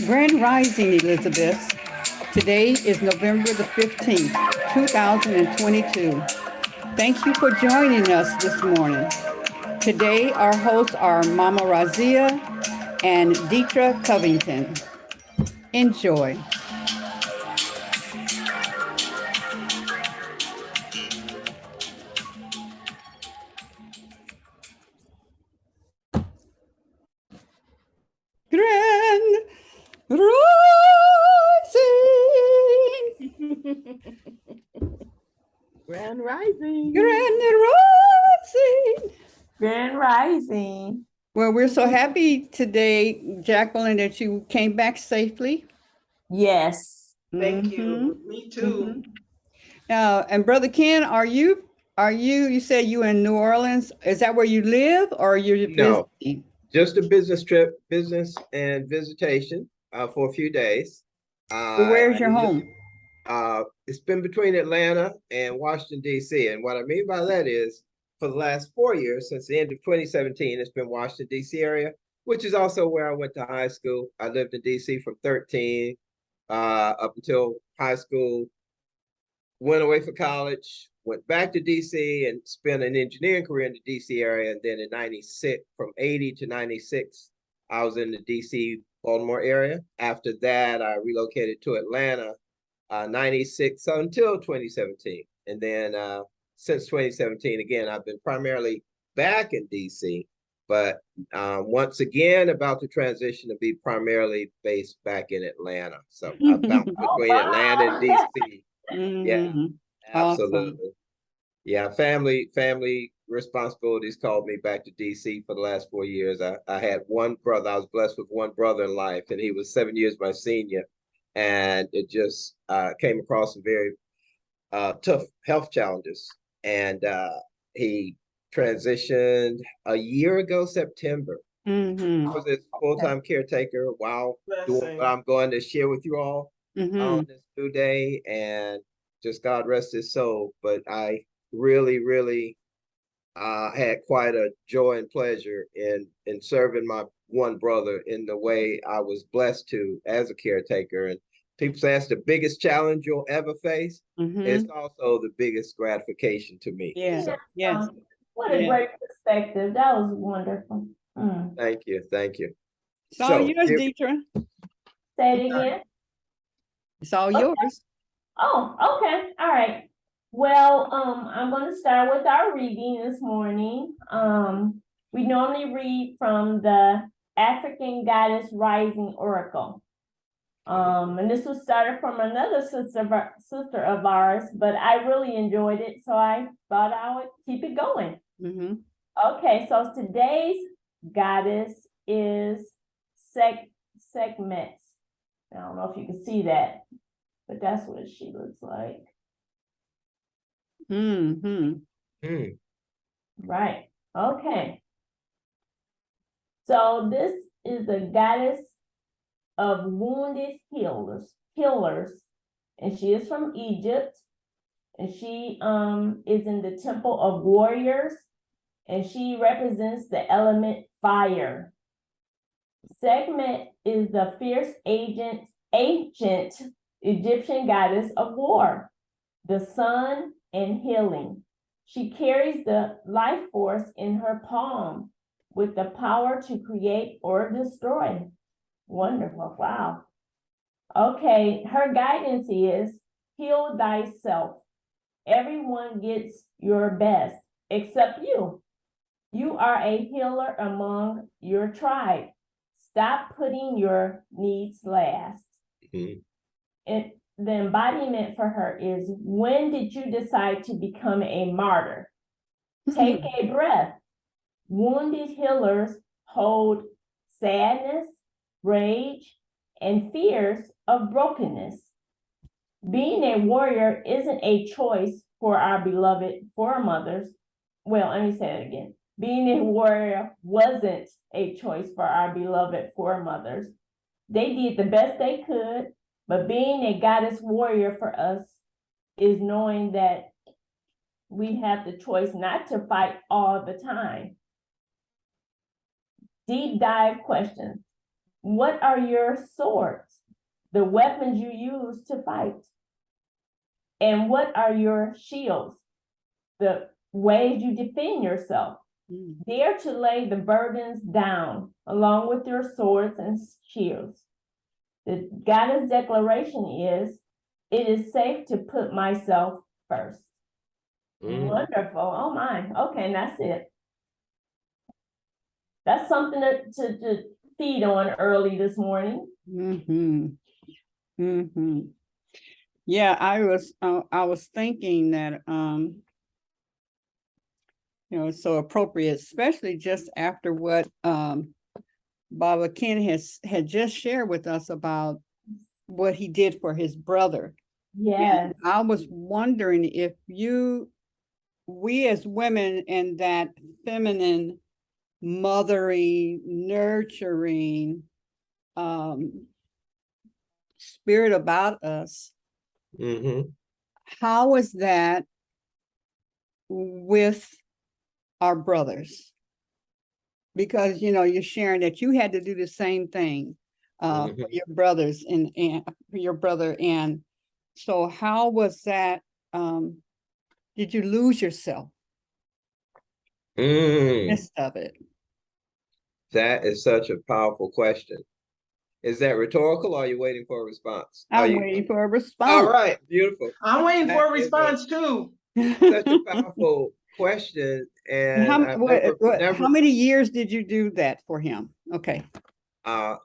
Grand Rising, Elizabeth. Today is November the 15th, 2022. Thank you for joining us this morning. Today, our hosts are Mama Raziya and Deitra Covington. Enjoy. Grand Rising. Grand Rising. Grand Rising. Grand Rising. Well, we're so happy today, Jacqueline, that you came back safely. Yes. Thank you. Me too. And Brother Ken, you said you in New Orleans? Is that where you live or you're No, visiting? just a business trip, business and visitation for a few days. Well, where's your home? It's been between Atlanta and Washington, D.C. And what I mean by that is for the last 4 years, since the end of 2017, it's been Washington, D.C. area, which is also where I went to high school. I lived in D.C. from 13 up until high school, went away for college, went back to DC and spent an engineering career in the DC area. And then in 96, from 80 to 96, I was in the DC Baltimore area. After that, I relocated to Atlanta, 96 until 2017. And then since 2017, again, I've been primarily back in DC, but once again, about to transition to be primarily based back in Atlanta. So I bounced between Atlanta and DC. Yeah, absolutely. Awesome. Yeah, family responsibilities called me back to DC for the last 4 years. I had one brother. I was blessed with one brother in life, and he was 7 years my senior. And it just came across some very tough health challenges. And he transitioned a year ago, September. I was his full-time caretaker while doing what I'm going to share with you all on this new day, and just God rest his soul. But I really had quite a joy and pleasure in serving my one brother in the way I was blessed to as a caretaker. And people say that's the biggest challenge you'll ever face. It's also the biggest gratification to me. Yeah. So, Yes. What a great perspective. That was wonderful. thank you. It's all yours, Deitra. Say it again. It's all yours. Oh, okay. All right. Well, I'm going to start with our reading this morning. We normally read from the African Goddess Rising Oracle. And this was started from another sister of ours, but I really enjoyed it, so I thought I would keep it going. Okay, so today's goddess is Sekhmet. I don't know if you can see that, but that's what she looks like. Right. Okay. So this is the goddess of wounded healers, and she is from Egypt, and she is in the temple of warriors, and she represents the element fire. Sekhmet is the fierce ancient Egyptian goddess of war, the sun and healing. She carries the life force in her palm with the power to create or destroy. Wonderful. Wow. Okay, her guidance is heal thyself. Everyone gets your best except you. You are a healer among your tribe. Stop putting your needs last. And the embodiment for her is, when did you decide to become a martyr? Take a breath. Wounded healers hold sadness, rage, and fears of brokenness. Being a warrior isn't a choice for our beloved foremothers. Well, let me say it again. Being a warrior wasn't a choice for our beloved foremothers. They did the best they could, but being a goddess warrior for us is knowing that we have the choice not to fight all the time. Deep dive questions. What are your swords? The weapons you use to fight. And what are your shields? The ways you defend yourself. Dare to lay the burdens down along with your swords and shields. The guidance declaration is, it is safe to put myself first. Wonderful. Oh my. Okay, and that's it. That's something to feed on early this morning. Yeah, I was thinking that it's so appropriate, especially just after what Baba Ken had just shared with us about what he did for his brother. Yes. And I was wondering if we as women and that feminine, mothering, nurturing spirit about us, how is that with our brothers? Because you're sharing that you had to do the same thing for your brothers and for your brother, and so how was that? Did you lose yourself in the midst of it? That is such a powerful question. Is that rhetorical, or are you waiting for a response? I'm waiting for a response. All right, beautiful. I'm waiting for a response too. Such a powerful question, and I've never. How many years did you do that for him? Okay. From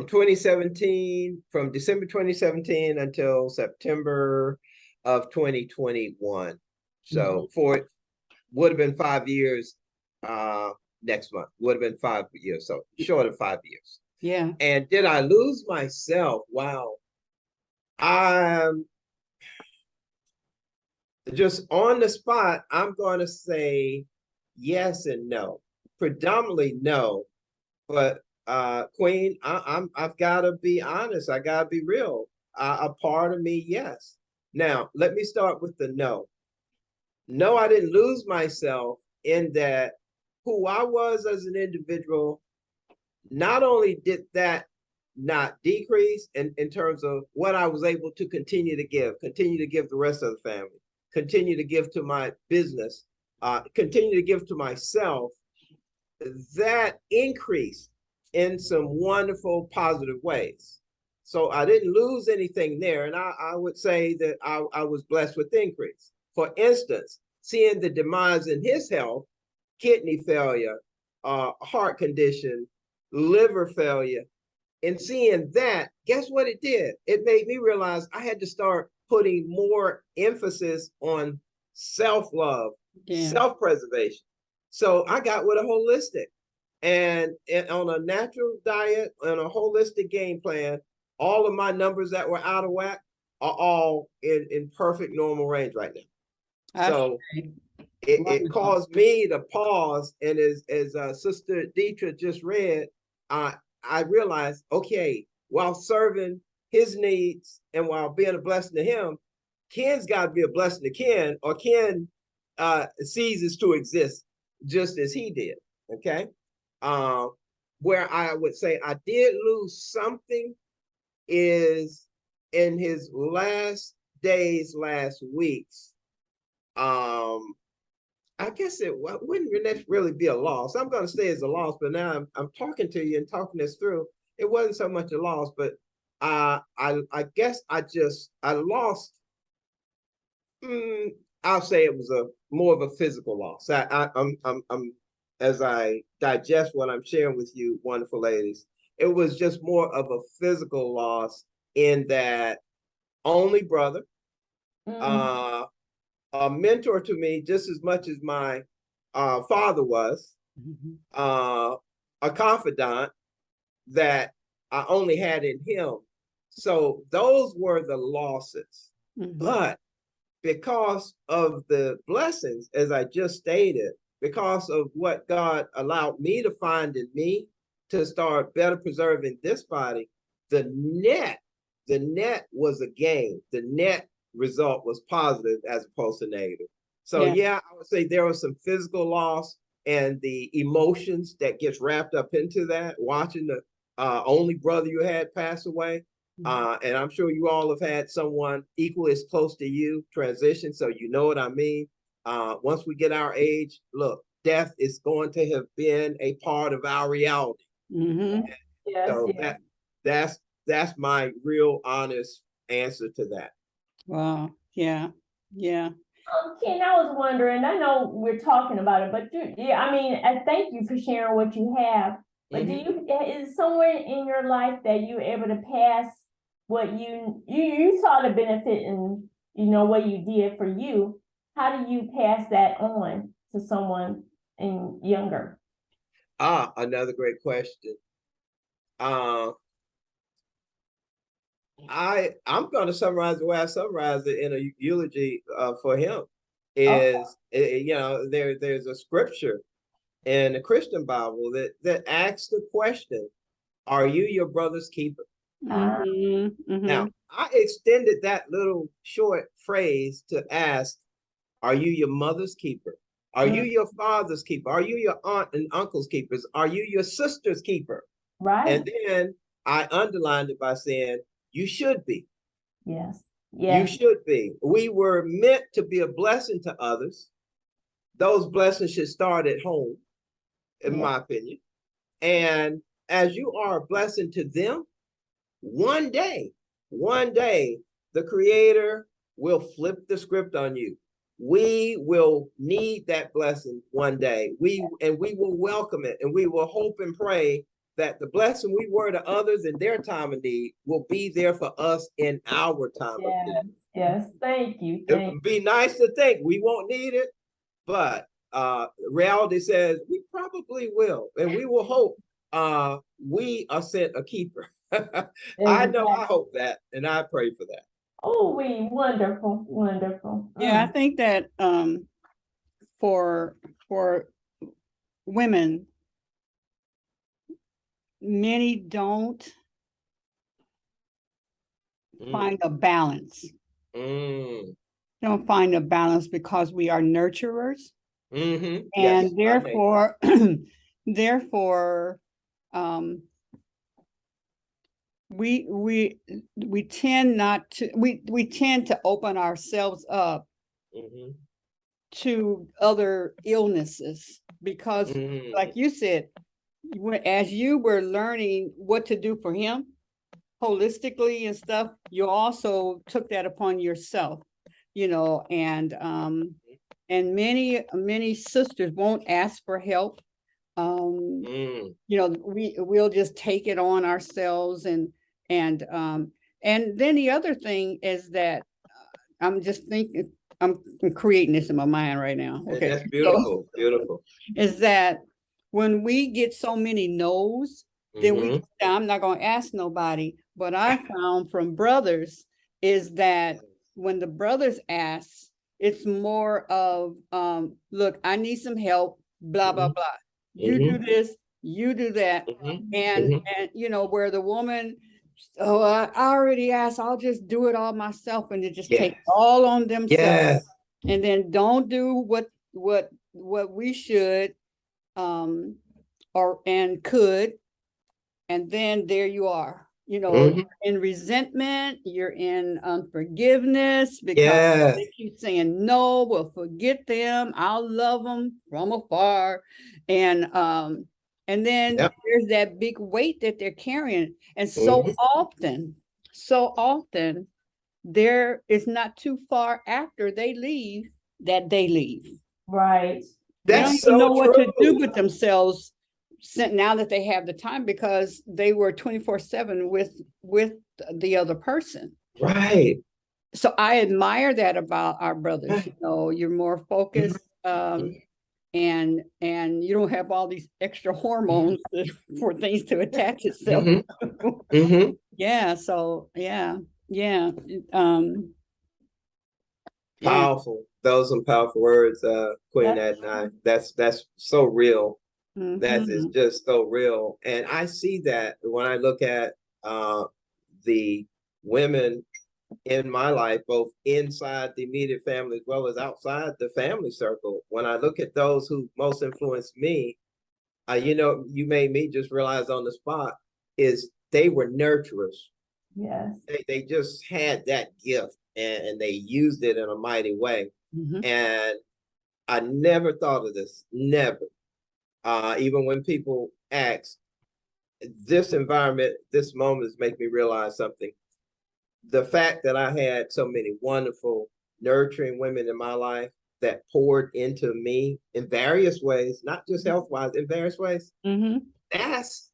2017, from December 2017 until September of 2021. So would have been 5 years next month. Would have been 5 years, so short of 5 years. Yeah. And did I lose myself? Wow. Just on the spot, I'm going to say yes and no. Predominantly no, but Queen, I've got to be honest. I got to be real. A part of me, yes. Now, let me start with the no. No, I didn't lose myself in that who I was as an individual. Not only did that not decrease in terms of what I was able to continue to give the rest of the family, continue to give to my business, continue to give to myself, that increased in some wonderful positive ways. So I didn't lose anything there. And I would say that I was blessed with increase. For instance, seeing the demise in his health, kidney failure, heart condition, liver failure, and seeing that, guess what it did? It made me realize I had to start putting more emphasis on self-love, self-preservation. So I got with a holistic and on a natural diet and a holistic game plan. All of my numbers that were out of whack are all in perfect normal range right now. So it caused me to pause. And as Sister Deitra just read, I realized, okay, while serving his needs and while being a blessing to him, Ken's got to be a blessing to Ken, or Ken ceases to exist just as he did. Okay. Where I would say I did lose something is in his last days, last weeks. I guess it wouldn't really be a loss. I'm going to say it's a loss, but now I'm talking to you and talking this through. It wasn't so much a loss, but I guess I lost. I'll say it was more of a physical loss. I'm as I digest what I'm sharing with you, wonderful ladies. It was just more of a physical loss in that only brother, a mentor to me just as much as my father was, a confidant that I only had in him. So those were the losses. But because of the blessings, as I just stated, because of what God allowed me to find in me to start better preserving this body, the net was a gain. The net result was positive as opposed to negative. So yeah, I would say there was some physical loss, and the emotions that gets wrapped up into that, watching the only brother you had pass away. And I'm sure you all have had someone equally as close to you transition, so you know what I mean. Once we get our age, look, death is going to have been a part of our reality. Mm-hmm. Yes, So yes. that's my real honest answer to that. Wow. Yeah. Yeah. Ken, I was wondering, I know we're talking about it, but yeah, I mean, I thank you for sharing what you have. But do you, is somewhere in your life that you're able to pass what you saw the benefit in, you know, what you did for you? How do you pass that on to someone younger? Another great question. I'm going to summarize the way I summarize it in a eulogy for him. Is you know, there's a scripture in the Christian Bible that asks the question, "Are you your brother's keeper?" Mm-hmm. Mm-hmm. Now, I extended that little short phrase to ask, "Are you your mother's keeper? Are you your father's keeper? Are you your aunt and uncle's keepers? Are you your sister's keeper?" Right. And then I underlined it by saying, "You should be." Yes. You Yes. should be. We were meant to be a blessing to others. Those blessings should start at home, in Yes. my opinion. And as you are a blessing to them, one day, the Creator will flip the script on you. We will need that blessing one day. We will welcome it, and we will hope and pray that the blessing we were to others in their time of need will be there for us in our time of need. Yes. Yes. Thank you. It Thank would be nice to think we won't need it, but reality says we probably will, and we will hope we are sent a keeper. I know, I hope that, and I pray for that. Oh, wonderful, wonderful. Yeah, I think that for women, many don't find a balance. Mm. Don't find a balance because we are nurturers, Mm-hmm. and Yes, therefore, we tend not to we tend to open ourselves up to other illnesses because, like you said, as you were learning what to do for him holistically and stuff, you also took that upon yourself, you know, and many sisters won't ask for help. You know, we'll just take it on ourselves, and then the other thing is that I'm just thinking, I'm creating this in my mind right now. Okay, that's beautiful, beautiful. Is that when we get so many no's, then I'm not going to ask nobody. But I found from brothers is that when the brothers ask, it's more of, look, I need some help, blah, blah, blah. You do this, you do that. And you know, where the woman, oh, I already asked, I'll just do it all myself, and they just take all on themselves. And then don't do what we should and could. And then there you are, you know, in resentment, you're in unforgiveness because they keep saying, no, we'll forget them, I'll love them from afar. And then there's that big weight that they're carrying. And so often, there is not too far after they leave that they leave. Right. They don't even know what to do with themselves now that they have the time, because they were 24/7 with the other person. Right. So I admire that about our brothers. You know, you're more focused, and you don't have all these extra hormones for things to attach itself. Yeah. So yeah. Powerful. Those are powerful words, Queen Adnai. That's so real. That is just so real. And I see that when I look at the women in my life, both inside the immediate family as well as outside the family circle. When I look at those who most influenced me, you made me just realize on the spot is they were nurturers. Yes. They just had that gift and they used it in a mighty way. Mhm. And I never thought of this, never. Even when people ask, this environment, this moment has made me realize something. The fact that I had so many wonderful, nurturing women in my life that poured into me in various ways, not just health-wise, in various ways. Mhm. That's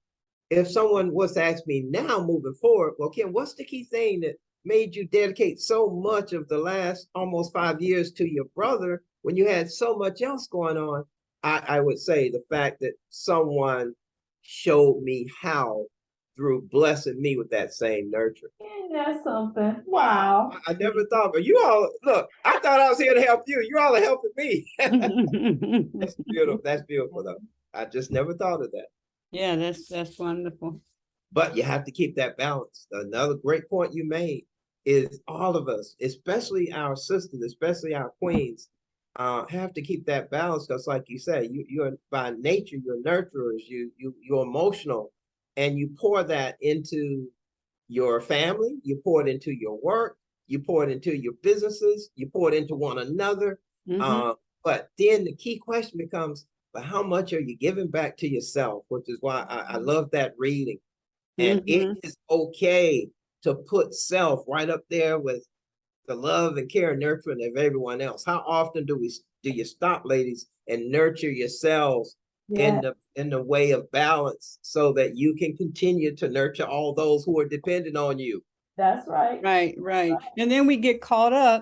if someone was to ask me now moving forward, well, Kim, what's the key thing that made you dedicate so much of the last almost 5 years to your brother when you had so much else going on? I would say the fact that someone showed me how through blessing me with that same nurture. Isn't that something? Wow. I never thought, but you all look, I thought I was here to help you. You all are helping me. That's beautiful. That's beautiful though. I just never thought of that. Yeah, that's wonderful. But you have to keep that balance. Another great point you made is all of us, especially our sisters, especially our queens, have to keep that balance because, like you said, you're by nature you're nurturers. You're emotional, and you pour that into your family. You pour it into your work. You pour it into your businesses. You pour it into one another. Mhm. But then the key question becomes, but how much are you giving back to yourself? Which is why I love that reading. And it Mhm. is okay to put self right up there with the love and care and nurturing of everyone else. How often do you stop, ladies, and nurture yourselves Yeah, in the way of balance so that you can continue to nurture all those who are dependent on you? that's right. Right, right. And then we can get caught up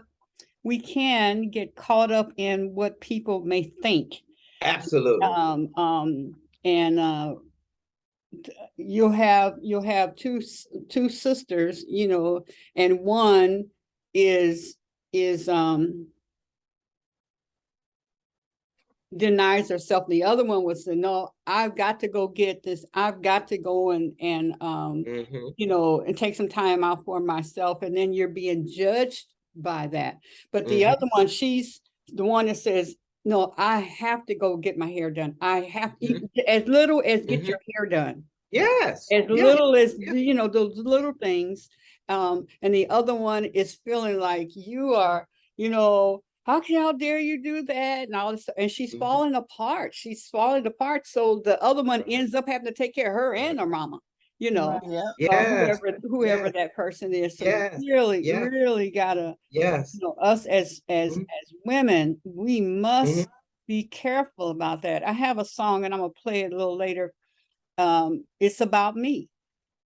in what people may think. Absolutely. And you'll have two sisters, and one is denies herself. The other one was to no, I've got to go get this. I've got to go Mm-hmm. and take some time out for myself. And then you're being judged by that. But the Mm-hmm. other one, she's the one that says, no, I have to go get my hair done. I have Mm-hmm. as little as get Mm-hmm. your hair done, Yes. as Yeah. little as Yeah. those little things. And the other one is feeling like you are, how dare you do that and all this, and she's Mm-hmm. falling apart. She's falling apart. So the other one Right. ends up having to take care of her Right. and her mama, Right. Yeah. Yes. whoever Yes. that person is. So you Yes. really, Yes. really gotta, Yes. us Mm-hmm. as women, we Mm-hmm. must be careful about that. I have a song and I'm gonna play it a little later. It's about me.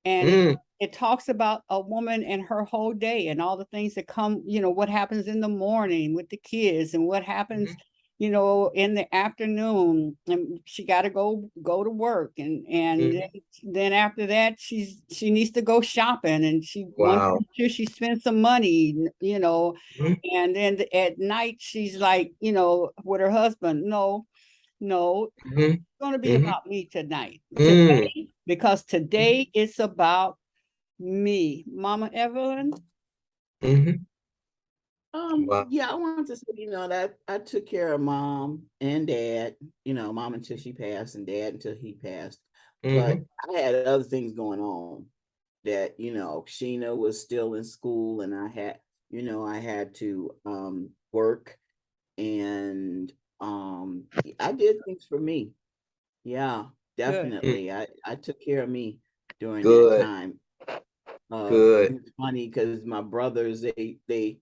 And Mm-hmm. it talks about a woman and her whole day and all the things that come, what happens in the morning with the kids and what happens, in the afternoon. And she got to go to work. And Mm-hmm. then after that, she needs to go shopping and she wants to Wow. make sure she spends some money, Mm-hmm. and then at night, she's like, with her husband, no, Mm-hmm. going to be Mm-hmm. about me tonight, Mm-hmm. because today it's about me. Mama Evelyn. Mm-hmm. Wow. Yeah, I wanted to say, that I took care of mom and dad, mom until she passed and dad until he passed. But Mm-hmm. I had other things going on that, Sheena was still in school and I had to work and I did things for me. Yeah, Good. definitely. I took care of me during that Good. time. Good. It's funny because my brothers, they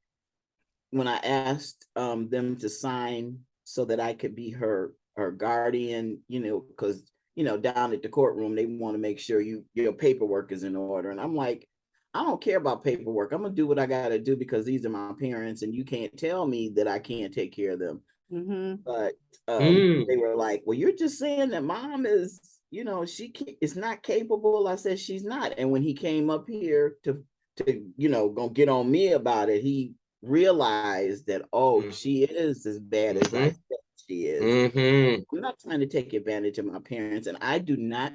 when I asked them to sign so that I could be her guardian, because down at the courtroom they want to make sure your paperwork is in order, and I'm like, I don't care about paperwork. I'm gonna do what I gotta do because these are my parents, and you can't tell me that I can't take care of them. Mm-hmm. But Mm. they were like, well, you're just saying that mom is, is not capable. I said she's not, and when he came up here to gonna get on me about it, he realized that, oh, Mm. she is as bad as I Mm-hmm. said she is. Mm-hmm. I'm not trying to take advantage of my parents, and I do not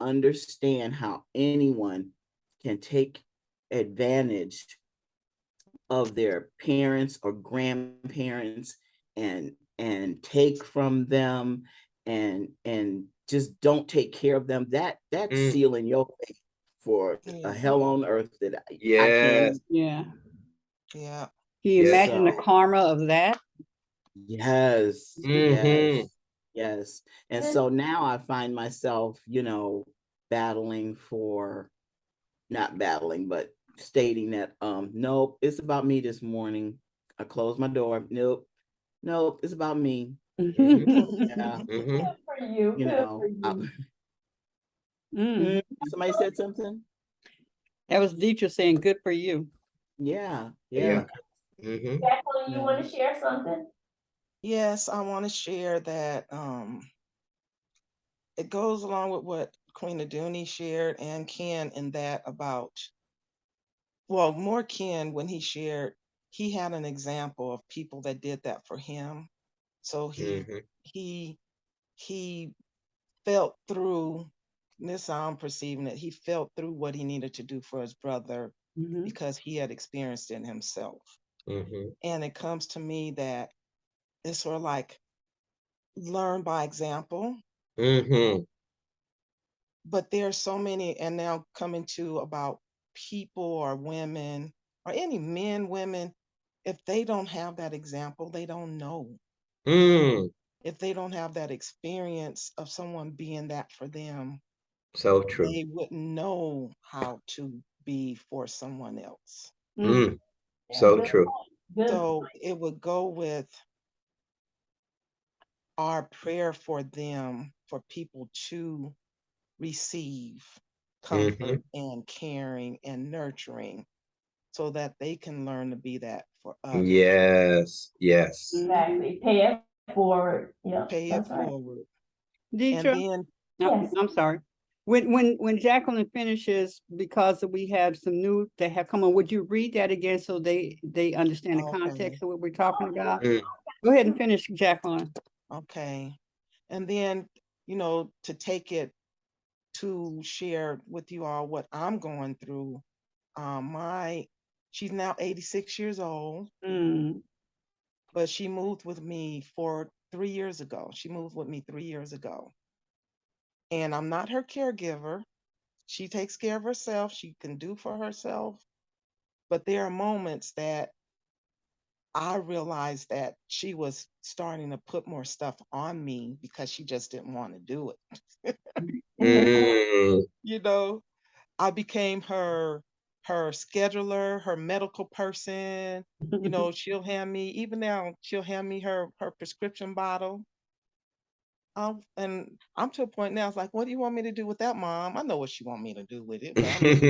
understand how anyone can take advantage of their parents or grandparents and take from them and just don't take care of them, that's Mm. sealing your fate for a Yeah. hell on earth that I Yes. can't. Yeah. Yeah. Can you Yes. imagine the So karma of that? yes, Mhm. yes. And And so now I find myself, battling for, not battling, but stating that nope, it's about me this morning. I closed my door. Nope, it's about me. Yeah, Mhm. good for you. you Good for know. you. Mm. Somebody said something? That was Deitra saying, good for you. Yeah, Yeah. yeah. Mhm. Jacqueline, you want Yeah. to share something? Yes, I want to share that it goes along with what Queen Aduni shared and Ken in that about, well, more Ken when he shared, he had an example of people that did that for him. So Mhm. he felt through, this how I'm perceiving it, he felt through what he needed to do for his brother Mhm. because he had experienced it himself. Mhm. And it comes to me that it's sort of like learn by example. Mhm. But there are so many, and now coming to about people or women or any men, women, if they don't have that example, they don't know. Mm. If they don't have that experience of someone being that for them, So true. they wouldn't know how to be for someone else. Mm. Mm. Yeah, So good true. point. Good. So it would go with our prayer for them, for people to receive Mhm. comfort and caring and nurturing so that they can learn to be that for others. Yes. Yes. Exactly. Pay it forward. Yep, Pay it that's right. forward. And Deitra, then, Yes. I'm sorry. When Jacqueline finishes, because we have some new that have come on, would you read that again so they understand the okay, context of what we're talking about? Mm. Go ahead and finish, Jacqueline. okay. And then, to take it to share with you all what I'm going through. She's now 86 years old, Mm. but she moved with me for 3 years ago. She moved with me 3 years ago. And I'm not her caregiver. She takes care of herself. She can do for herself. But there are moments that I realized that she was starting to put more stuff on me because she just didn't want to do it. Mm. You know, I became her scheduler, her medical person. She'll hand me, even now, she'll hand me her prescription bottle. And I'm to a point now, it's like, what do you want me to do with that, Mom? I know what you want me to do with it, but I'm just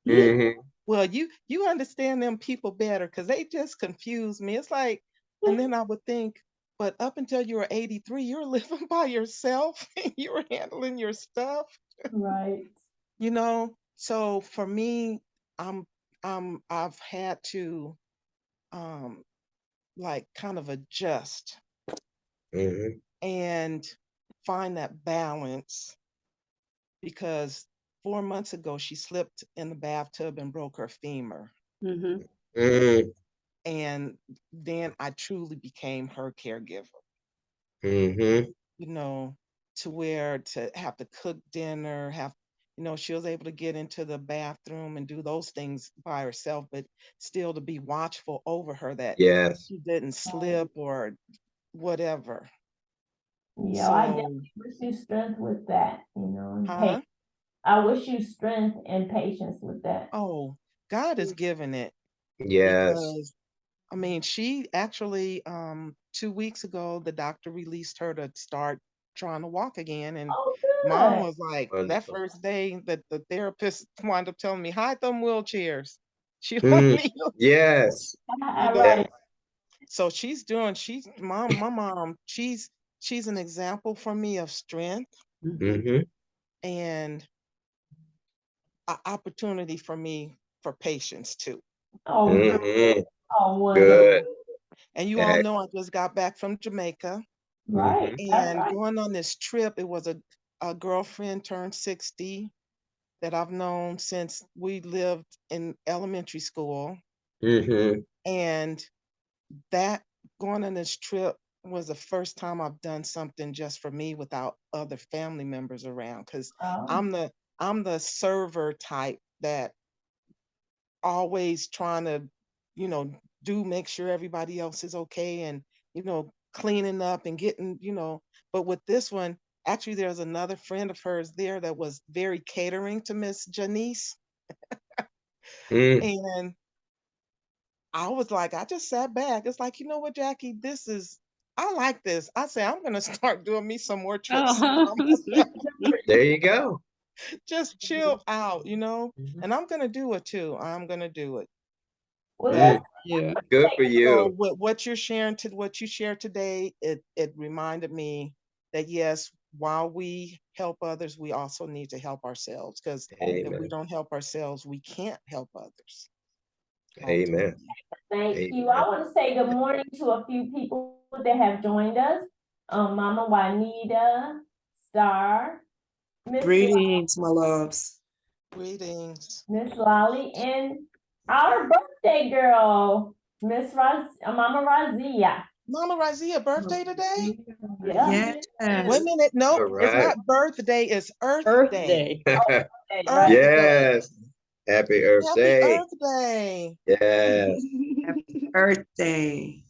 Mhm. well, you understand them people better because they just confuse me. It's like, and then I would think, but up until you were 83, you were living by yourself and you were handling your stuff, Right. So for me, I'm I've had to um like kind of adjust Mhm. and find that balance because 4 months ago she slipped in the bathtub and broke her femur. Mhm. Mm. And then I truly became her caregiver, Mhm. you know, to where to have to cook dinner, she was able to get into the bathroom and do those things by herself, but still to be watchful over her that Yes. she didn't slip or whatever. Yeah, I So, definitely wish you strength with that, and huh? patience. I wish you strength and patience with that. Oh, God has given it Yes. because I mean, she actually 2 weeks ago the doctor released her to start trying to walk again, and Oh, Mom good. was like, that Wonderful. first day that the therapist wound up telling me, hide them wheelchairs. She don't Mm. need them, Yes. you All know. Yes. right. So my mom, she's an example for me of strength Mhm. Mhm. and an opportunity for me for patience too. Oh, good. Mhm. Oh, Good. wonderful. And you all Excellent. know I just got back from Jamaica Right. Mhm. That's and right. going on this trip, it was a girlfriend turned 60 that I've known since we lived in elementary school. Mhm. And that going on this trip was the first time I've done something just for me without other family members around. Because Oh, I'm the server type that always trying to, you know, do make sure everybody else is okay and, you know, cleaning up and getting, you know, but with this one, actually there's another friend of hers there that was very catering to Miss Janice. Mm. And I was like, I just sat back. It's like, you know what, Jackie, I like this. I say, I'm gonna start doing me some more trips Uh-huh. by myself. There you go. Just chill out, you know? Mhm. And I'm gonna do it too. I'm gonna do it. well, Mm. let's Yeah. Good for So you. what you're sharing to what you shared today, it reminded me that yes, while we help others, we also need to help ourselves. Because if we Amen. don't help ourselves, we can't help others. Amen. thank you. Amen. I want to say good morning to a few people that have joined us. Mama Juanita, Star, Miss Greetings, my loves. Greetings. Miss Lolly, and our birthday girl, Mama Razia. Mama Raziya, birthday today? Yeah. Wait a Yes. minute. Nope, All it's right. not birthday, it's Earth Earth Day. Day. Okay, Earth right. Day. Yes. Happy Earth Happy Day. Earth Day. Yes. Happy birthday.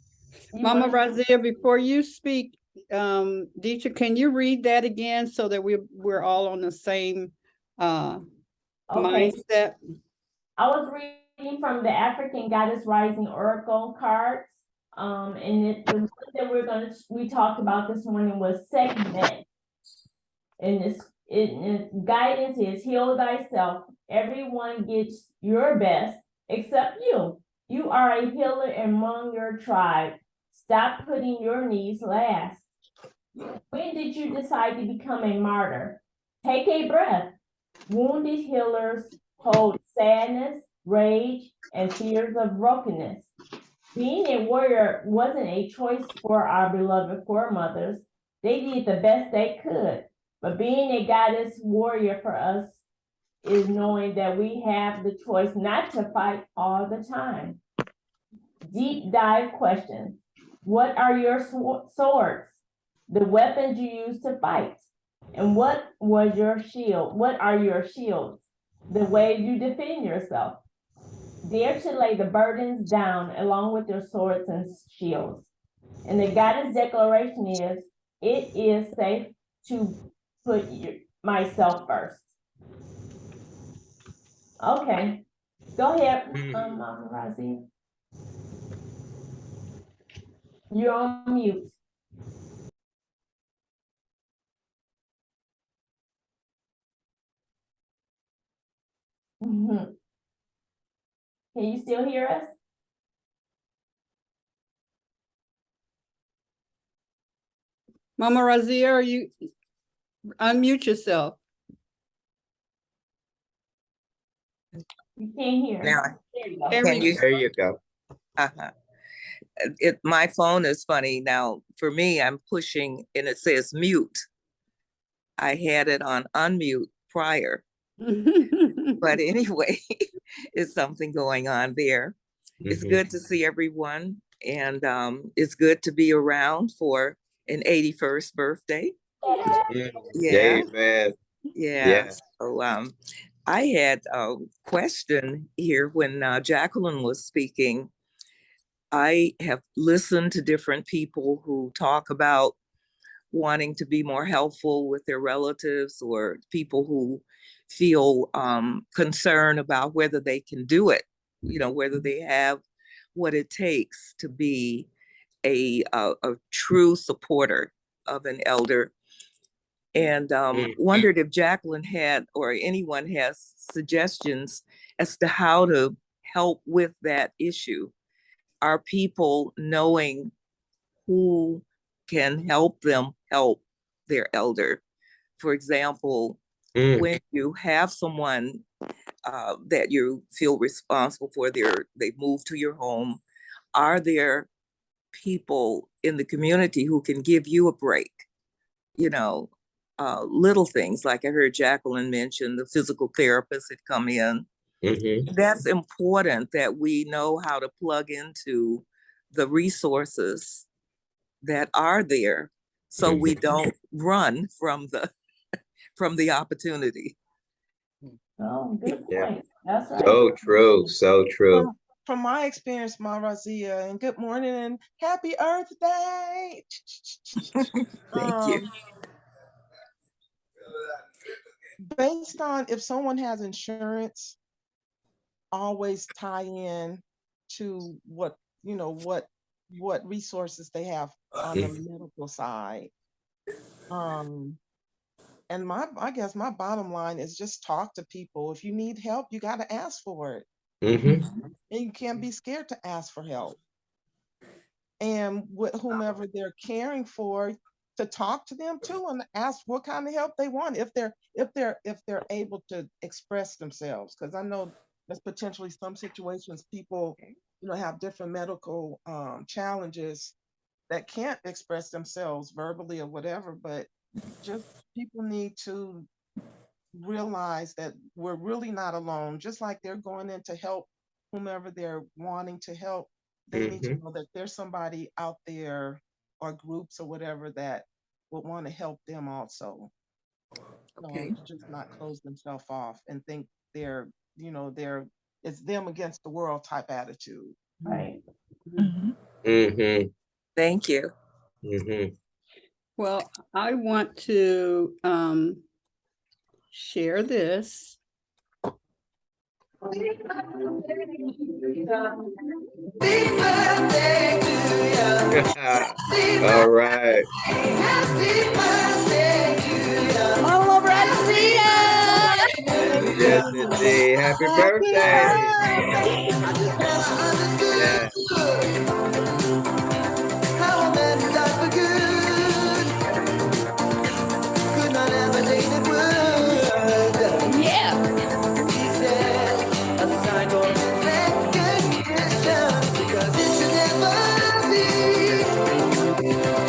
You Mama wanna- Razia, before you speak, Deitra, can you read that again so that we're all on the same Okay, mindset? I was reading from the African Goddess Rising Oracle cards. The one that we talked about this morning was segment. And guidance is heal thyself. Everyone gets your best except you. You are a healer among your tribe. Stop putting your needs last. When did you decide to become a martyr? Take a breath. Wounded healers hold sadness, rage, and fears of brokenness. Being a warrior wasn't a choice for our beloved foremothers. They did the best they could. But being a goddess warrior for us is knowing that we have the choice not to fight all the time. Deep dive questions. What are your swords? The weapons you use to fight. And what was your shield? What are your shields? The way you defend yourself. Dare to lay the burdens down along with your swords and shields. And the goddess declaration is, it is safe to put myself first. Okay, go ahead, Mama Raziya. You're on mute. Mhm. Can you still hear us? Mama Razia, are you unmute yourself? You can't hear. Now, There you go. There can we you? go. There you go. Uh-huh. My phone is funny. Now, for me, I'm pushing and it says mute. I had it on unmute prior, but anyway, it's something going on there. It's Mhm. good to see everyone, and it's good to be around for an 81st birthday. Mhm. Yeah, Amen. yeah. Yes. So I had a question here when Jacqueline was speaking. I have listened to different people who talk about wanting to be more helpful with their relatives, or people who feel concerned about whether they can do it, whether they have what it takes to be a true supporter of an elder. And wondered if Jacqueline had, or anyone has, suggestions as to how to help with that issue. Are people knowing who can help them help their elder? For example, Mm. when you have someone that you feel responsible for, they move to your home, are there people in the community who can give you a break? You know, little things, like I heard Jacqueline mention, the physical therapists that come in. That's important, that we know how to plug into the resources that are there, so we don't run from the opportunity. Oh, good Yeah. point. That's right. So true, so true. From my experience, Ma Raziya, and good morning and happy Earth Day. Thank you. Based on if someone has insurance, always tie in to what resources they have on the medical side. And I guess my bottom line is just talk to people. If you need help, you got to ask for it. And you can't be scared to ask for help. And with whomever they're caring for, to talk to them too and ask what kind of help they want if they're able to express themselves. Because I know there's potentially some situations people have different medical challenges that can't express themselves verbally or whatever, but just people need to realize that we're really not alone. Just like they're going in to help whomever they're wanting to help, they need to know that there's somebody out there or groups or whatever that would want to help them also. Okay. Just not close themselves off and think it's them against the world type attitude. Right. Thank you. Well, I want to share this. Happy birthday to you. All right. Happy birthday to you. Oh, Raziya! Yes, indeed. Happy birthday. Yeah. How a man who died for good could not ever date a word. Yeah. He said, a sign or recognition, because it should never be.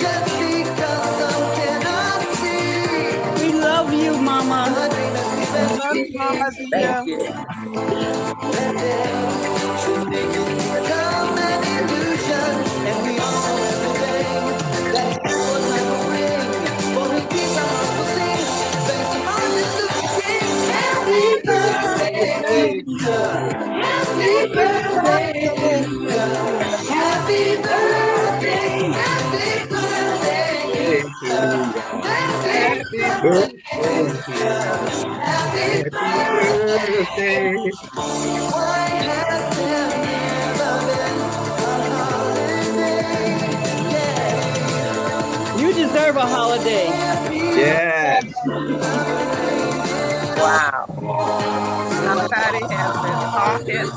Just because some cannot see. We love you, Mama. I love you, Ma Raziya. Thank you. That day should make it become an illusion, and we all know every day that it's what life will bring. For in peace our hearts will sing. Thanks to Martin Luther King. Happy birthday to you. Happy birthday to you. Happy birthday. Happy birthday to Hey, you. to ya. Happy Happy birthday birthday to to you. ya. Happy Happy birthday. birthday. Why has there never been a holiday? Yeah. You deserve a holiday. Yes. Wow. Somebody has been talking.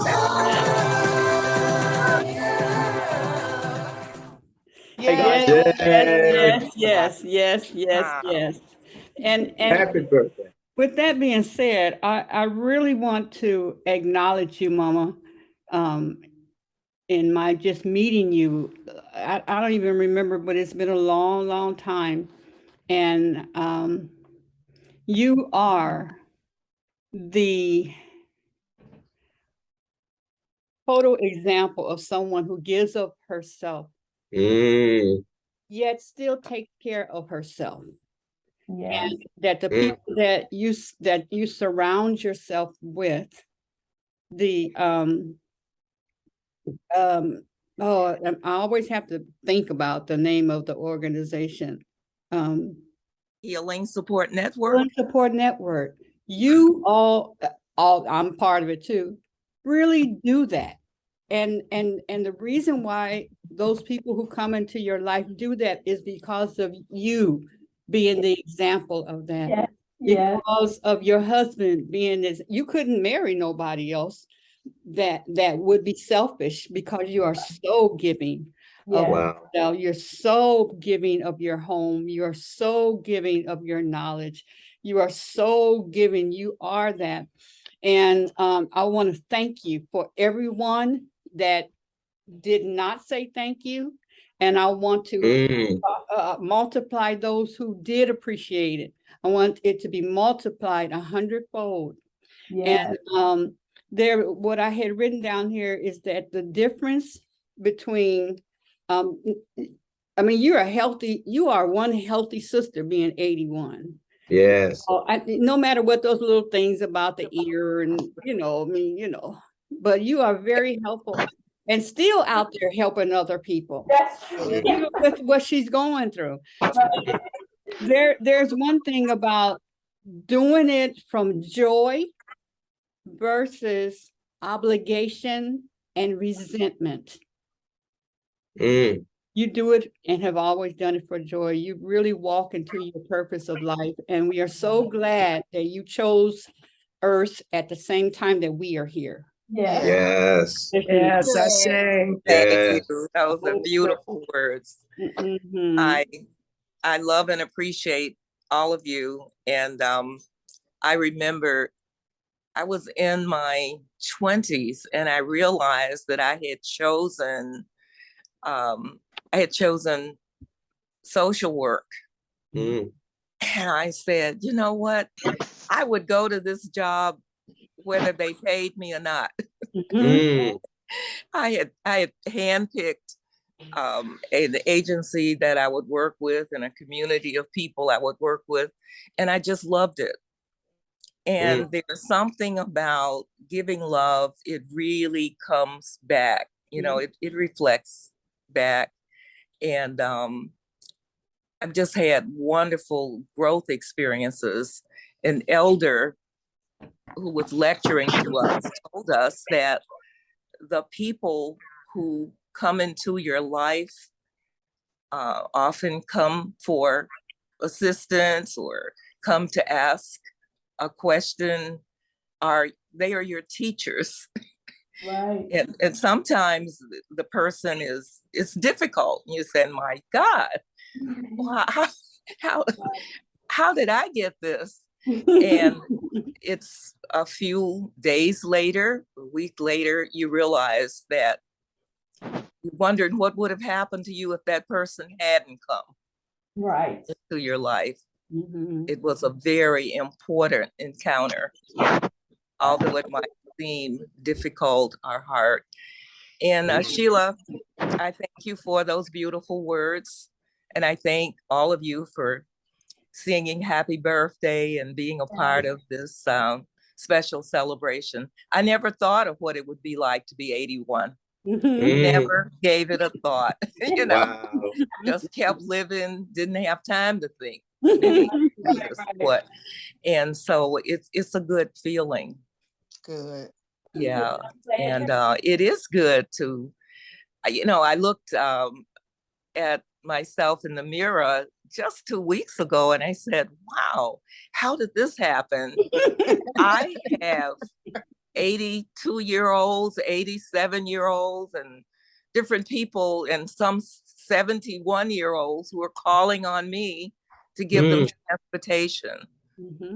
Yes. Yes. And Happy birthday. with that being said, I really want to acknowledge you, Mama. In my just meeting you, I don't even remember, but it's been a long, long time. And you are the total example of someone who gives of herself, yet still takes care of herself. Yes. And that the people that you surround yourself with, the I always have to think about the name of the organization. Healing Support Network. Healing Support Network. You all, I'm part of it too, really do that. And the reason why those people who come into your life do that is because of you being the example of that. Yes. Yes. Because of your husband being this, you couldn't marry nobody else that would be selfish, because you are so giving of Yes. yourself. You're so giving of your home. You're so giving of your knowledge. You are so giving. You are that. And I want to thank you for everyone that did not say thank you, And I want to Mm. multiply those who did appreciate it. I want it to be multiplied 100-fold. Yes. And what I had written down here is that the difference between, I mean, you are one healthy sister being 81. Yes. No matter what those little things about the ear and, I mean, but you are very helpful and still out there helping other people, That's true. even with what she's going through. There's one thing about doing it from joy versus obligation and resentment. Mm. You do it and have always done it for joy. You really walk into your purpose of life. And we are so glad that you chose Earth at the same time that we are here. Yes. Yes. Yes, Ashe. Thank Yes. you. Those are beautiful words. Mhm. I love and appreciate all of you. And I remember I was in my 20s and I realized that I had chosen social work. Mm. And I said, you know what? I would go to this job whether they paid me or not. Mm. I had handpicked an agency that I would work with and a community of people I would work with, and I just loved it. And there's something about giving love, it really comes back, it reflects back. And I've just had wonderful growth experiences. An elder who was lecturing to us told us that the people who come into your life often come for assistance or come to ask a question. They are your teachers. Right. And sometimes the person it's difficult. You say, my God, wow, how did I get this? And it's a few days later, a week later, you realize that you wondered what would have happened to you if that person hadn't come Right. into your life. Mhm. It was a very important encounter, although it might seem difficult or hard. And Sheila, I thank you for those beautiful words. And I thank all of you for singing happy birthday and being a part of this special celebration. I never thought of what it would be like to be 81. Mhm. Never gave it a thought, Wow. just kept living, didn't have time to think. Maybe what. And so it's a good feeling. Good. Yeah. And it is good to, I looked at myself in the mirror just 2 weeks ago and I said, wow, how did this happen? I have 82-year-olds, 87-year-olds, and different people, and some 71-year-olds who are calling on me to give them transportation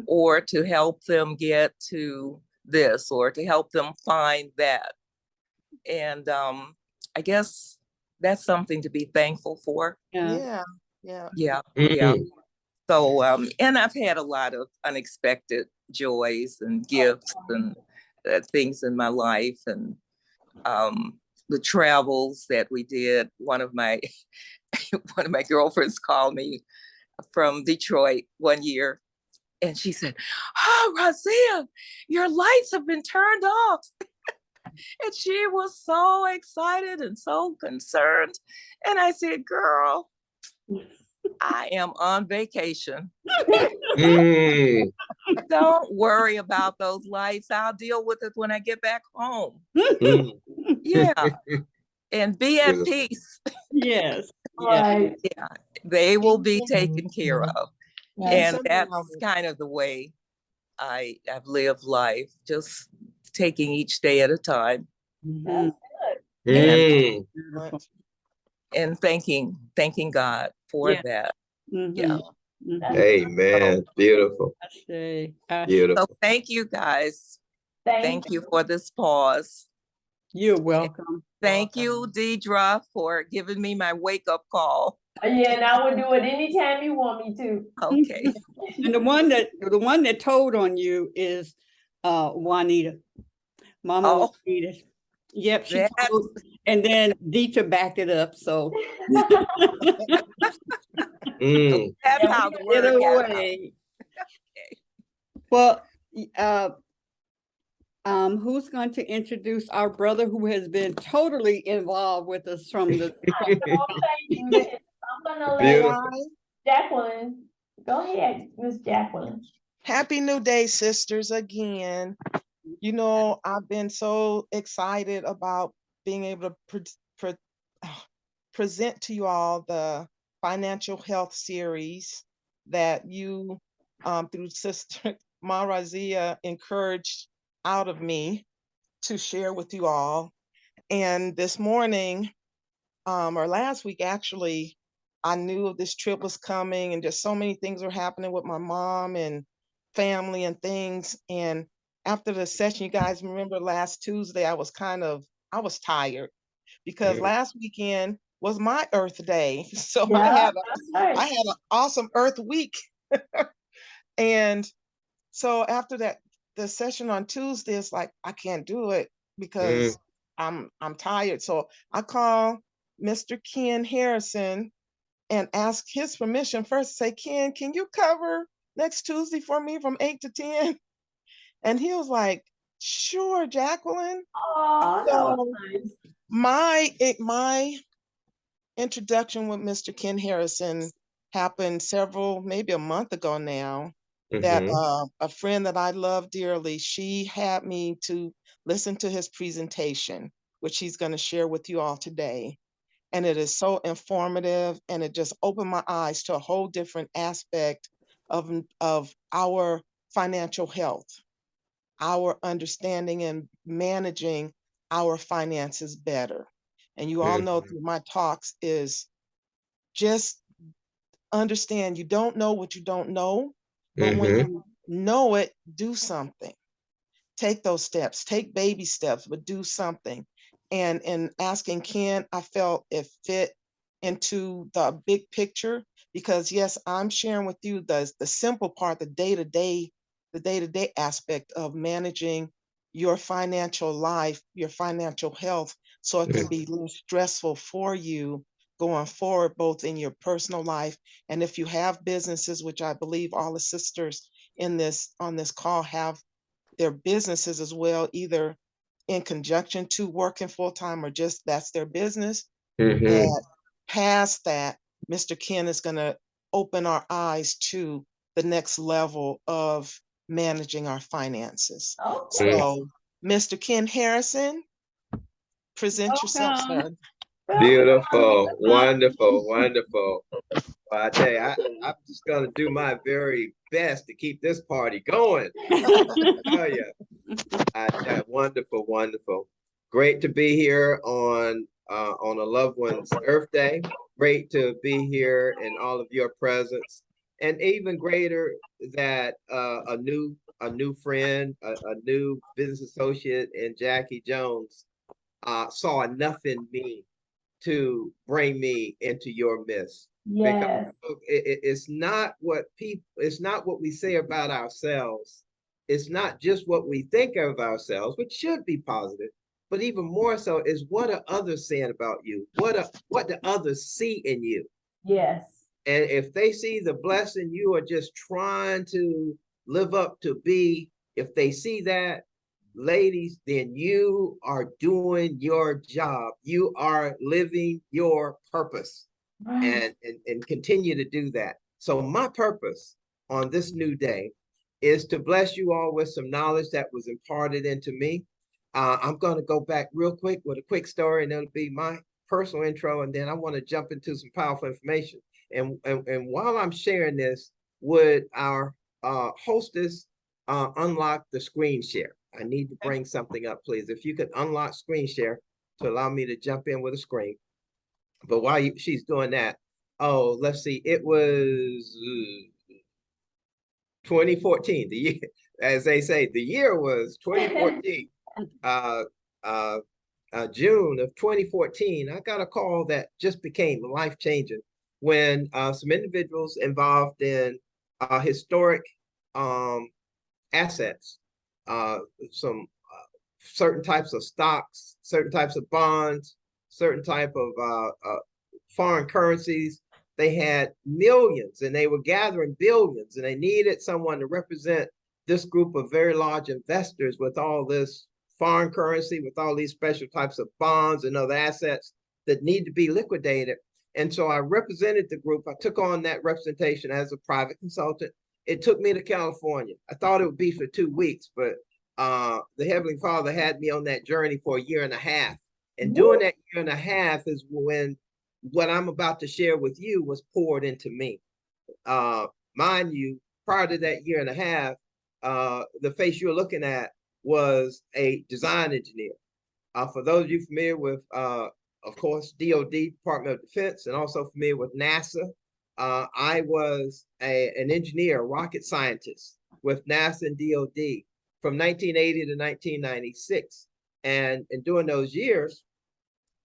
or to help them get to this or to help them find that. And I guess that's something to be thankful for. Yeah. Yeah. Yeah. Yeah. So, and I've had a lot of unexpected joys and gifts and things in my life, and the travels that we did. One of my girlfriends called me from Detroit one year, and she said, "Oh, Raziya, your lights have been turned off." And she was so excited and so concerned. And I said, "Girl, I am on vacation. Don't worry about those lights. I'll deal with it when I get back home." Yeah. And be at peace. Yes. Right. Yeah. They will be taken care of. Right. And that's kind of the way I've lived life, just taking each day at a time. Mhm. And thanking God for Yeah. that. Mhm. Yeah. Mhm. Amen. Beautiful. Ashe. Beautiful. So thank you guys. Thank Thank you for this pause. You're welcome. Thank you, Deidre, for giving me my wake-up call. Yeah, and I would do it anytime you want me to. Okay. And the one that told on you is Juanita. Mama Oh. Juanita. Yep, she That's- told, and then Deitra backed it up. So Mm. That's Yeah, how the get word got out. away. Well, who's going to introduce our brother who has been totally involved with us from the Oh, thank you. I'm gonna let Beautiful. Jacqueline. Go ahead, Miss Jacqueline. Happy New Day, sisters, again. You know, I've been so excited about being able to present to you all the financial health series that you, through Sister Raziya, encouraged out of me to share with you all. And this morning, or last week actually, I knew this trip was coming and just so many things were happening with my mom and family and things. And after the session, you guys remember last Tuesday, I was tired because last weekend was my Earth Day. So I Yeah, had that's right. an awesome Earth week. And so after that, the session on Tuesday, it's like, I can't do it because I'm tired. So I call Mr. Ken Harrison and ask his permission first. Say, Ken, can you cover next Tuesday for me from 8 to 10? And he was like, sure, Jacqueline. Oh, that was nice. My introduction with Mr. Ken Harrison happened maybe a month ago now. That a friend that I love dearly, she had me to listen to his presentation, which he's going to share with you all today. And it is so informative, and it just opened my eyes to a whole different aspect of our financial health, our understanding and managing our finances better. And you all know through my talks is just understand you don't know what you don't know, but when you know it, do something. Take those steps, take baby steps, but do something. And in asking Ken, I felt it fit into the big picture because yes, I'm sharing with you the simple part, the day-to-day aspect of managing your financial life, your financial health, so it can be less stressful for you going forward, both in your personal life and if you have businesses, which I believe all the sisters on this call have their businesses as well, either in conjunction to working full-time or just that's their business. That past that, Mr. Ken is going to open our eyes to the next level of managing our finances. Okay. So, Mr. Ken Harrison, present yourself, sir. Beautiful, wonderful, wonderful. Well, I tell you, I'm just gonna do my very best to keep this party going. Oh yeah, wonderful, wonderful. Great to be here on a loved one's Earth Day. Great to be here in all of your presence, and even greater that a new friend, a new business associate, in Jackie Jones saw enough in me to bring me into your midst. Yes. Because it's not what we say about ourselves. It's not just what we think of ourselves, which should be positive, but even more so is what are others saying about you? What do others see in you? Yes. And if they see the blessing you are just trying to live up to be, if they see that, ladies, then you are doing your job. You are living your purpose. Right. And continue to do that. So my purpose on this new day is to bless you all with some knowledge that was imparted into me. I'm going to go back real quick with a quick story, and it'll be my personal intro, and then I want to jump into some powerful information. And while I'm sharing this, would our hostess unlock the screen share? I need to bring something up, please. If you could unlock screen share to allow me to jump in with a screen. But while she's doing that, oh, let's see, it was 2014. The year, as they say, the year was 2014. June of 2014, I got a call that just became life-changing when some individuals involved in historic assets, some certain types of stocks, certain types of bonds, certain type of foreign currencies. They had millions and they were gathering billions, and they needed someone to represent this group of very large investors with all this foreign currency, with all these special types of bonds and other assets that need to be liquidated. And so I represented the group. I took on that representation as a private consultant. It took me to California. I thought it would be for 2 weeks, but the Heavenly Father had me on that journey for a year and a half. And during that year and a half is when what I'm about to share with you was poured into me. Mind you, prior to that year and a half, the face you're looking at was a design engineer. For those of you familiar with, of course, DOD, Department of Defense, and also familiar with NASA, I was an engineer, a rocket scientist with NASA and DOD from 1980 to 1996. And during those years,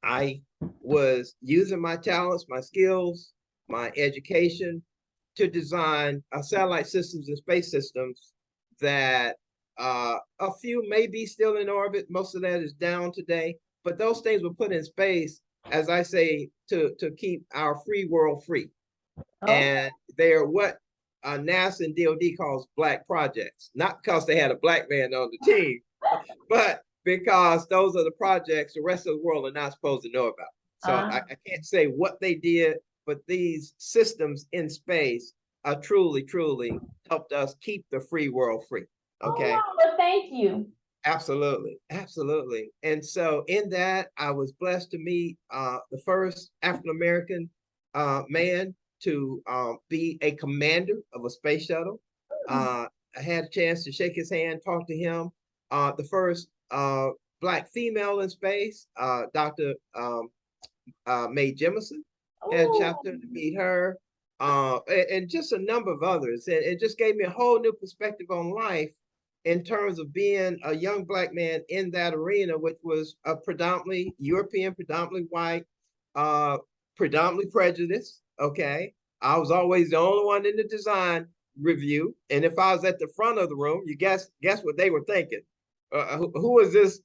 I was using my talents, my skills, my education to design satellite systems and space systems that a few may be still in orbit. Most of that is down today, but those things were put in space, as I say, to keep our free world free. Oh. And they're what NASA and DOD calls black projects, not because they had a black man on the team, but because those are the projects the rest of the world are not supposed to know about. So I can't say what they did, but these systems in space are truly, truly helped us keep the free world free. Okay. Oh, well, thank you. Absolutely. Absolutely. And so in that, I was blessed to meet the first African-American man to be a commander of a space shuttle. I had a chance to shake his hand, talk to him. The first Black female in space, Dr. Mae Jemison, had a chapter to meet her, and just a number of others. And it just gave me a whole new perspective on life in terms of being a young Black man in that arena, which was a predominantly European, predominantly white, predominantly prejudiced. Okay. I was always the only one in the design review. And if I was at the front of the room, you guess what they were thinking. Who is this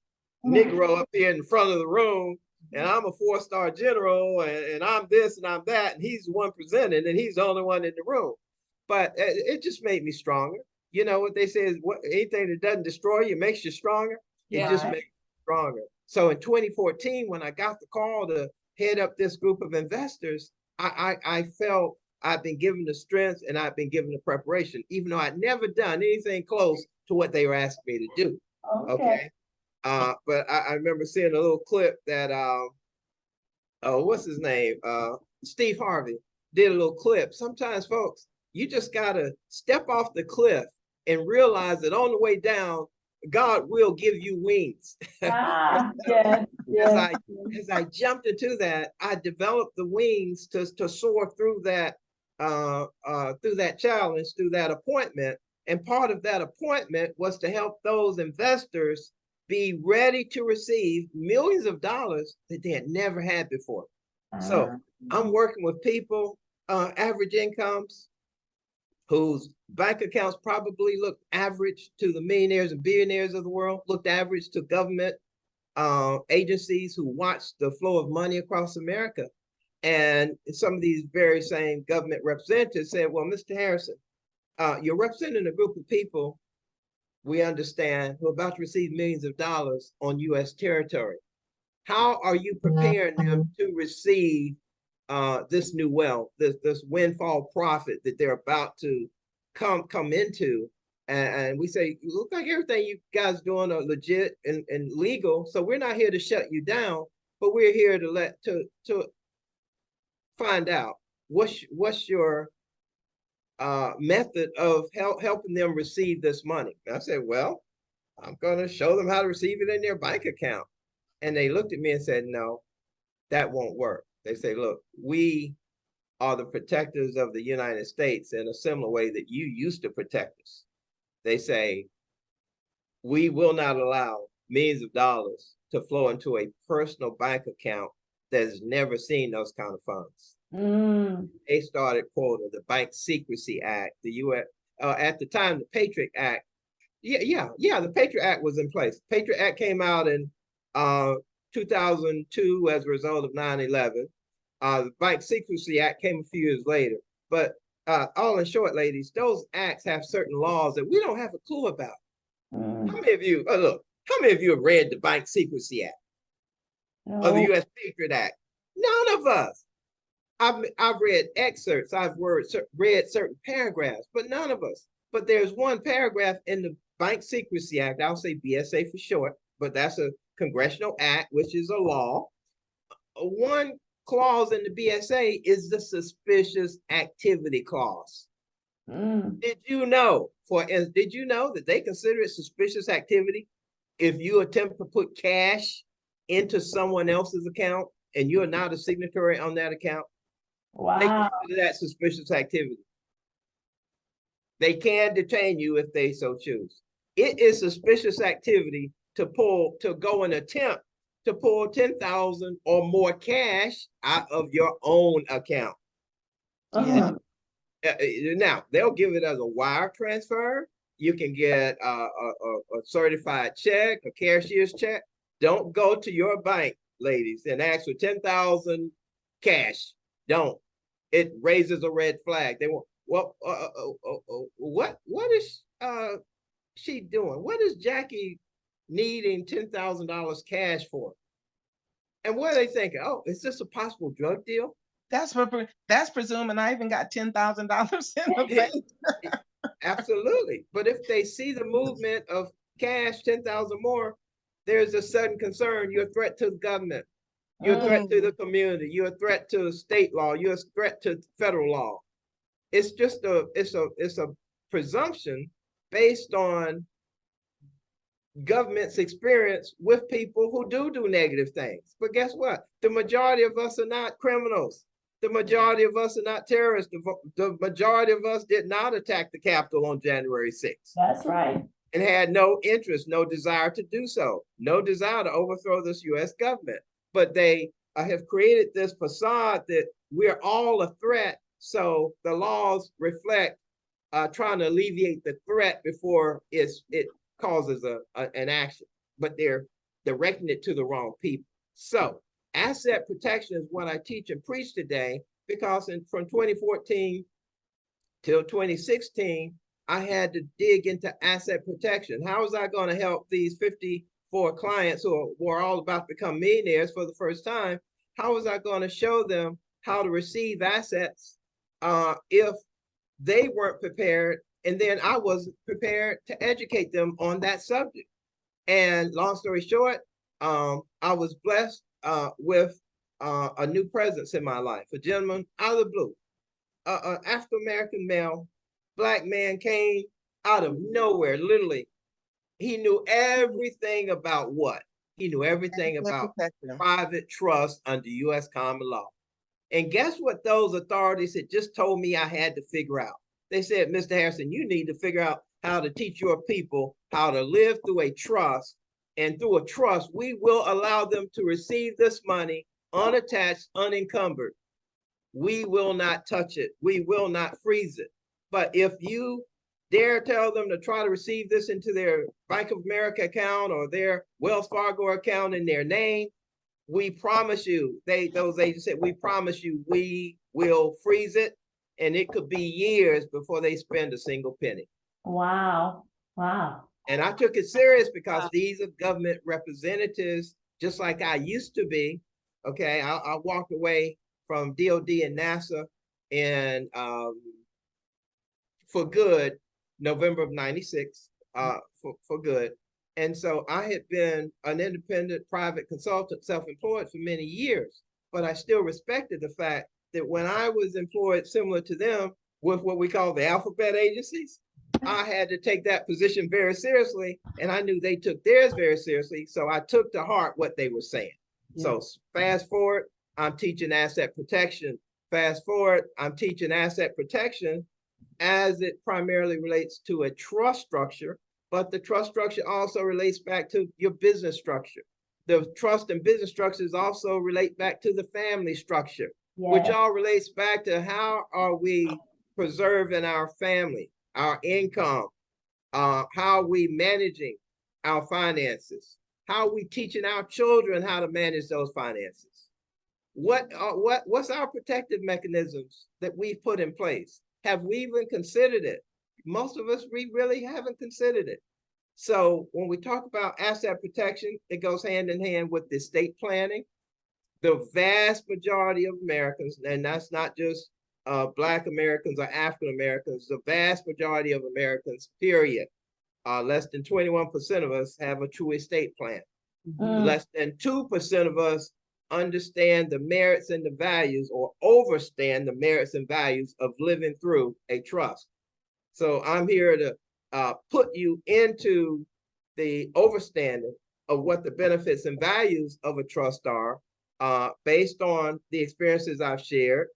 Negro up here in the front of the room? And I'm a 4-star general, and I'm this and I'm that, and he's the one presenting, and he's the only one in the room. But it just made me stronger. You know what they say is, anything that doesn't destroy you makes you stronger. It just makes you stronger. So in 2014, when I got the call to head up this group of investors, I felt I've been given the strength and I've been given the preparation, even though I'd never done anything close to what they were asking me to do. Okay. But I remember seeing a little clip that what's his name? Steve Harvey did a little clip. Sometimes, folks, you just gotta step off the cliff and realize that on the way down, God will give you wings. Yes. As I jumped into that, I developed the wings to soar through that challenge, through that appointment. And part of that appointment was to help those investors be ready to receive millions of dollars that they had never had before. So I'm working with people, average incomes, whose bank accounts probably look average to the millionaires and billionaires of the world, looked average to government agencies who watch the flow of money across America. And some of these very same government representatives said, well, Mr. Harrison, you're representing a group of people we understand who are about to receive millions of dollars on US territory. How are you preparing them to receive this new wealth, this windfall profit that they're about to come into? And we say, you look like everything you guys doing are legit and legal. So we're not here to shut you down, but we're here to find out what's your method of helping them receive this money. And I said, well, I'm going to show them how to receive it in their bank account. And they looked at me and said, no, that won't work. They say, look, we are the protectors of the United States in a similar way that you used to protect us. They say, we will not allow millions of dollars to flow into a personal bank account that has never seen those kind of funds. They started quoting the Bank Secrecy Act, the U.S. At the time, the Patriot Act. The Patriot Act was in place. Patriot Act came out in 2002 as a result of 9/11. The Bank Secrecy Act came a few years later. But all in short, ladies, those acts have certain laws that we don't have a clue about. How many of you, how many of you have read the Bank Secrecy Act or the U.S. Patriot Act? None of us. I've read excerpts, I've read certain paragraphs, but none of us. But there's one paragraph in the Bank Secrecy Act, I'll say BSA for short, but that's a congressional act, which is a law. One clause in the BSA is the suspicious activity clause. Did you know that they consider it suspicious activity if you attempt to put cash into someone else's account and you're not a signatory on that account? Wow. They consider that suspicious activity. They can detain you if they so choose. It is suspicious activity to go and attempt to pull 10,000 or more cash out of your own account. Now, they'll give it as a wire transfer. You can get a certified check, a cashier's check. Don't go to your bank, ladies, and ask for 10,000 cash. Don't. It raises a red flag. They want, well, what is she doing? What is Jackie needing $10,000 cash for? And what are they thinking? Oh, is this a possible drug deal? That's presuming I even got $10,000 in the bank. Absolutely. But if they see the movement of cash, 10,000 more, there's a sudden concern. You're a threat to the government. You're a threat to the community. You're a threat to state law. You're a threat to federal law. It's just it's a presumption based on government's experience with people who do negative things. But guess what? The majority of us are not criminals. The majority of us are not terrorists. The majority of us did not attack the Capitol on January 6th. That's right. And had no interest, no desire to do so, no desire to overthrow this U.S. government. But they have created this facade that we're all a threat. So the laws reflect trying to alleviate the threat before it causes an action. But they're directing it to the wrong people. So asset protection is what I teach and preach today, because from 2014 till 2016, I had to dig into asset protection. How was I going to help these 54 clients who were all about to become millionaires for the first time? How was I going to show them how to receive assets if they weren't prepared? And then I wasn't prepared to educate them on that subject. And long story short, I was blessed with a new presence in my life, a gentleman out of the blue, an African-American male, Black man, came out of nowhere. Literally, he knew everything about what? He knew everything about private trust under U.S. common law. And guess what those authorities had just told me I had to figure out? They said, Mr. Harrison, you need to figure out how to teach your people how to live through a trust. And through a trust, we will allow them to receive this money unattached, unencumbered. We will not touch it. We will not freeze it. But if you dare tell them to try to receive this into their Bank of America account or their Wells Fargo account in their name, we promise you, those agents said, we promise you, we will freeze it. And it could be years before they spend a single penny. Wow. Wow. And I took it serious because these are government representatives, just like I used to be. Okay, I walked away from DOD and NASA in for good, November of '96, for good. And so I had been an independent private consultant, self-employed for many years, but I still respected the fact that when I was employed similar to them with what we call the alphabet agencies, I had to take that position very seriously, and I knew they took theirs very seriously. So I took to heart what they were saying. So fast forward, I'm teaching asset protection. Fast forward, I'm teaching asset protection as it primarily relates to a trust structure, but the trust structure also relates back to your business structure. the trust and business structures also relate back to the family structure, which Yes. all relates back to how are we preserving our family, our income, how are we managing our finances, how are we teaching our children how to manage those finances? What's our protective mechanisms that we've put in place? Have we even considered it? Most of us, we really haven't considered it. So when we talk about asset protection, it goes hand in hand with estate planning. The vast majority of Americans, and that's not just Black Americans or African Americans, the vast majority of Americans, period, less than 21% of us have a true estate plan. Less than 2% of us understand the merits and the values, or overstand the merits and values of living through a trust. So I'm here to put you into the overstanding of what the benefits and values of a trust are, based on the experiences I've shared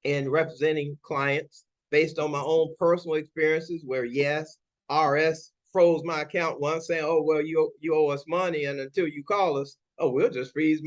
in representing clients, based on my own personal experiences where, yes, RS froze my account once, saying, oh, well, you owe us money, and until you call us, oh, we'll just freeze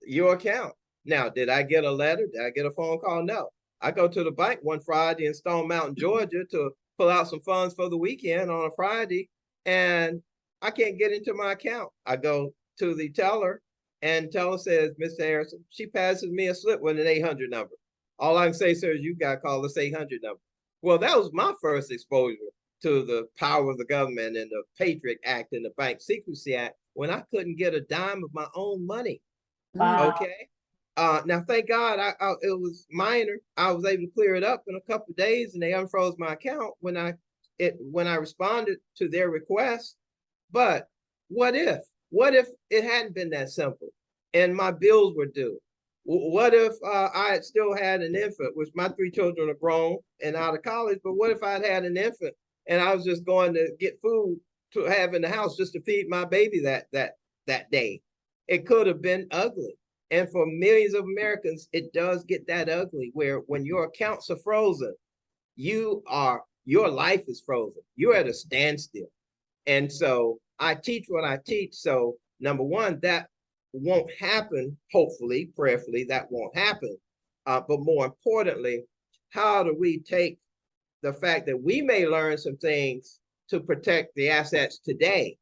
your account. Now, did I get a letter? Did I get a phone call? No. I go to the bank one Friday in Stone Mountain, Georgia, to pull out some funds for the weekend on a Friday, and I can't get into my account. I go to the teller, and teller says, Mr. Harrison, she passes me a slip with an 800 number. All I can say, sir, is you got to call this 800 number. Well, that was my first exposure to the power of the government and the Patriot Act and the Bank Secrecy Act, when I couldn't get a dime of my own money. Wow. Okay. Now, thank God, it was minor. I was able to clear it up in a couple of days, and they unfroze my account when I responded to their request. But what if it hadn't been that simple, and my bills were due? What if I had still had an infant, which my 3 children are grown and out of college, but what if I'd had an infant and I was just going to get food to have in the house just to feed my baby that day? It could have been ugly. And for millions of Americans, it does get that ugly, where when your accounts are frozen, your life is frozen. You're at a standstill. And so I teach what I teach. So number one, that won't happen. Hopefully, prayerfully, that won't happen. But more importantly, how do we take the fact that we may learn some things to protect the assets today,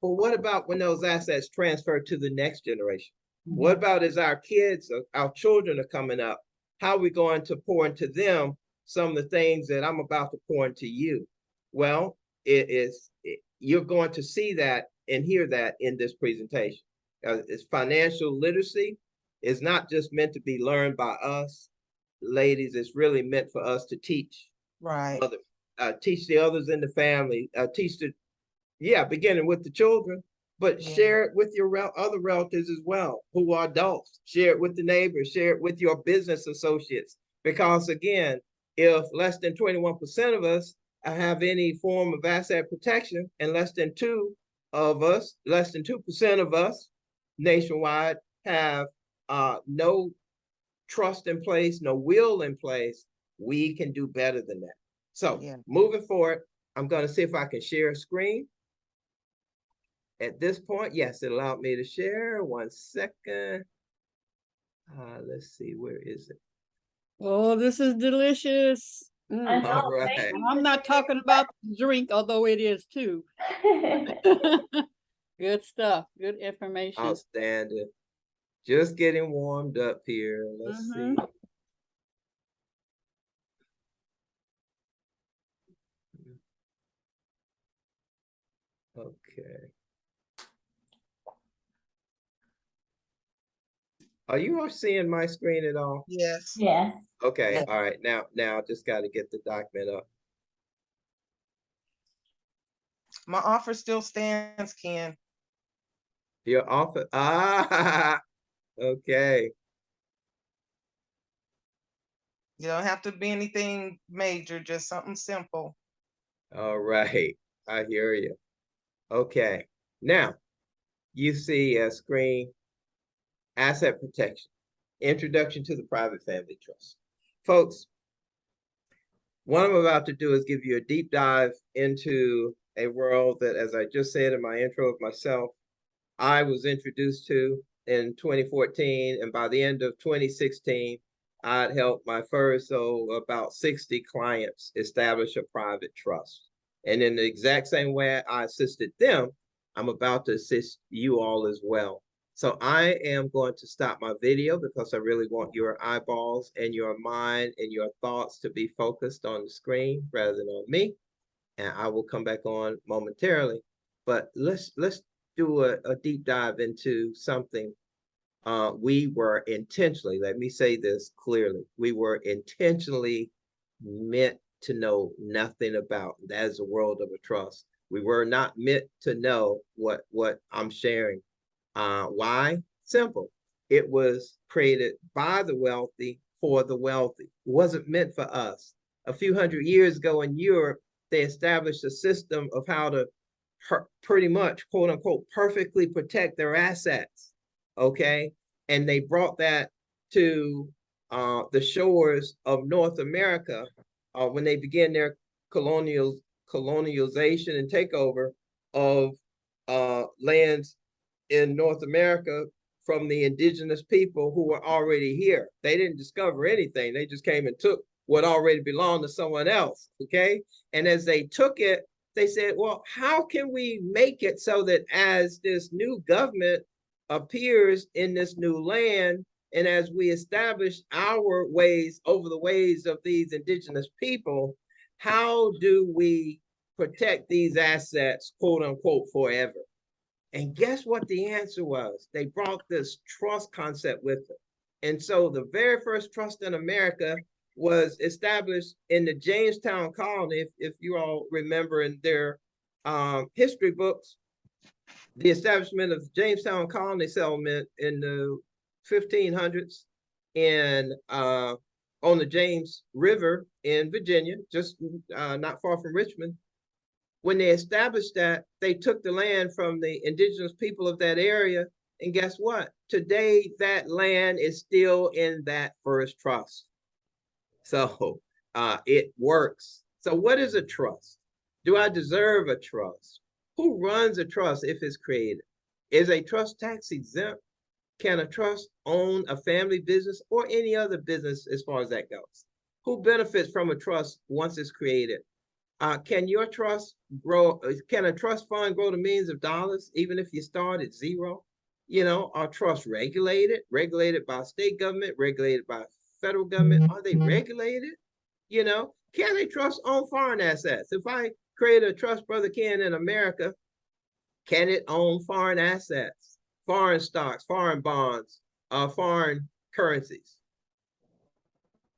but what about when those assets transfer to the next generation? What about as our kids, our children are coming up? How are we going to pour into them some of the things that I'm about to pour into you? Well, you're going to see that and hear that in this presentation. It's financial literacy is not just meant to be learned by us, ladies. It's really meant for us to teach. Right. Teach the others in the family. Beginning with the children, but share it with your other relatives as well, who are adults. Share it with the neighbors. Share it with your business associates. Because again, if less than 21% of us have any form of asset protection, and less than 2% of us nationwide have no trust in place, no will in place, we can do better than that. So moving forward, I'm going to see if I can share a screen. At this point, yes, it allowed me to share. 1 second. Let's see, where is it? Oh, this is delicious. I know. All right. And I'm not talking about the drink, although it is too. Good stuff. Good information. Outstanding. Just getting warmed up here. Let's see. Okay. Are you all seeing my screen at all? Yes. Yes. Okay. All right. Now I just got to get the document up. My offer still stands, Ken. Your offer. Okay. You don't have to be anything major, just something simple. All right. I hear you. Okay. Now, you see a screen, asset protection, introduction to the private family trust. Folks, what I'm about to do is give you a deep dive into a world that, as I just said in my intro of myself, I was introduced to in 2014, and by the end of 2016, I'd helped my first, so about 60 clients establish a private trust. And in the exact same way I assisted them, I'm about to assist you all as well. So I am going to stop my video because I really want your eyeballs and your mind and your thoughts to be focused on the screen rather than on me. And I will come back on momentarily. But let's do a deep dive into something we were intentionally, let me say this clearly, we were intentionally meant to know nothing about. That is the world of a trust. We were not meant to know what I'm sharing. Why? Simple. It was created by the wealthy for the wealthy. It wasn't meant for us. A few hundred years ago in Europe, they established a system of how to pretty much, quote unquote, perfectly protect their assets. Okay. And they brought that to the shores of North America when they began their colonialization and takeover of lands in North America from the indigenous people who were already here. They didn't discover anything. They just came and took what already belonged to someone else. Okay. And as they took it, they said, well, how can we make it so that as this new government appears in this new land, and as we establish our ways over the ways of these indigenous people, how do we protect these assets, quote unquote, forever? And guess what the answer was? They brought this trust concept with them. And so the very first trust in America was established in the Jamestown colony. If you all remember in their history books, the establishment of the Jamestown colony settlement in the 1500s in on the James River in Virginia, just not far from Richmond. When they established that, they took the land from the indigenous people of that area. And guess what? Today, that land is still in that first trust. So it works. So what is a trust? Do I deserve a trust? Who runs a trust if it's created? Is a trust tax exempt? Can a trust own a family business or any other business as far as that goes? Who benefits from a trust once it's created? Can your trust grow? Can a trust fund grow to millions of dollars even if you start at zero? You know, are trusts regulated? Regulated by state government? Regulated by federal government? Are they regulated? You know, can a trust own foreign assets? If I create a trust, Brother Ken, in America, can it own foreign assets, foreign stocks, foreign bonds, foreign currencies?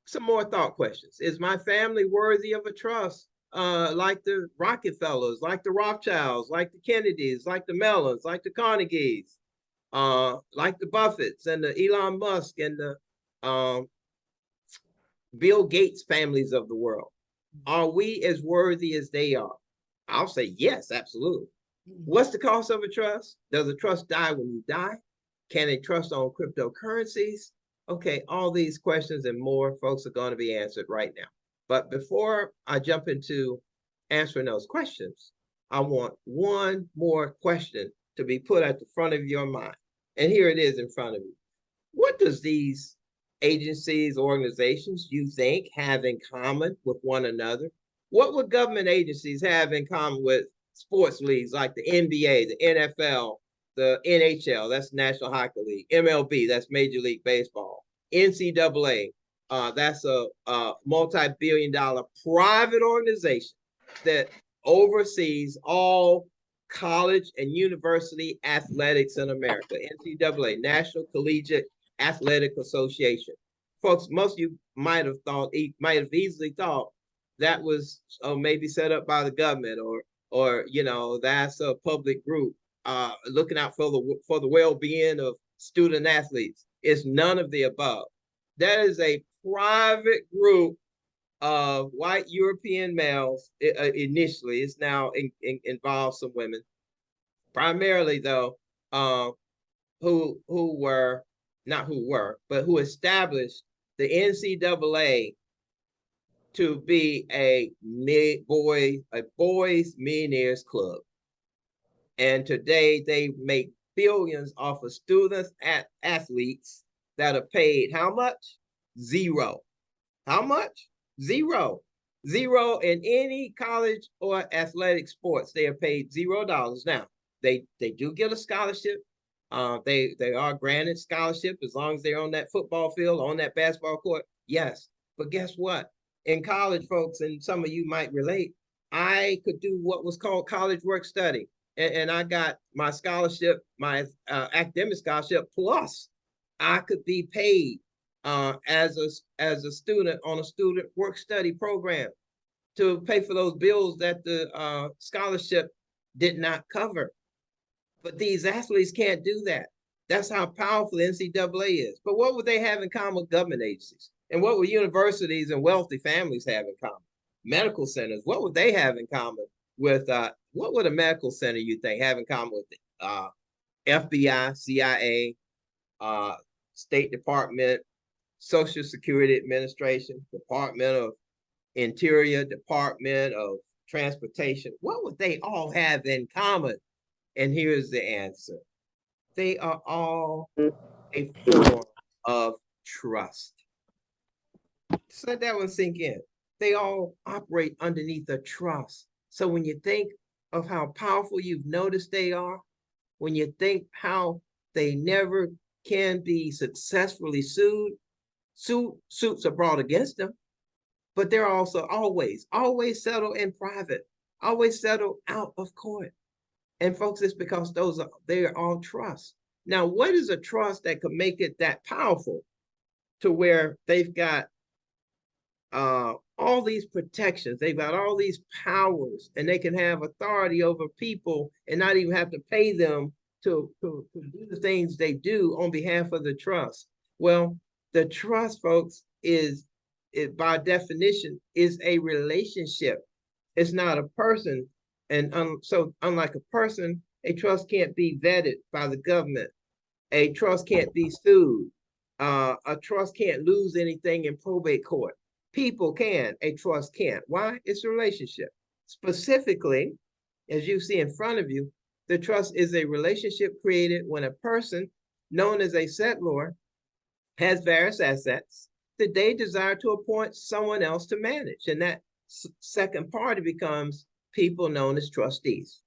Some more thought questions. Is my family worthy of a trust? Like the Rockefellers, like the Rothschilds, like the Kennedys, like the Mellons, like the Carnegies, like the Buffetts and the Elon Musk and the Bill Gates families of the world. Are we as worthy as they are? I'll say yes, absolutely. What's the cost of a trust? Does a trust die when you die? Can a trust own cryptocurrencies? Okay, all these questions and more, folks, are going to be answered right now. But before I jump into answering those questions, I want one more question to be put at the front of your mind. And here it is in front of you. What does these agencies, organizations you think have in common with one another? What would government agencies have in common with sports leagues like the NBA, the NFL, the NHL, that's National Hockey League, MLB, that's Major League Baseball, NCAA, that's a multi-billion-dollar private organization that oversees all college and university athletics in America. NCAA, National Collegiate Athletic Association. Folks, most of you might have easily thought that was maybe set up by the government, or you know, that's a public group looking out for the well-being of student athletes. It's none of the above. That is a private group of white European males. Initially, it's now involves some women, primarily though, who established the NCAA to be a boys millionaires club. And today they make billions off of students at athletes that are paid how much? Zero. How much? Zero. Zero in any college or athletic sports. They are paid $0. Now, they do get a scholarship. They are granted scholarship as long as they're on that football field, on that basketball court. Yes. But guess what? In college, folks, and some of you might relate, I could do what was called college work study. And I got my scholarship, my academic scholarship, plus I could be paid as a student on a student work study program to pay for those bills that the scholarship did not cover. But these athletes can't do that. That's how powerful the NCAA is. But what would they have in common with government agencies? And what would universities and wealthy families have in common? Medical centers, what would they have in common with, what would a medical center, you think, have in common with FBI, CIA, State Department, Social Security Administration, Department of Interior, Department of Transportation? What would they all have in common? And here's the answer. They are all a form of trust. Just let that one sink in. They all operate underneath a trust. So when you think of how powerful you've noticed they are, when you think how they never can be successfully sued, suits are brought against them, but they're also always settled in private, always settled out of court. And folks, it's because they are all trust. Now, what is a trust that could make it that powerful to where they've got all these protections, they've got all these powers, and they can have authority over people and not even have to pay them to do the things they do on behalf of the trust? Well, the trust, folks, is by definition is a relationship. It's not a person. And so unlike a person, a trust can't be vetted by the government. A trust can't be sued. A trust can't lose anything in probate court. People can, a trust can't. Why? It's a relationship. Specifically, as you see in front of you, the trust is a relationship created when a person known as a settlor has various assets that they desire to appoint someone else to manage. And that second party becomes people known as trustees.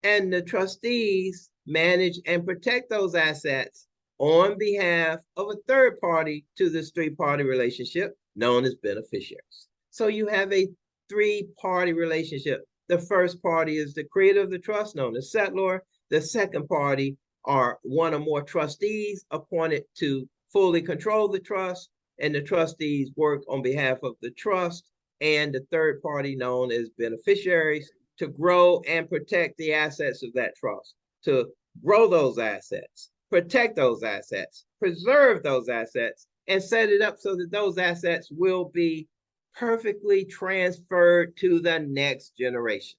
And the trustees manage and protect those assets on behalf of a third party to this three-party relationship known as beneficiaries. So you have a three-party relationship. The first party is the creator of the trust, known as settlor. The second party are one or more trustees appointed to fully control the trust, and the trustees work on behalf of the trust and the third party known as beneficiaries to grow and protect the assets of that trust, to grow those assets, protect those assets, preserve those assets, and set it up so that those assets will be perfectly transferred to the next generation.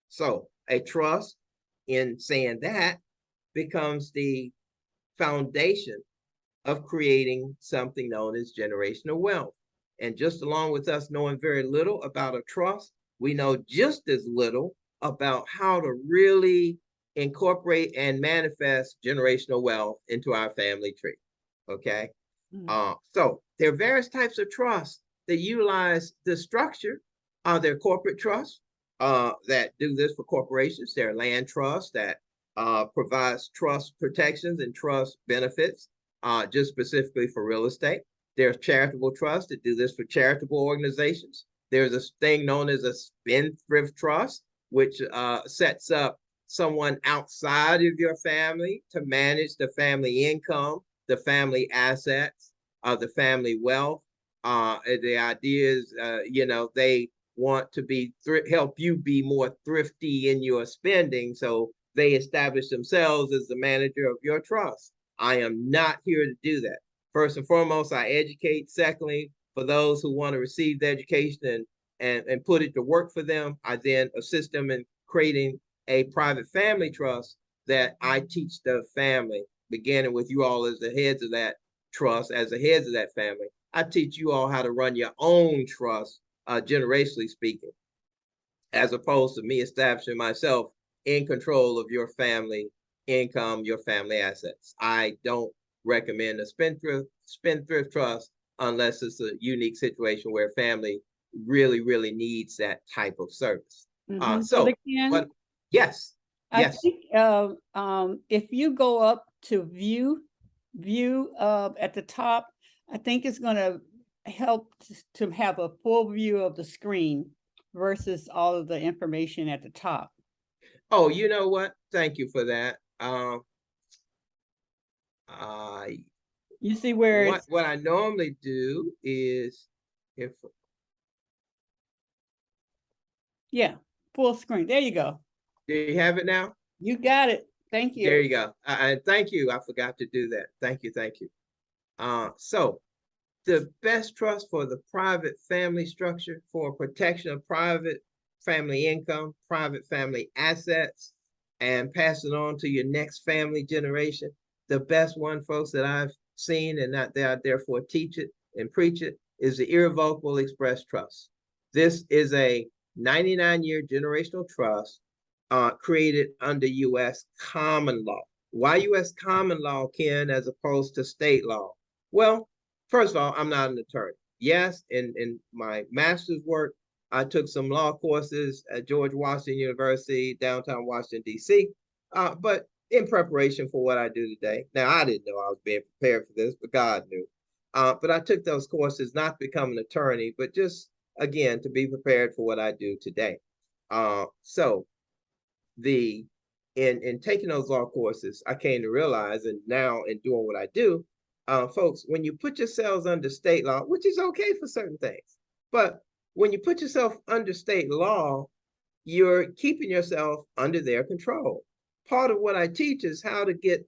So a trust, in saying that, becomes the foundation of creating something known as generational wealth. And just along with us knowing very little about a trust, we know just as little about how to really incorporate and manifest generational wealth into our family tree. Okay. So there are various types of trusts that utilize the structure. There are corporate trusts that do this for corporations. There are land trusts that provides trust protections and trust benefits just specifically for real estate. There's charitable trusts that do this for charitable organizations. There's a thing known as a spendthrift trust, which sets up someone outside of your family to manage the family income, the family assets, the family wealth. The idea is, they want to help you be more thrifty in your spending. So they establish themselves as the manager of your trust. I am not here to do that. First and foremost, I educate. Secondly, for those who want to receive the education and put it to work for them, I then assist them in creating a private family trust that I teach the family, beginning with you all as the heads of that trust, as the heads of that family. I teach you all how to run your own trust, generationally speaking, as opposed to me establishing myself in control of your family income, your family assets. I don't recommend a spendthrift trust unless it's a unique situation where family really needs that type of service. Brother Ken, but yes, I yes. think if you go up to view at the top, I think it's going to help to have a full view of the screen versus all of the information at the top. Oh, you know what? Thank you for that. You see where what I normally do is if yeah, full screen. There you go. do you have it now? You got it. Thank you. There you go. Thank you. I forgot to do that. Thank you. So the best trust for the private family structure for protection of private family income, private family assets, and pass it on to your next family generation. The best one, folks, that I've seen and that I therefore teach it and preach it is the irrevocable express trust. This is a 99-year generational trust created under U.S. common law. Why U.S. common law, Ken, as opposed to state law? Well, first of all, I'm not an attorney. Yes, in my master's work, I took some law courses at George Washington University, downtown Washington, D.C., but in preparation for what I do today. Now, I didn't know I was being prepared for this, but God knew. But I took those courses not to become an attorney, but just, again, to be prepared for what I do today. So in taking those law courses, I came to realize, and now in doing what I do, folks, when you put yourselves under state law, which is okay for certain things, but when you put yourself under state law, you're keeping yourself under their control. Part of what I teach is how to get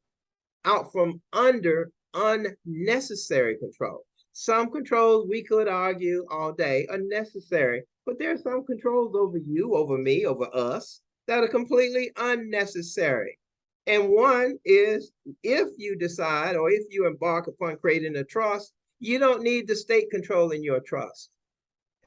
out from under unnecessary control. Some controls we could argue all day are necessary, but there are some controls over you, over me, over us that are completely unnecessary. And one is if you decide or if you embark upon creating a trust, you don't need the state controlling your trust.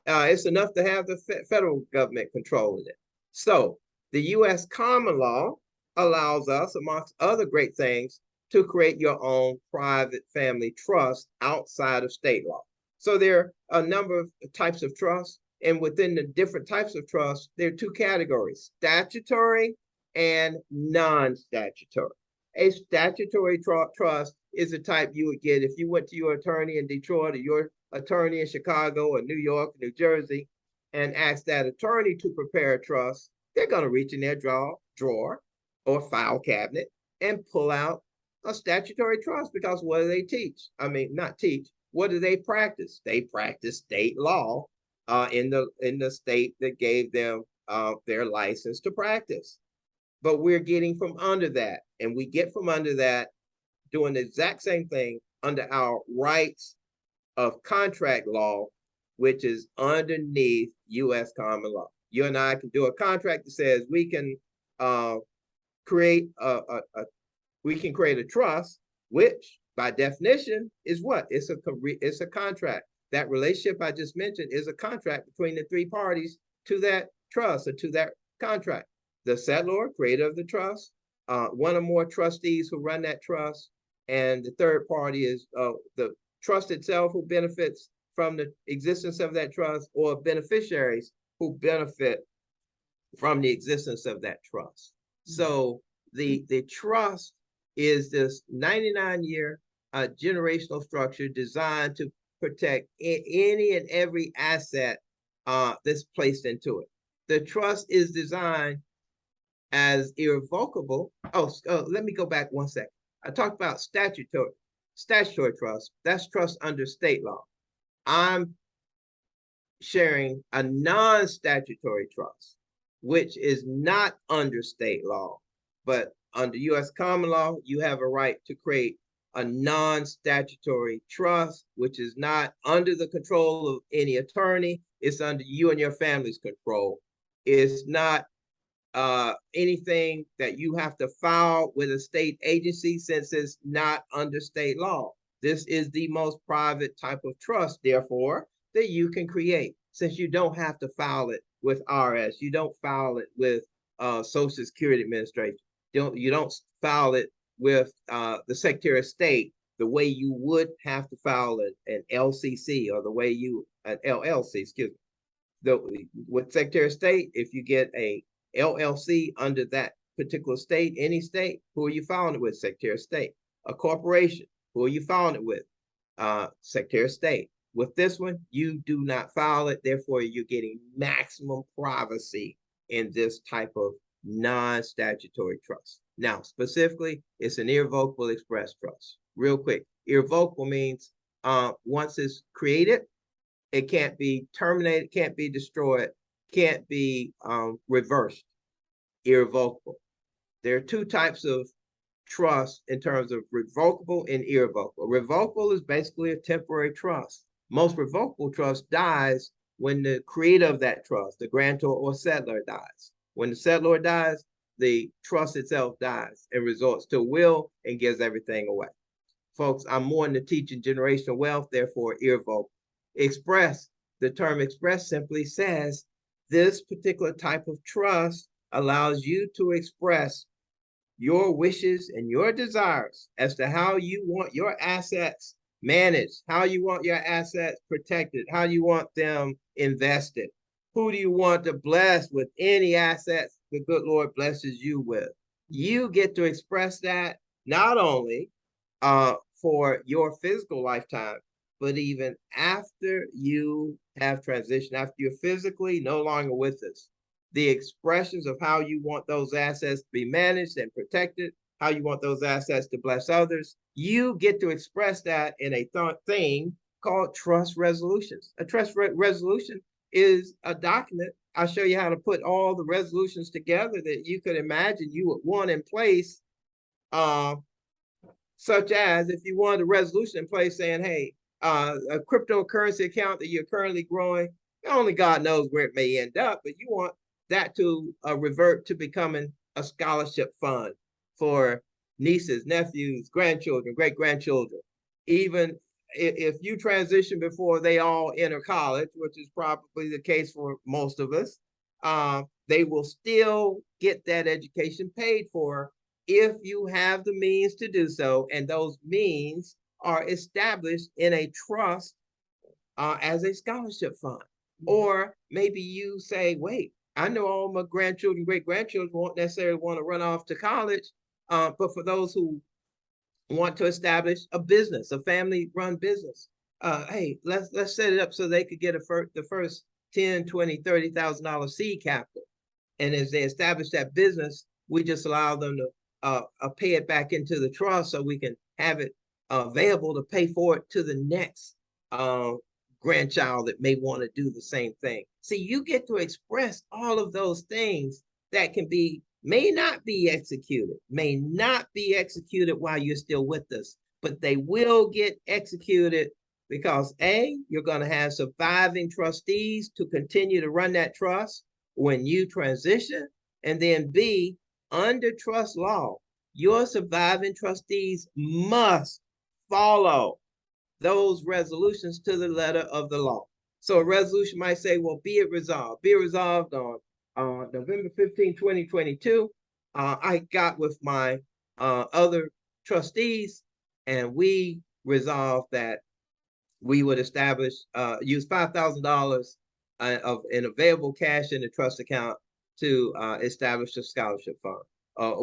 It's enough to have the federal government controlling it. So the U.S. common law allows us, amongst other great things, to create your own private family trust outside of state law. So there are a number of types of trusts, and within the different types of trusts, there are two categories: statutory and non-statutory. A statutory trust is the type you would get if you went to your attorney in Detroit or your attorney in Chicago or New York, New Jersey, and asked that attorney to prepare a trust. They're going to reach in their drawer or file cabinet and pull out a statutory trust, because what do they teach? I mean, not teach. What do they practice? They practice state law in the state that gave them their license to practice. But we're getting from under that, and we get from under that doing the exact same thing under our rights of contract law, which is underneath U.S. common law. You and I can do a contract that says we can create a trust, which by definition is what? It's a contract. That relationship I just mentioned is a contract between the three parties to that trust or to that contract. The settlor, creator of the trust, one or more trustees who run that trust, and the third party is the trust itself who benefits from the existence of that trust, or beneficiaries who benefit from the existence of that trust. So the trust is this 99-year generational structure designed to protect any and every asset that's placed into it. The trust is designed as irrevocable. Let me go back one second. I talked about statutory trust. That's trust under state law. I'm sharing a non-statutory trust, which is not under state law, but under U.S. common law, you have a right to create a non-statutory trust, which is not under the control of any attorney. It's under you and your family's control. It's not anything that you have to file with a state agency, since it's not under state law. This is the most private type of trust, therefore, that you can create, since you don't have to file it with RS. You don't file it with Social Security Administration. You don't file it with the Secretary of State the way you would have to file an LCC, or the way an LLC, excuse me. With Secretary of State, if you get a LLC under that particular state, any state, who are you filing it with? Secretary of State. A corporation, who are you filing it with? Secretary of State. With this one, you do not file it. Therefore, you're getting maximum privacy in this type of non-statutory trust. Now, specifically, it's an irrevocable express trust. Real quick, irrevocable means once it's created, it can't be terminated, can't be destroyed, can't be reversed. Irrevocable. There are two types of trust in terms of revocable and irrevocable. Revocable is basically a temporary trust. Most revocable trust dies when the creator of that trust, the grantor or settlor, dies. When the settlor dies, the trust itself dies and resorts to a will and gives everything away. Folks, I'm more into teaching generational wealth, therefore irrevocable. Express, the term express simply says this particular type of trust allows you to express your wishes and your desires as to how you want your assets managed, how you want your assets protected, how you want them invested. Who do you want to bless with any assets the good Lord blesses you with? You get to express that not only for your physical lifetime, but even after you have transitioned, after you're physically no longer with us. The expressions of how you want those assets to be managed and protected, how you want those assets to bless others, you get to express that in a thing called trust resolutions. A trust resolution is a document. I'll show you how to put all the resolutions together that you could imagine you would want in place, such as if you wanted a resolution in place saying, hey, a cryptocurrency account that you're currently growing, only God knows where it may end up, but you want that to revert to becoming a scholarship fund for nieces, nephews, grandchildren, great-grandchildren. Even if you transition before they all enter college, which is probably the case for most of us, they will still get that education paid for if you have the means to do so, and those means are established in a trust as a scholarship fund. Or maybe you say, wait, I know all my grandchildren, great-grandchildren won't necessarily want to run off to college, but for those who want to establish a business, a family-run business, hey, let's set it up so they could get the first $10,000, $20,000, $30,000 seed capital. And as they establish that business, we just allow them to pay it back into the trust so we can have it available to pay for it to the next grandchild that may want to do the same thing. See, you get to express all of those things that may not be executed while you're still with us, but they will get executed because A, you're going to have surviving trustees to continue to run that trust when you transition, and then B, under trust law, your surviving trustees must follow those resolutions to the letter of the law. So a resolution might say, well, be it resolved on November 15, 2022. I got with my other trustees and we resolved that we would use $5,000 of an available cash in the trust account to establish a scholarship fund.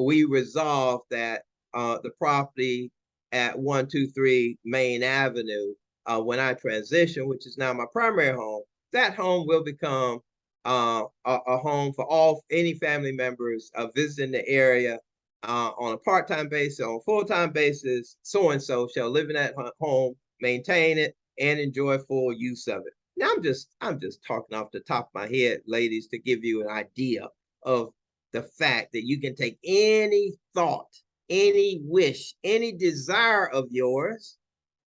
We resolved that the property at 123 Main Avenue, when I transition, which is now my primary home, that home will become a home for any family members visiting the area on a part-time basis, on a full-time basis. So-and-so shall live in that home, maintain it, and enjoy full use of it. Now I'm just talking off the top of my head, ladies, to give you an idea of the fact that you can take any thought, any wish, any desire of yours,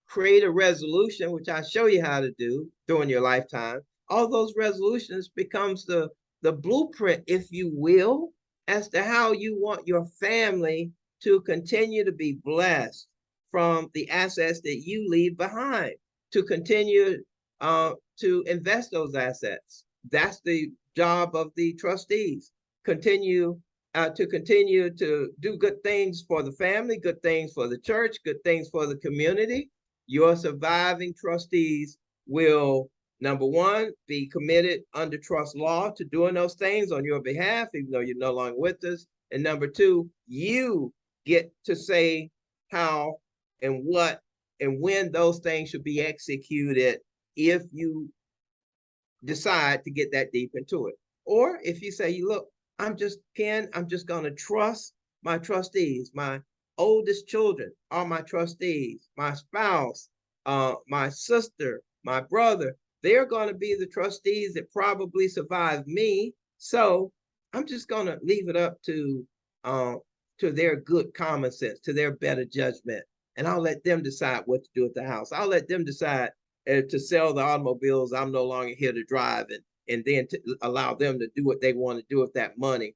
create a resolution, which I show you how to do during your lifetime. All those resolutions becomes the blueprint, if you will, as to how you want your family to continue to be blessed from the assets that you leave behind, to continue to invest those assets. That's the job of the trustees. Continue to continue to do good things for the family, good things for the church, good things for the community, your surviving trustees will, number one, be committed under trust law to doing those things on your behalf, even though you're no longer with us. And number two, you get to say how and what and when those things should be executed if you decide to get that deep into it. Or if you say, look, I'm just going to trust my trustees. My oldest children are my trustees. My spouse, my sister, my brother, they're going to be the trustees that probably survive me. So I'm just going to leave it up to their good common sense, to their better judgment. And I'll let them decide what to do at the house. I'll let them decide to sell the automobiles I'm no longer here to drive, and then to allow them to do what they want to do with that money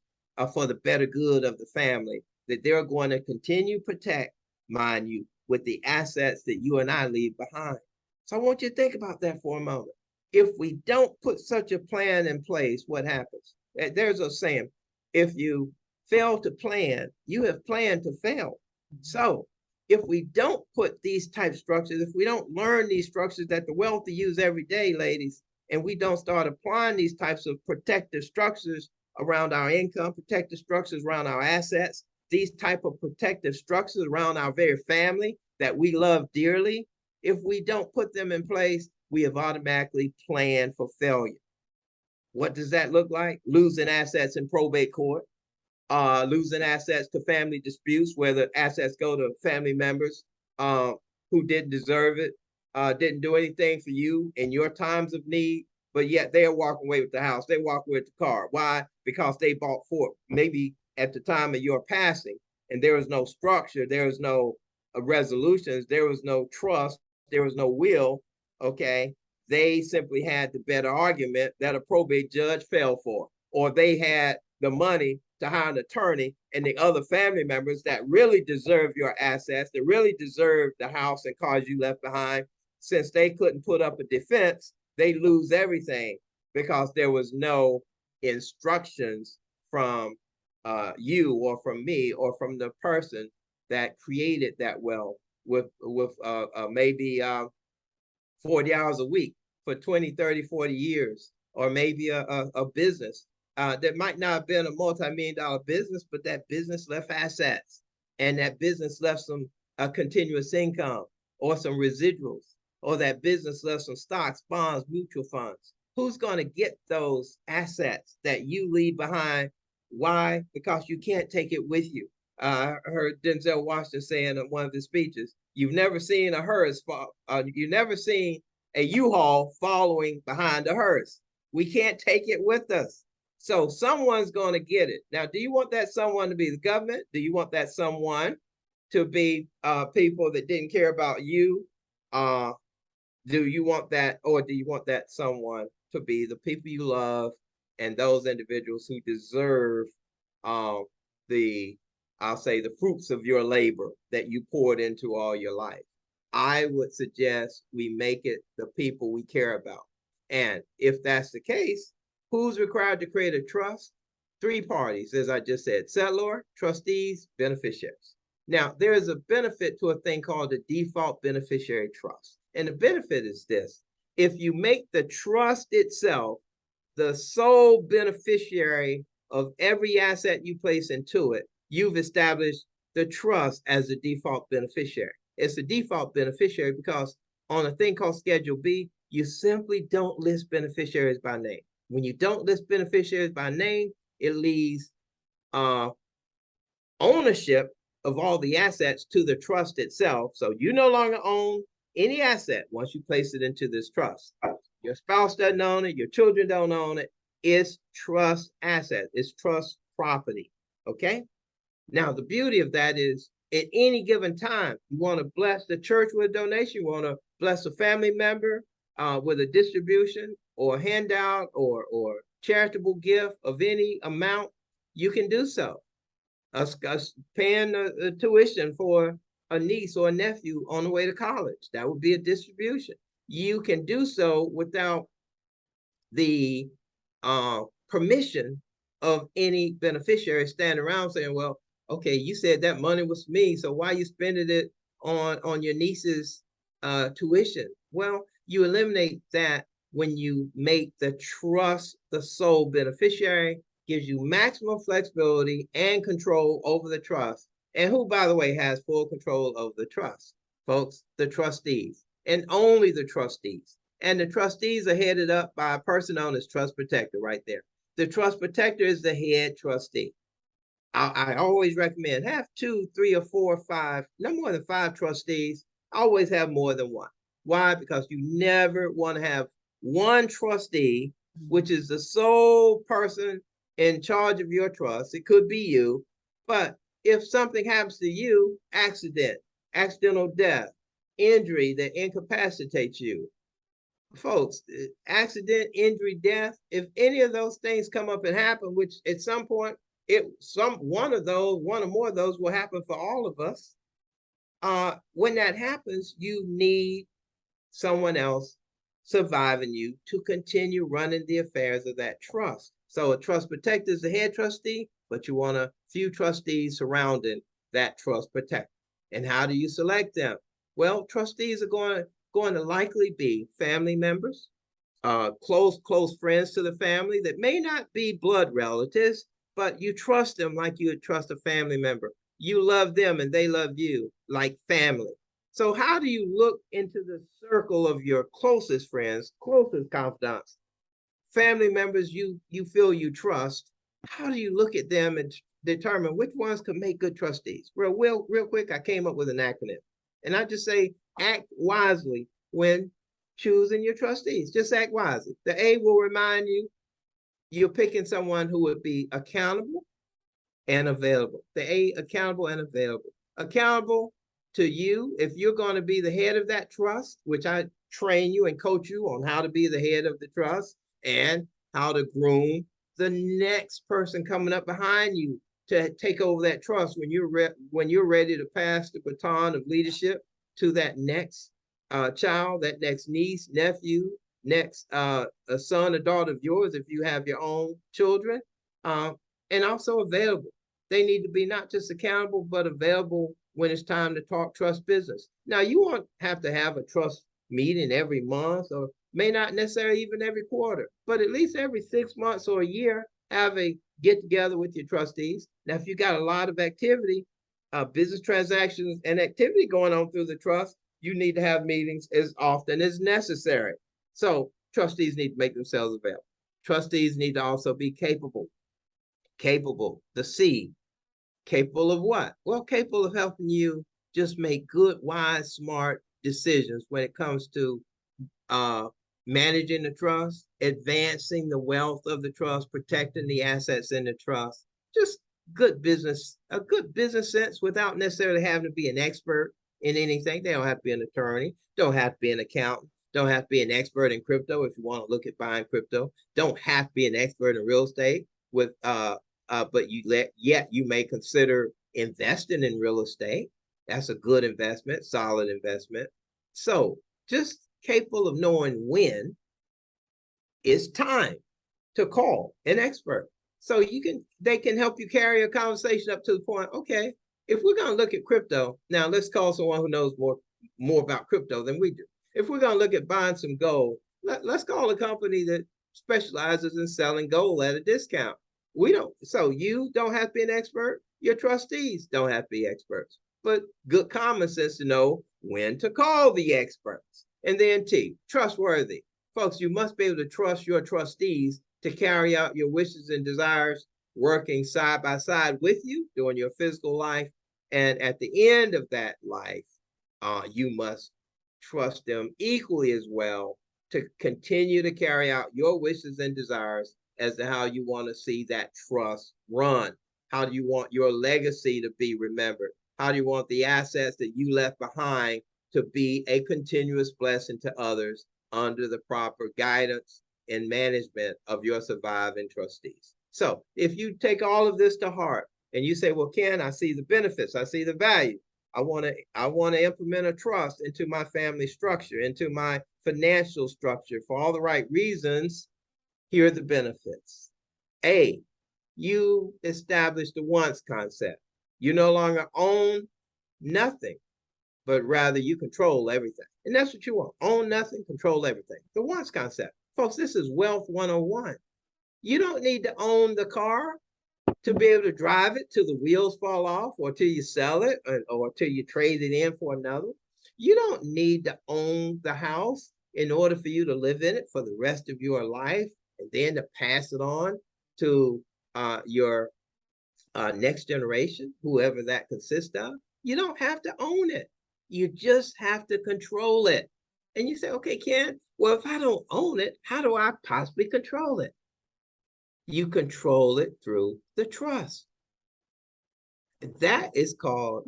for the better good of the family, that they're going to continue protect, mind you, with the assets that you and I leave behind. So I want you to think about that for a moment. If we don't put such a plan in place, what happens? There's a saying, if you fail to plan, you have planned to fail. So if we don't put these type structures, if we don't learn these structures that the wealthy use every day, ladies, and we don't start applying these types of protective structures around our income, protective structures around our assets, these type of protective structures around our very family that we love dearly, if we don't put them in place, we have automatically planned for failure. What does that look like? Losing assets in probate court, losing assets to family disputes, where the assets go to family members who didn't deserve it, didn't do anything for you in your times of need, but yet they're walking away with the house. They walk away with the car. Why? Because they bought for maybe at the time of your passing, and there was no structure, there was no resolutions, there was no trust, there was no will. Okay, they simply had the better argument that a probate judge fell for, or they had the money to hire an attorney, and the other family members that really deserve your assets, that really deserve the house and cars you left behind, since they couldn't put up a defense, they lose everything because there was no instructions from you or from me or from the person that created that wealth with maybe 40 hours a week for 20, 30, 40 years, or maybe a business that might not have been a multi-million-dollar business, but that business left assets, and that business left some continuous income or some residuals, or that business left some stocks, bonds, mutual funds. Who's going to get those assets that you leave behind? Why? Because you can't take it with you. I heard Denzel Washington saying in one of his speeches, you've never seen a hearse, you've never seen a U-Haul following behind a hearse. We can't take it with us. So someone's going to get it. Now, do you want that someone to be the government? Do you want that someone to be people that didn't care about you? Do you want that, or do you want that someone to be the people you love and those individuals who deserve I'll say the fruits of your labor that you poured into all your life? I would suggest we make it the people we care about. And if that's the case, who's required to create a trust? Three parties, as I just said: settlor, trustees, beneficiaries. Now, there is a benefit to a thing called the default beneficiary trust. And the benefit is this: if you make the trust itself the sole beneficiary of every asset you place into it, you've established the trust as the default beneficiary. It's the default beneficiary because on a thing called Schedule B, you simply don't list beneficiaries by name. When you don't list beneficiaries by name, it leaves ownership of all the assets to the trust itself. So you no longer own any asset once you place it into this trust. Your spouse doesn't own it, your children don't own it. It's trust asset, it's trust property. Okay? Now, the beauty of that is at any given time, you want to bless the church with a donation, you want to bless a family member with a distribution or a handout or charitable gift of any amount, you can do so. Paying a tuition for a niece or a nephew on the way to college, that would be a distribution. You can do so without the permission of any beneficiary stand around saying, well, okay, you said that money was me, so why you spending it on your niece's tuition? Well, you eliminate that when you make the trust the sole beneficiary, gives you maximum flexibility and control over the trust. And who, by the way, has full control of the trust? Folks, the trustees, and only the trustees. And the trustees are headed up by a person known as trust protector right there. The trust protector is the head trustee. I always recommend have 2, 3, or 4, or 5, no more than 5 trustees. Always have more than one. Why? Because you never want to have one trustee, which is the sole person in charge of your trust. It could be you, but if something happens to you, accidental death, injury that incapacitates you, folks, accident, injury, death, if any of those things come up and happen, which at some point, one or more of those will happen for all of us. When that happens, you need someone else surviving you to continue running the affairs of that trust. So a trust protector is the head trustee, but you want a few trustees surrounding that trust protector. And how do you select them? Well, trustees are going to likely be family members, close friends to the family that may not be blood relatives, but you trust them like you would trust a family member. You love them and they love you like family. So how do you look into the circle of your closest friends, closest confidants, family members you feel you trust? How do you look at them and determine which ones could make good trustees? Real quick, I came up with an acronym. And I just say, act wisely when choosing your trustees. Just act wisely. The A will remind you you're picking someone who would be accountable and available. The A, accountable and available. Accountable to you if you're going to be the head of that trust, which I train you and coach you on how to be the head of the trust and how to groom the next person coming up behind you to take over that trust when you're ready to pass the baton of leadership to that next child, that next niece, nephew, next a son or daughter of yours if you have your own children, and also available. They need to be not just accountable, but available when it's time to talk trust business. Now, you won't have to have a trust meeting every month or may not necessarily even every quarter, but at least every 6 months or a year, have a get together with your trustees. Now, if you got a lot of activity, business transactions and activity going on through the trust, you need to have meetings as often as necessary. So trustees need to make themselves available. Trustees need to also be capable. Capable, the C. Capable of what? Well, capable of helping you just make good, wise, smart decisions when it comes to managing the trust, advancing the wealth of the trust, protecting the assets in the trust. Just a good business sense without necessarily having to be an expert in anything. They don't have to be an attorney, don't have to be an accountant, don't have to be an expert in crypto if you want to look at buying crypto, don't have to be an expert in real estate with but you may consider investing in real estate. That's a good investment, solid investment. So just capable of knowing when it's time to call an expert. So they can help you carry a conversation up to the point, okay, if we're going to look at crypto, now let's call someone who knows more about crypto than we do. If we're going to look at buying some gold, let's call a company that specializes in selling gold at a discount. So you don't have to be an expert. Your trustees don't have to be experts, but good common sense to know when to call the experts. And then T, trustworthy. Folks, you must be able to trust your trustees to carry out your wishes and desires, working side by side with you during your physical life. And at the end of that life, you must trust them equally as well to continue to carry out your wishes and desires as to how you want to see that trust run. How do you want your legacy to be remembered? How do you want the assets that you left behind to be a continuous blessing to others under the proper guidance and management of your surviving trustees? So if you take all of this to heart and you say, well, Ken, I see the benefits, I see the value. I want to implement a trust into my family structure, into my financial structure for all the right reasons. Here are the benefits. A, you establish the wants concept. You no longer own nothing, but rather you control everything. And that's what you want. Own nothing, control everything. The wants concept. Folks, this is Wealth 101. You don't need to own the car to be able to drive it till the wheels fall off or till you sell it or till you trade it in for another. You don't need to own the house in order for you to live in it for the rest of your life and then to pass it on to your next generation, whoever that consists of. You don't have to own it. You just have to control it. And you say, okay, Ken, well, if I don't own it, how do I possibly control it? You control it through the trust. That is called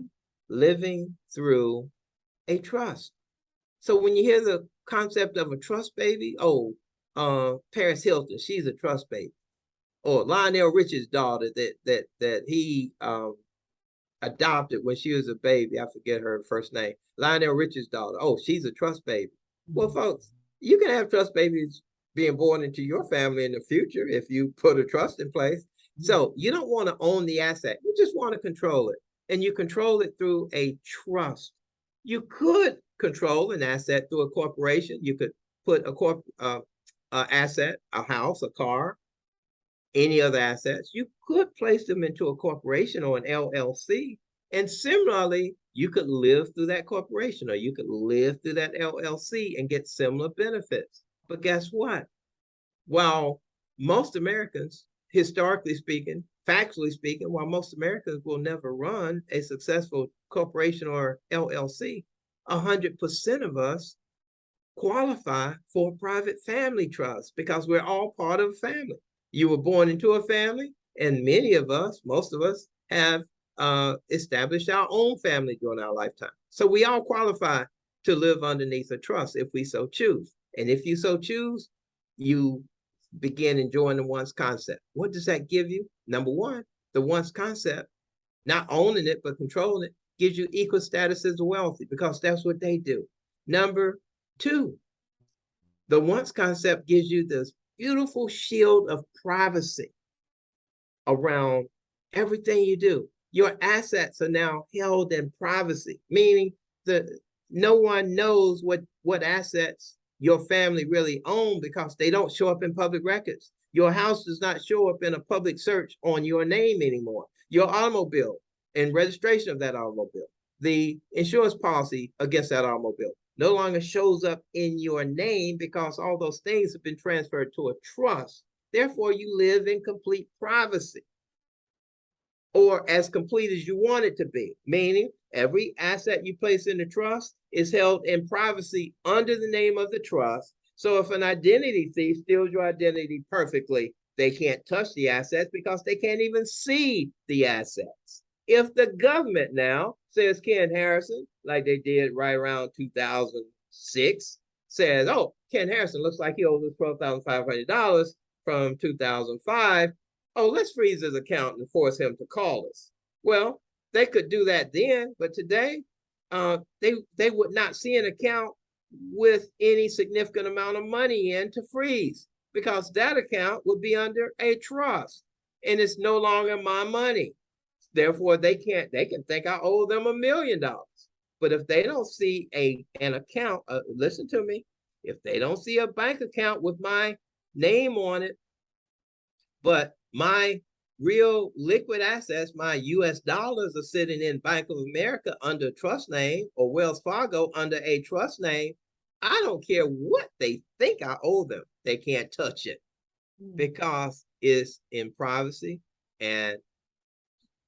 living through a trust. So when you hear the concept of a trust baby, Paris Hilton, she's a trust baby. Or Lionel Richie's daughter that he adopted when she was a baby. I forget her first name. Lionel Richie's daughter. Oh, she's a trust baby. Well, folks, you can have trust babies being born into your family in the future if you put a trust in place. So you don't want to own the asset. You just want to control it. And you control it through a trust. You could control an asset through a corporation. You could put a asset, a house, a car, any other assets. You could place them into a corporation or an LLC. And similarly, you could live through that corporation or you could live through that LLC and get similar benefits. But guess what? While most Americans, historically speaking, factually speaking, while most Americans will never run a successful corporation or LLC, 100% of us qualify for private family trust because we're all part of a family. You were born into a family, and many of us, most of us, have established our own family during our lifetime. So we all qualify to live underneath a trust if we so choose. And if you so choose, you begin enjoying the wants concept. What does that give you? Number one, the wants concept, not owning it, but controlling it, gives you equal status as the wealthy because that's what they do. Number two, the wants concept gives you this beautiful shield of privacy around everything you do. Your assets are now held in privacy, meaning that no one knows what assets your family really own because they don't show up in public records. Your house does not show up in a public search on your name anymore. Your automobile and registration of that automobile, the insurance policy against that automobile no longer shows up in your name because all those things have been transferred to a trust. Therefore, you live in complete privacy or as complete as you want it to be, meaning every asset you place in the trust is held in privacy under the name of the trust. So if an identity thief steals your identity perfectly, they can't touch the assets because they can't even see the assets. If the government now says Ken Harrison, like they did right around 2006, says, oh, Ken Harrison looks like he owes us $12,500 from 2005. Oh, let's freeze his account and force him to call us. Well, they could do that then, but today they would not see an account with any significant amount of money in to freeze because that account would be under a trust and it's no longer my money. Therefore, they can think I owe them $1 million. But if they don't see an account, listen to me, if they don't see a bank account with my name on it, but my real liquid assets, my US dollars are sitting in Bank of America under a trust name or Wells Fargo under a trust name, I don't care what they think I owe them. They can't touch it because it's in privacy and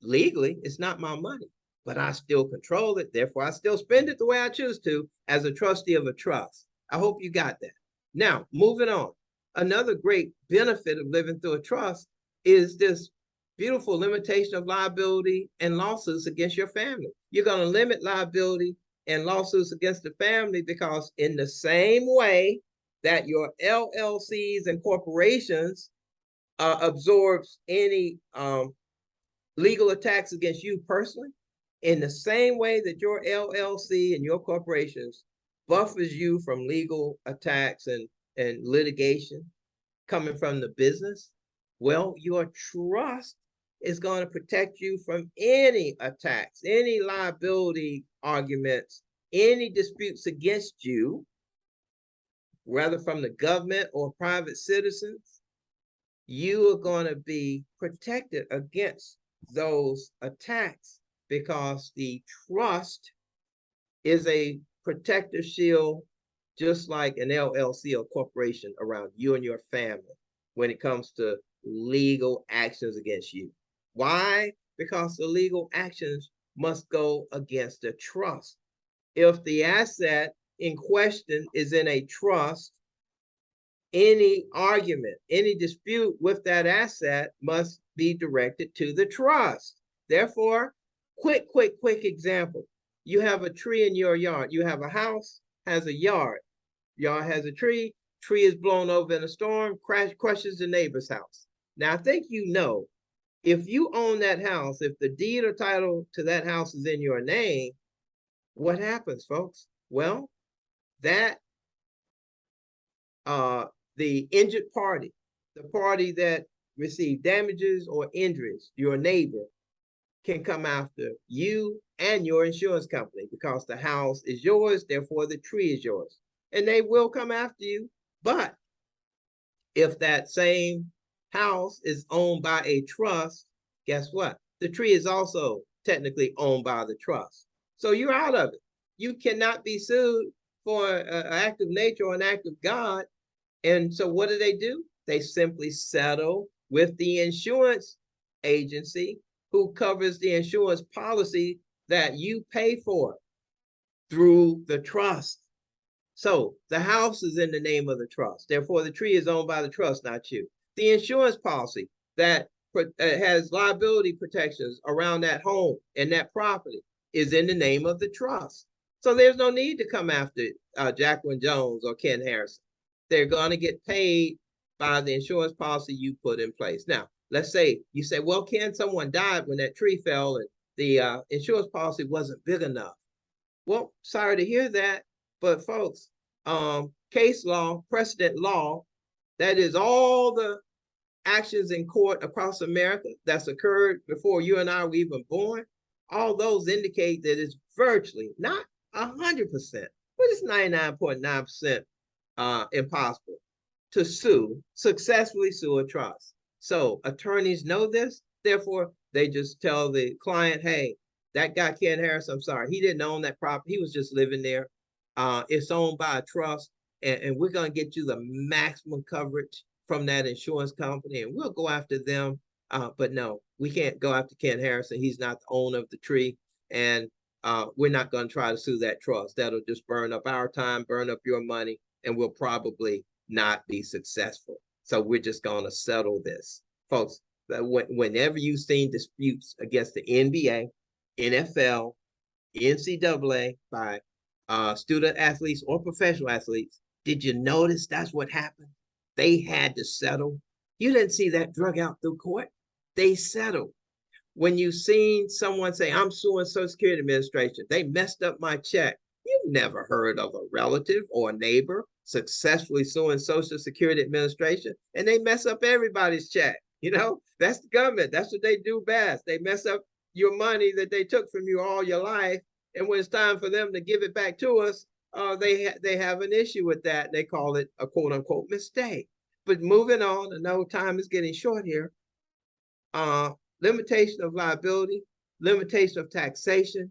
legally it's not my money, but I still control it. Therefore, I still spend it the way I choose to as a trustee of a trust. I hope you got that. Now, moving on. Another great benefit of living through a trust is this beautiful limitation of liability and lawsuits against your family. You're going to limit liability and lawsuits against the family because in the same way that your LLCs and corporations absorbs any legal attacks against you personally, in the same way that your LLC and your corporations buffers you from legal attacks and litigation coming from the business, Well, your trust is going to protect you from any attacks, any liability arguments, any disputes against you, whether from the government or private citizens. You are going to be protected against those attacks because the trust is a protective shield, just like an LLC or corporation around you and your family when it comes to legal actions against you. Why? Because the legal actions must go against the trust. If the asset in question is in a trust, any argument, any dispute with that asset must be directed to the trust. Therefore, quick example. You have a tree in your yard. You have a house, has a yard. Yard has a tree is blown over in a storm, crushes the neighbor's house. Now, I think you know, if you own that house, if the deed or title to that house is in your name, what happens, folks? Well, that the injured party, the party that received damages or injuries, your neighbor, can come after you and your insurance company because the house is yours, therefore the tree is yours. And they will come after you. But if that same house is owned by a trust, guess what? The tree is also technically owned by the trust. So you're out of it. You cannot be sued for an act of nature or an act of God. And so what do? They simply settle with the insurance agency who covers the insurance policy that you pay for through the trust. So the house is in the name of the trust. Therefore, the tree is owned by the trust, not you. The insurance policy that has liability protections around that home and that property is in the name of the trust. So there's no need to come after Jacqueline Jones or Ken Harrison. They're going to get paid by the insurance policy you put in place. Now, let's say you say, well, Ken, someone died when that tree fell and the insurance policy wasn't big enough. Well, sorry to hear that, but folks, case law, precedent law, that is all the actions in court across America that's occurred before you and I were even born. All those indicate that it's virtually not 100%, but it's 99.9% impossible to successfully sue a trust. So attorneys know this, therefore they just tell the client, hey, that guy Ken Harris, I'm sorry, he didn't own that property, he was just living there. It's owned by a trust, and we're gonna get you the maximum coverage from that insurance company, and we'll go after them. But no, we can't go after Ken Harrison. He's not the owner of the tree, and we're not gonna try to sue that trust. That'll just burn up our time, burn up your money, and we'll probably not be successful. So we're just gonna settle this. Folks, whenever you've seen disputes against the NBA, NFL, NCAA by student athletes or professional athletes, did you notice that's what happened? They had to settle. You didn't see that drug out through court. They settled. When you've seen someone say, I'm suing Social Security Administration, they messed up my check. You've never heard of a relative or a neighbor successfully suing Social Security Administration, and they mess up everybody's check. You know, that's the government. That's what they do best. They mess up your money that they took from you all your life. And when it's time for them to give it back to us, they have an issue with that. They call it a quote unquote mistake. But moving on, I know time is getting short here. Limitation of liability, limitation of taxation,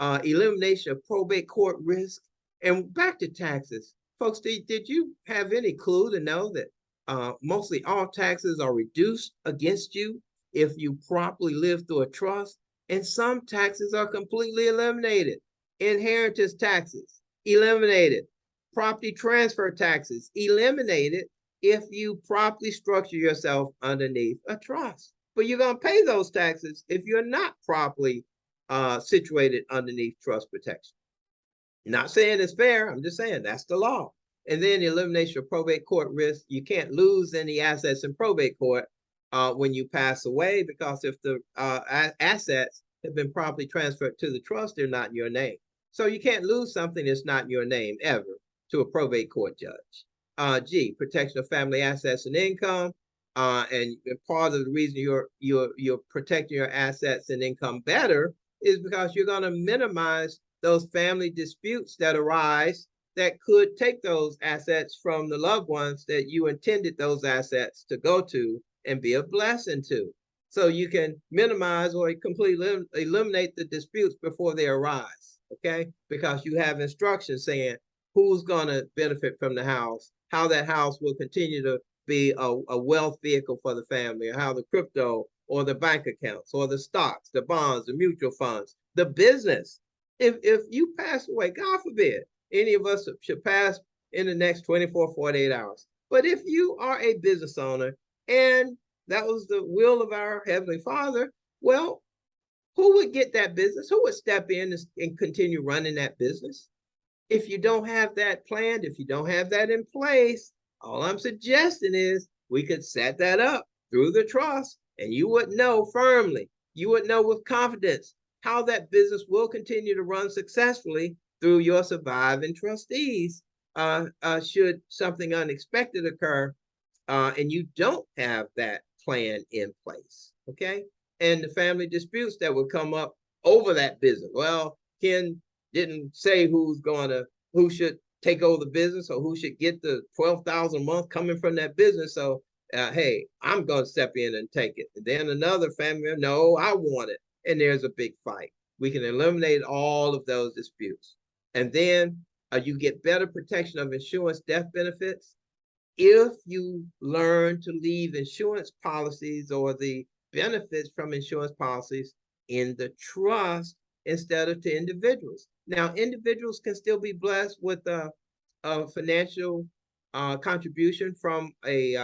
elimination of probate court risk, and back to taxes. Folks, did you have any clue to know that mostly all taxes are reduced against you if you properly live through a trust? And some taxes are completely eliminated. Inheritance taxes, eliminated. Property transfer taxes, eliminated if you properly structure yourself underneath a trust. But you're going to pay those taxes if you're not properly situated underneath trust protection. Not saying it's fair, I'm just saying that's the law. And then the elimination of probate court risk. You can't lose any assets in probate court when you pass away, because if the assets have been properly transferred to the trust, they're not in your name. So you can't lose something that's not in your name ever to a probate court judge. G, protection of family assets and income. And part of the reason you're protecting your assets and income better is because you're going to minimize those family disputes that arise that could take those assets from the loved ones that you intended those assets to go to and be a blessing to. So you can minimize or completely eliminate the disputes before they arise, okay? Because you have instructions saying who's going to benefit from the house, how that house will continue to be a wealth vehicle for the family, or how the crypto or the bank accounts or the stocks, the bonds, the mutual funds, the business. If you pass away, God forbid, any of us should pass in the next 24, 48 hours. But if you are a business owner and that was the will of our Heavenly Father, well, who would get that business? Who would step in and continue running that business? If you don't have that planned, if you don't have that in place, all I'm suggesting is we could set that up through the trust, and you would know firmly, you would know with confidence how that business will continue to run successfully through your surviving trustees. Should something unexpected occur, and you don't have that plan in place, okay? And the family disputes that would come up over that business. Well, Ken didn't say who should take over the business or who should get the 12,000 a month coming from that business. So, hey, I'm going to step in and take it. And then another family member, no, I want it. And there's a big fight. We can eliminate all of those disputes. And then you get better protection of insurance death benefits if you learn to leave insurance policies or the benefits from insurance policies in the trust instead of to individuals. Now, individuals can still be blessed with a financial contribution from a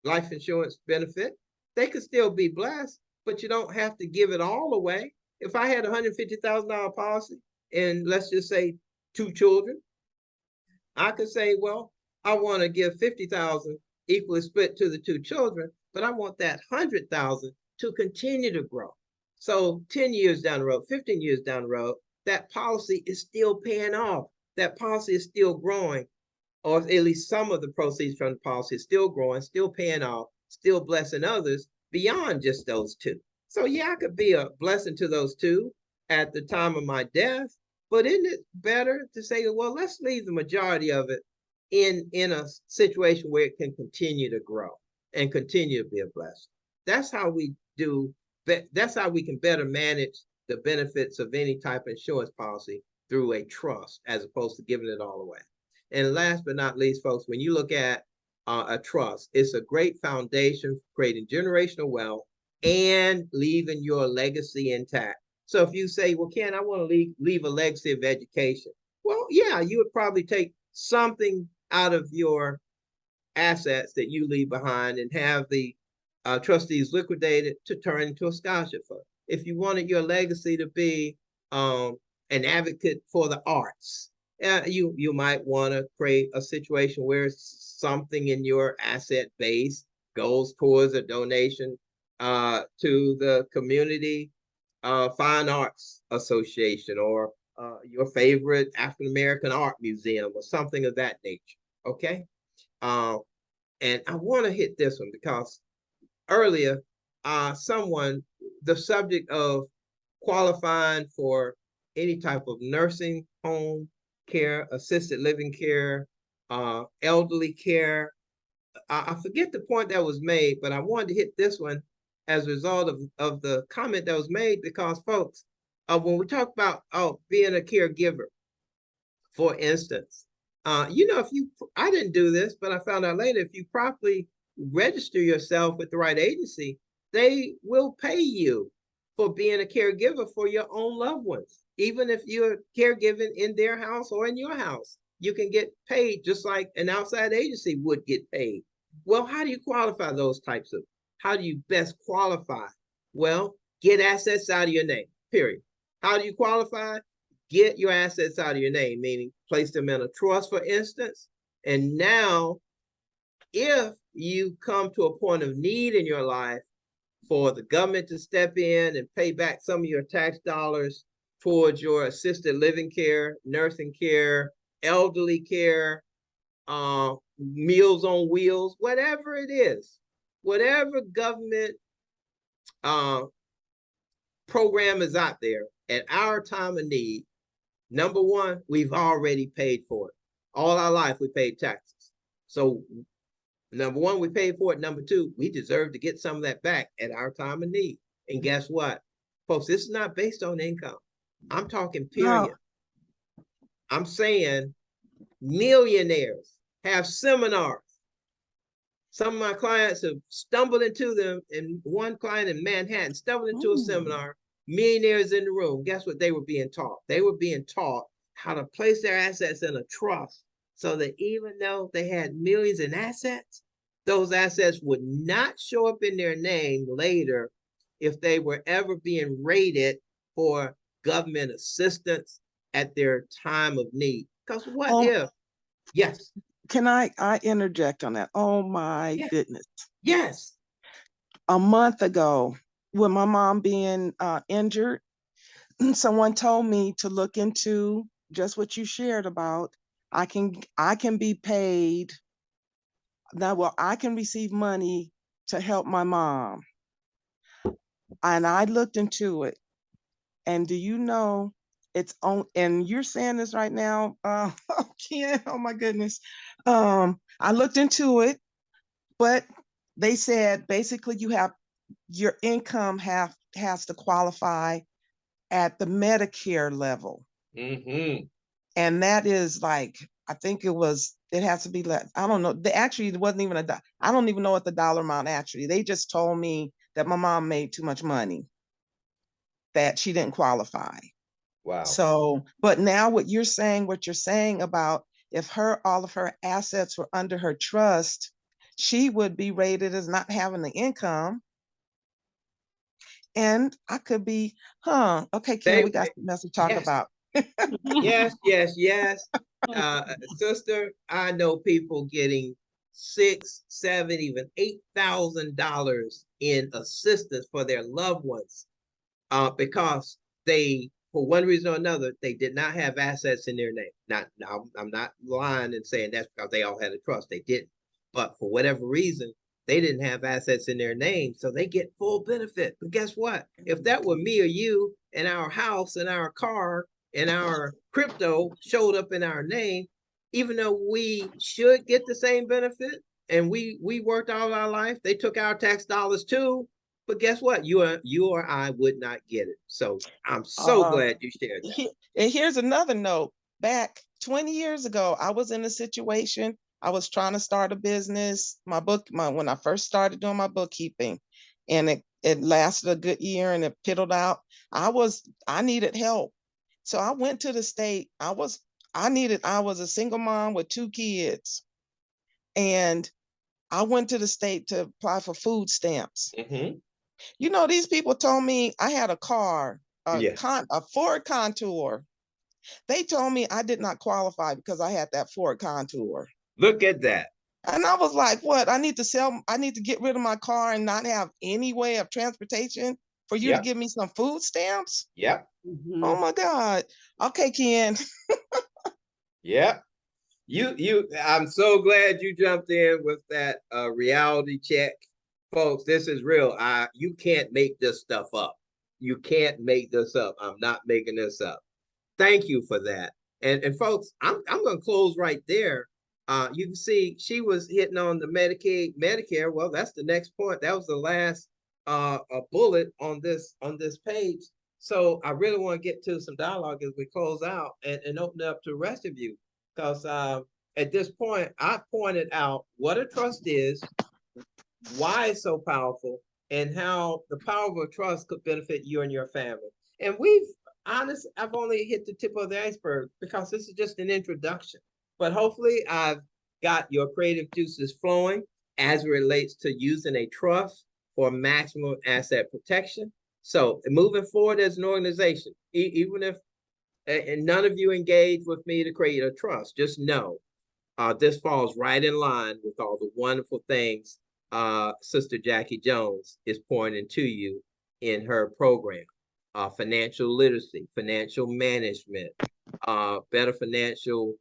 life insurance benefit. They could still be blessed, but you don't have to give it all away. If I had a $150,000 policy and let's just say 2 children, I could say, well, I want to give 50,000 equally split to the 2 children, but I want that 100,000 to continue to grow. So 10 years down the road, 15 years down the road, that policy is still paying off. That policy is still growing, or at least some of the proceeds from the policy is still growing, still paying off, still blessing others beyond just those 2. So yeah, I could be a blessing to those 2 at the time of my death, but isn't it better to say, well, let's leave the majority of it in a situation where it can continue to grow and continue to be a blessing. That's how we do, that's how we can better manage the benefits of any type of insurance policy through a trust as opposed to giving it all away. And last but not least, folks, when you look at a trust, it's a great foundation for creating generational wealth and leaving your legacy intact. So if you say, well, Ken, I want to leave a legacy of education. Well, yeah, you would probably take something out of your assets that you leave behind and have the trustees liquidated to turn into a scholarship fund. If you wanted your legacy to be an advocate for the arts, you might want to create a situation where something in your asset base goes towards a donation to the community fine arts association or your favorite African-American art museum or something of that nature, okay? And I want to hit this one because earlier, the subject of qualifying for any type of nursing home care, assisted living care, elderly care. I forget the point that was made, but I wanted to hit this one as a result of the comment that was made because folks, when we talk about being a caregiver, for instance, I didn't do this, but I found out later, if you properly register yourself with the right agency, they will pay you for being a caregiver for your own loved ones. Even if you're caregiving in their house or in your house, you can get paid just like an outside agency would get paid. Well, how do you qualify those types of, how do you best qualify? Well, get assets out of your name, period. How do you qualify? Get your assets out of your name, meaning place them in a trust, for instance. And now, if you come to a point of need in your life for the government to step in and pay back some of your tax dollars towards your assisted living care, nursing care, elderly care, Meals on Wheels, whatever it is, whatever government program is out there at our time of need, number one, we've already paid for it. All our life, we paid taxes. So number one, we paid for it. Number two, we deserve to get some of that back at our time of need. And guess what? Folks, this is not based on income. I'm talking period. No. I'm saying millionaires have seminars. Some of my clients have stumbled into them, and one client in Manhattan stumbled into a seminar, millionaires in the room. Guess what they were being taught? They were being taught how to place their assets in a trust so that even though they had millions in assets, those assets would not show up in their name later if they were ever being rated for government assistance at their time of need. Because what if? Yes. Can I interject on that? Oh my goodness. Yes. A month ago, with my mom being injured, someone told me to look into just what you shared about. I can be paid now. Well, I can receive money to help my mom. And I looked into it. And do you know it's on, and you're saying this right now, Ken, oh my goodness. I looked into it, but they said basically your income has to qualify at the Medicare level. And that is like, I think it has to be less. I don't know. Actually, it wasn't even I don't even know what the dollar amount actually. They just told me that my mom made too much money, that she didn't qualify. Wow. So, but now what you're saying about if all of her assets were under her trust, she would be rated as not having the income. And I could be, okay, Ken, we got something else to talk about. Yes. Sister, I know people getting $6,000, $7,000, even $8,000 in assistance for their loved ones, because they, for one reason or another, they did not have assets in their name. I'm not lying and saying that's because they all had a trust. They didn't. But for whatever reason, they didn't have assets in their name, so they get full benefit. But guess what? If that were me or you, and our house and our car and our crypto showed up in our name, even though we should get the same benefit and we worked all our life, they took our tax dollars too. But guess what? You or I would not get it. So I'm so glad you shared that. And here's another note. Back 20 years ago, I was in a situation. I was trying to start a business. When I first started doing my bookkeeping, and it lasted a good year and it piddled out. I needed help. So I went to the state. I was a single mom with 2 kids. And I went to the state to apply for food stamps. You know, these people told me I had a car, a Ford Contour. They told me I did not qualify because I had that Ford Contour. Look at that. And I was like, what? I need to get rid of my car and not have any way of transportation for you to give me some food stamps? Yep. Oh my God. Okay, Ken. Yep. I'm so glad you jumped in with that reality check. Folks, this is real. You can't make this stuff up. You can't make this up. I'm not making this up. Thank you for that. And folks, I'm gonna close right there. You can see she was hitting on the Medicaid, Medicare. Well, that's the next point. That was the last a bullet on this page. So I really want to get to some dialogue as we close out and open up to the rest of you. Because at this point, I pointed out what a trust is, why it's so powerful, and how the power of a trust could benefit you and your family. And I've only hit the tip of the iceberg because this is just an introduction. But hopefully I've got your creative juices flowing as it relates to using a trust for maximum asset protection. So moving forward as an organization, even if and none of you engage with me to create a trust, just know this falls right in line with all the wonderful things Sister Jackie Jones is pointing to you in her program. Financial literacy, financial management, better financial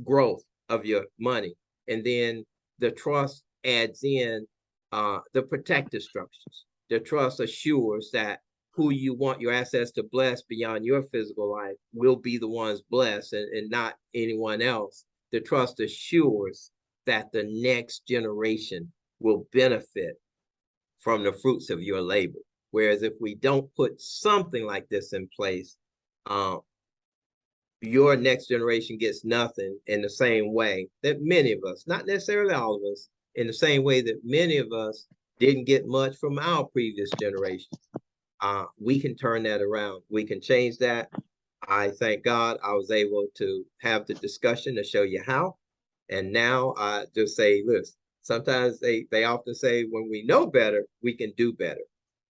growth of your money, and then the trust adds in the protective structures. The trust assures that who you want your assets to bless beyond your physical life will be the ones blessed and not anyone else. The trust assures that the next generation will benefit from the fruits of your labor. Whereas if we don't put something like this in place, your next generation gets nothing in the same way that many of us, not necessarily all of us, in the same way that many of us didn't get much from our previous generations. We can turn that around. We can change that. I thank God I was able to have the discussion to show you how. And now I just say, listen, sometimes they often say when we know better, we can do better.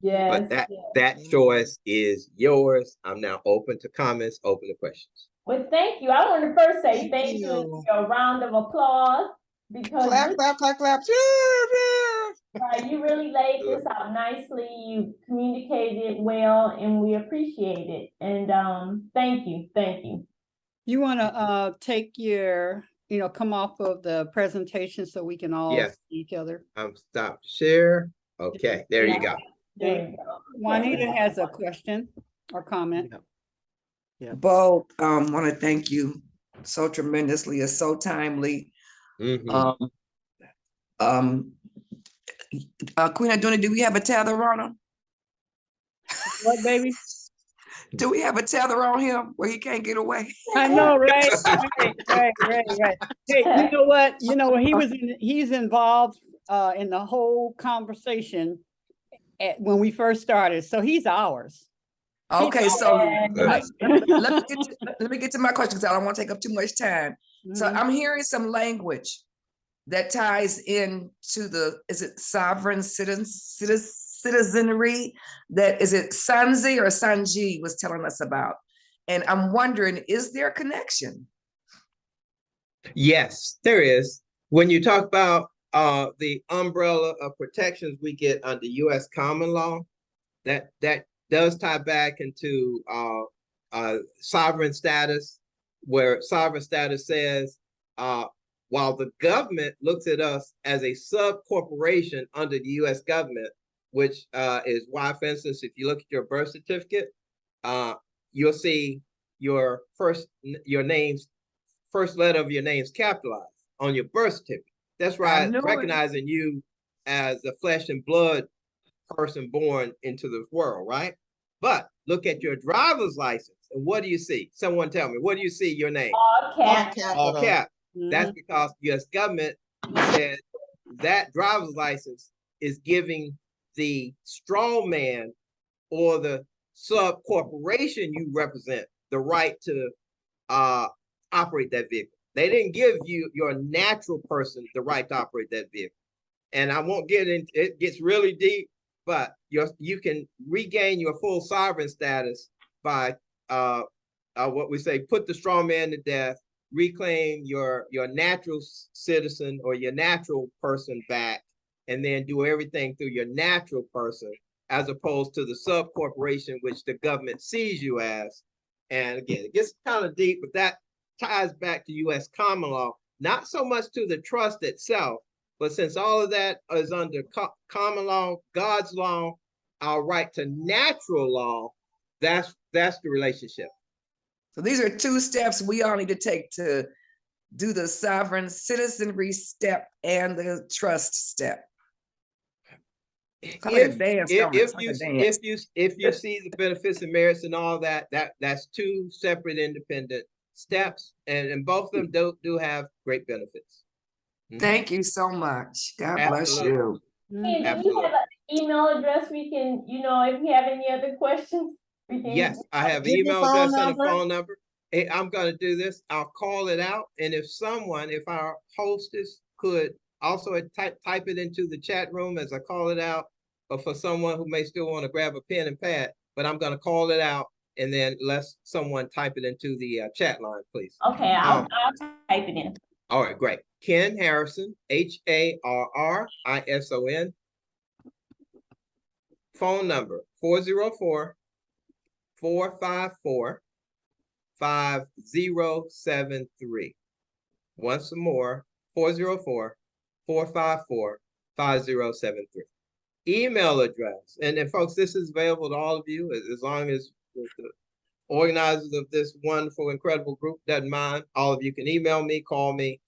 Yes. But that choice is yours. I'm now open to comments, open to questions. Well, thank you. I want to first say Thank thank you and you. give you a round of applause because Clap, clap, clap, clap. you really laid this out nicely. You communicated it well, and we appreciate it. And thank you, thank you. You want to take your, come off of the presentation so we can all see each other. Stop share. Okay, there you go. There you go. Juanita has a question or comment. Yeah. Bo, want to thank you so tremendously. It's so timely. Mm-hmm. Queen Aduna, do we have a tether on him? What, baby? Do we have a tether on him where he can't get away? I know, right? Right. Hey, you know what? He's involved in the whole conversation when we first started. So he's ours. Okay, so Right. let me get to my question because I don't want to take up too much time. So I'm hearing some language that ties into is it sovereign citizenry? That is it Sanji or Sanji was telling us about? And I'm wondering, is there a connection? Yes, there is. When you talk about the umbrella of protections we get under U.S. common law, that does tie back into sovereign status, where sovereign status says, while the government looks at us as a sub corporation under the U.S. government, which is why, for instance, if you look at your birth certificate, you'll see your first letter of your name's capitalized on your birth certificate. That's right, recognizing you as a flesh and blood person born into the world, right? But look at your driver's license, and what do you see? Someone tell me, what do you see your name? All cap. All cap. That's because U.S. government said that driver's license is giving the strong man or the sub corporation you represent the right to operate that vehicle. They didn't give you, your natural person, the right to operate that vehicle. And I won't get into it, gets really deep, but you can regain your full sovereign status by what we say, put the strong man to death, reclaim your natural citizen or your natural person back, and then do everything through your natural person, as opposed to the sub corporation, which the government sees you as. And again, it gets kind of deep, but that ties back to U.S. common law, not so much to the trust itself, but since all of that is under common law, God's law, our right to natural law, that's the relationship. So these are two steps we all need to take to do the sovereign citizenry step and the trust step. If you see the benefits and merits and all that, that's two separate independent steps, and both of them do have great benefits. Thank you so much. God bless you. And do you have an email address we can, if you have any other questions? Yes, I have an email address and a phone number. Hey, I'm going to do this. I'll call it out. And if our hostess could also type it into the chat room as I call it out, or for someone who may still want to grab a pen and pad, but I'm going to call it out and then let someone type it into the chat line, please. Okay, I'll type it in. All right, great. Ken Harrison, Harrison. Phone number 404-454-5073. Once more, 454-5073. Email address, and then folks, this is available to all of you as long as the organizers of this wonderful, incredible group doesn't mind. All of you can email me, call me.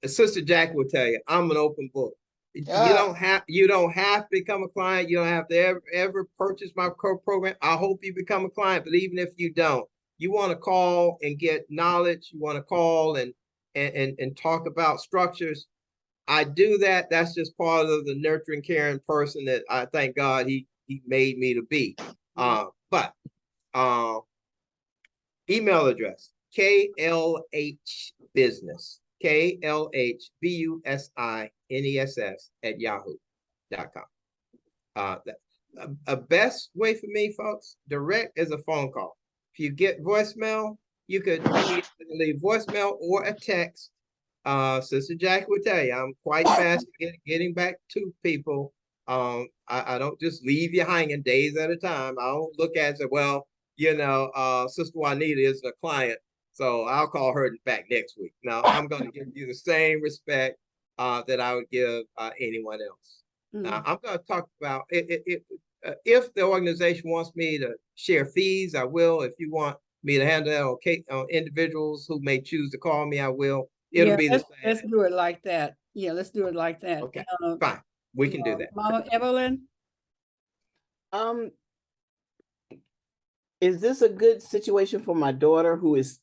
Sister Jack will tell you, I'm an open book. You don't have to become a client. You don't have to ever purchase my program. I hope you become a client, but even if you don't, you want to call and get knowledge. You want to call and talk about structures. I do that. That's just part of the nurturing, caring person that I thank God he made me to be. But email address, KLH Business, KLHBUSINESS@yahoo.com. A best way for me, folks, direct is a phone call. If you get voicemail, you could leave voicemail or a text. Sister Jack will tell you, I'm quite fast at getting back to people. I don't just leave you hanging days at a time. I don't look at it and say, well, Sister Juanita is a client, so I'll call her back next week. Now, I'm going to give you the same respect that I would give anyone else. I'm going to talk about if the organization wants me to share fees, I will. If you want me to handle that on individuals who may choose to call me, I will. It'll be the same. Let's do it like that. Yeah, let's do it like that. Okay, fine. We can do that. Mama Evelyn? Is this a good situation for my daughter who is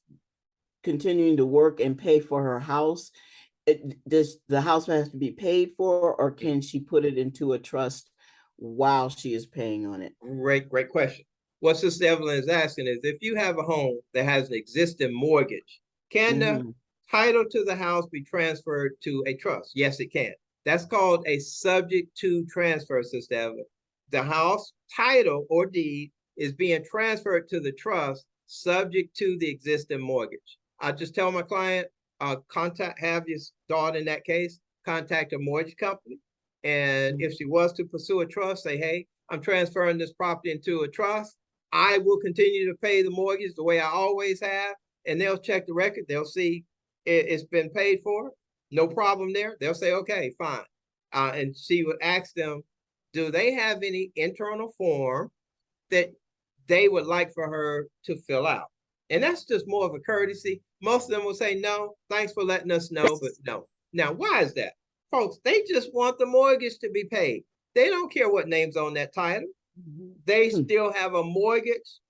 continuing to work and pay for her house? Does the house have to be paid for, or can she put it into a trust while she is paying on it? Great question. What Sister Evelyn is asking is, if you have a home that has an existing mortgage, can the title to the house be transferred to a trust? Yes, it can. That's called a subject to transfer, Sister Evelyn. The house title or deed is being transferred to the trust subject to the existing mortgage. I just tell my client, have your daughter in that case, contact a mortgage company. And if she was to pursue a trust, say, hey, I'm transferring this property into a trust. I will continue to pay the mortgage the way I always have. And they'll check the record. They'll see it's been paid for. No problem there. They'll say, okay, fine. And she would ask them, do they have any internal form that they would like for her to fill out? And that's just more of a courtesy. Most of them will say, no, thanks for letting us know, but no. Now, why is that? Folks, they just want the mortgage to be paid. They don't care what name's on that title. They still have a mortgage,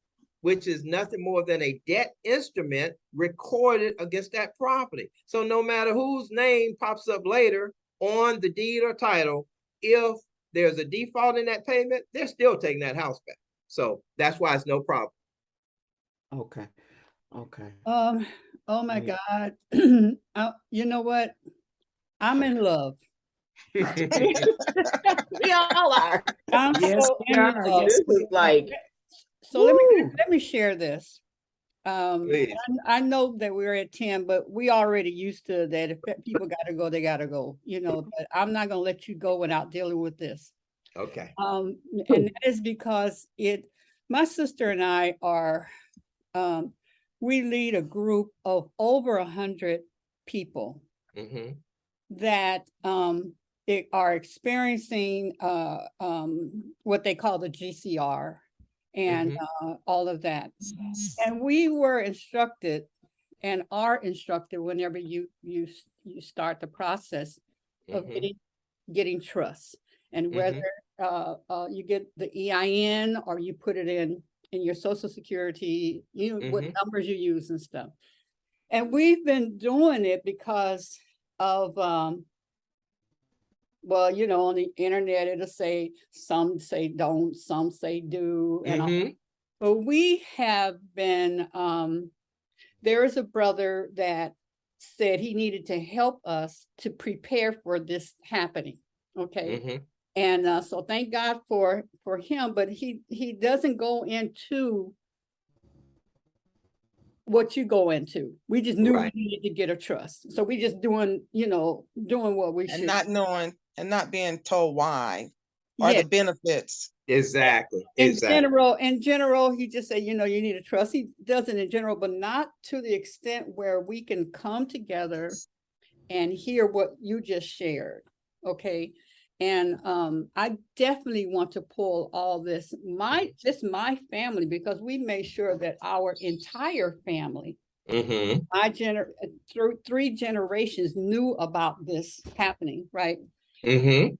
which is nothing more than a debt instrument recorded against that property. So no matter whose name pops up later on the deed or title, if there's a default in that payment, they're still taking that house back. So that's why it's no problem. Okay. Oh my God. You know what? I'm in love. We all are. I'm so in love. This is like, so let me share this. I know that we're at 10, but we already used to that. If people got to go, they got to go, but I'm not going to let you go without dealing with this. Okay. And that is because my sister and I are, we lead a group of over 100 people that are experiencing what they call the GCR and all of that. And we were instructed and are instructed whenever you start the process of getting trust, and whether you get the EIN or you put it in your Social Security, what numbers you use and stuff. And we've been doing it because of well, on the internet, it'll say, some say don't, some say do. And all. But we have been, there is a brother that said he needed to help us to prepare for this happening. Okay. And so thank God for him, but he doesn't go into what you go into. We just knew we needed to get a trust. So we just doing what we should. And not knowing and not being told why or the benefits. Exactly. In general, he just said, you need a trust. He does it in general, but not to the extent where we can come together and hear what you just shared. Okay. And I definitely want to pull all this, just my family, because we made sure that our entire family, through 3 generations, knew about this happening, right? And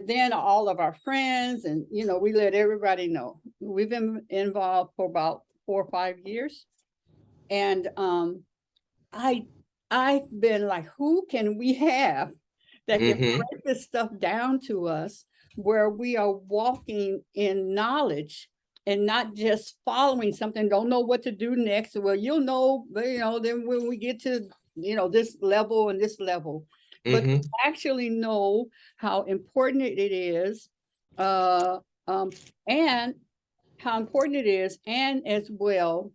then all of our friends, and we let everybody know. We've been involved for about 4 or 5 years, and I've been like, who can we have that can break this stuff down to us, where we are walking in knowledge and not just following something, don't know what to do next. Well, you'll know, then when we get to, this level and this level, but to actually know how important it is, and how important it is, and as well,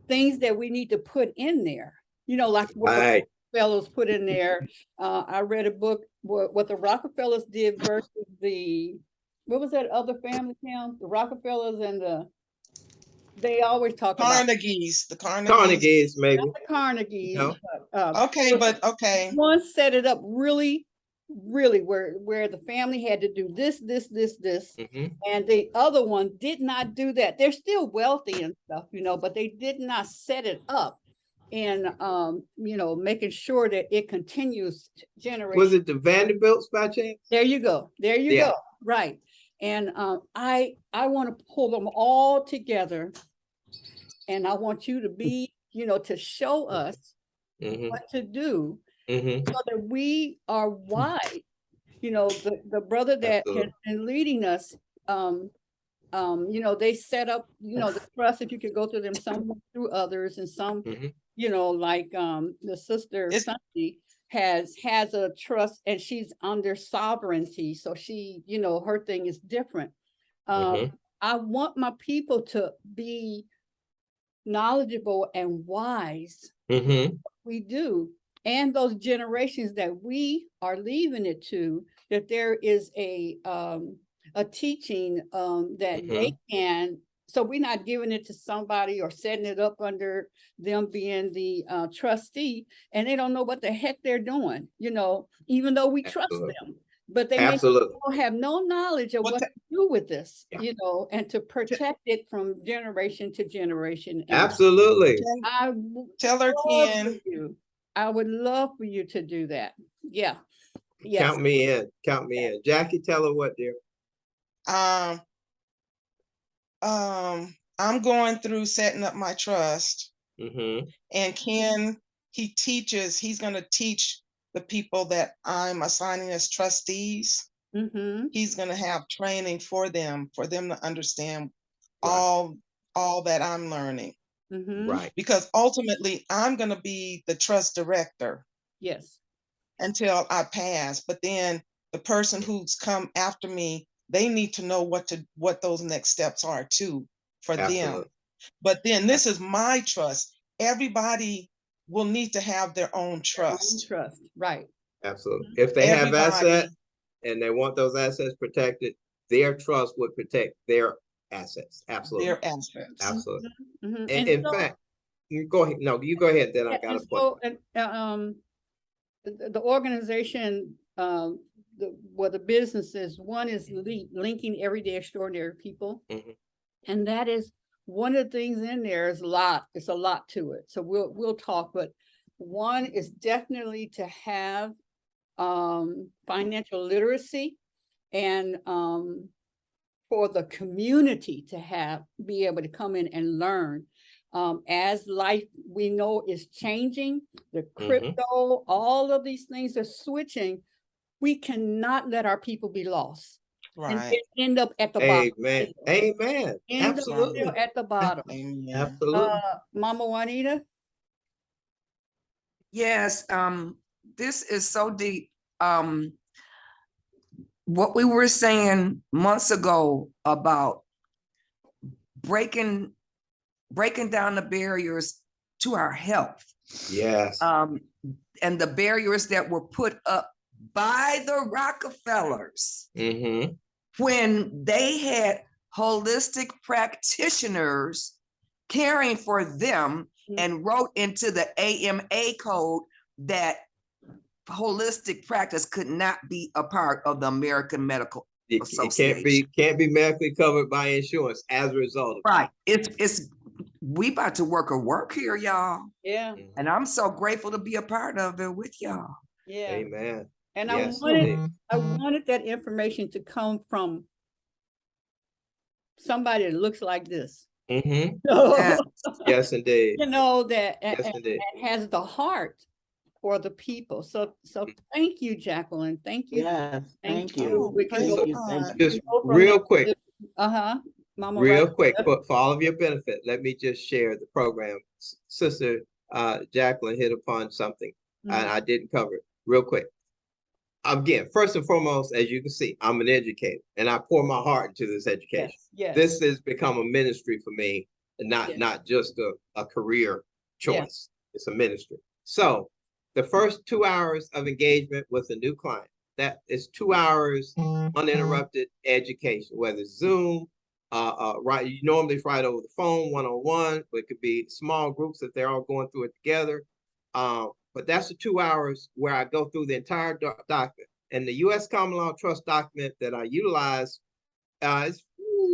things that we need to put in there, like what the Rockefellers put in there. I read a book, what the Rockefellers did versus what was that other family town? The Rockefellers and they always talk about Carnegies, the Carnegies, maybe. not the Carnegies. No. But okay. One set it up really, really where the family had to do this, and the other one did not do that. They're still wealthy and stuff, but they did not set it up and making sure that it continues generation. Was it the Vanderbilts by chance? There you go. Right. And I want to pull them all together, and I want you to be, to show us what to do, so that we are wise. The brother that has been leading us, they set up, the trust, if you could go through them, some through others, and some, like the sister Sunday has a trust, and she's under sovereignty. So she, her thing is different. I want my people to be knowledgeable and wise. We do. And those generations that we are leaving it to, that there is a teaching that they can, so we're not giving it to somebody or setting it up under them being the trustee, and they don't know what the heck they're doing, even though we trust them, but they may have no knowledge of what to do with this, and to protect it from generation to generation. And Absolutely. Tell her, Ken. I would love for you to do that. Yeah. Yes. Count me in. Count me in. Jackie, tell her what, dear. I'm going through setting up my trust. And Ken, he's going to teach the people that I'm assigning as trustees. He's going to have training for them to understand all that I'm learning. Right. Because ultimately I'm going to be the trust director. Yes. Until I pass. But then the person who's come after me, they need to know what those next steps are too for them. But then this is my trust. Everybody will need to have their own trust. Right. Absolutely. If they have assets and they want those assets protected, their trust would protect their assets. Absolutely. Their assets. Absolutely. And in fact, you go ahead. No, you go ahead. Then I got a point. The organization, the businesses, one is linking everyday extraordinary people, and that is one of the things in there. Is a lot. It's a lot to it. So we'll talk, but one is definitely to have financial literacy, and for the community to be able to come in and learn. As life we know is changing, the crypto, all of these things are switching. We cannot let our people be lost. And end up at the bottom. Amen. Absolutely. At the bottom. Absolutely. Mama Juanita. Yes, this is so deep. What we were saying months ago about breaking down the barriers to our health. Yes. And the barriers that were put up by the Rockefellers when they had holistic practitioners caring for them and wrote into the AMA code that holistic practice could not be a part of the American Medical It Association. can't be medically covered by insurance as a result of Right. It's we about to work here, y'all. Yeah, that. And I'm so grateful to be a part of it with y'all. yeah. Amen. And Yes, I wanted that information to come from somebody that looks like this. Mm-hmm. Yes. Yes, indeed. You know, that Yes, indeed. and has the heart for the people. So thank you, Jacqueline. Thank you. Yes, thank you. Oh, We can praise go, Thank you. Thank God. you. Just go from real there. quick, Mama real Raziya. quick, for all of your benefit, let me just share the program. Sister Jacqueline hit upon something and I didn't cover it. Real quick. Again, first and foremost, as you can see, I'm an educator and I pour my heart into this education. Yes. This has become a ministry for me, and Yes. not just a career choice. Yes. It's a ministry. So the first 2 hours of engagement with a new client, that is 2 hours uninterrupted education, whether it's Zoom, right, you normally write over the phone, one-on-one, but it could be small groups if they're all going through it together. But that's the 2 hours where I go through the entire document. And the U.S. Common Law Trust document that I utilize is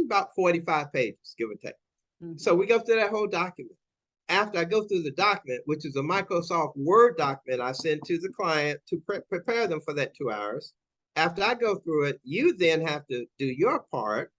about 45 pages, give or take. So we go through that whole document. After I go through the document, which is a Microsoft Word document I send to the client to prepare them for that 2 hours. After I go through it, you then have to do your part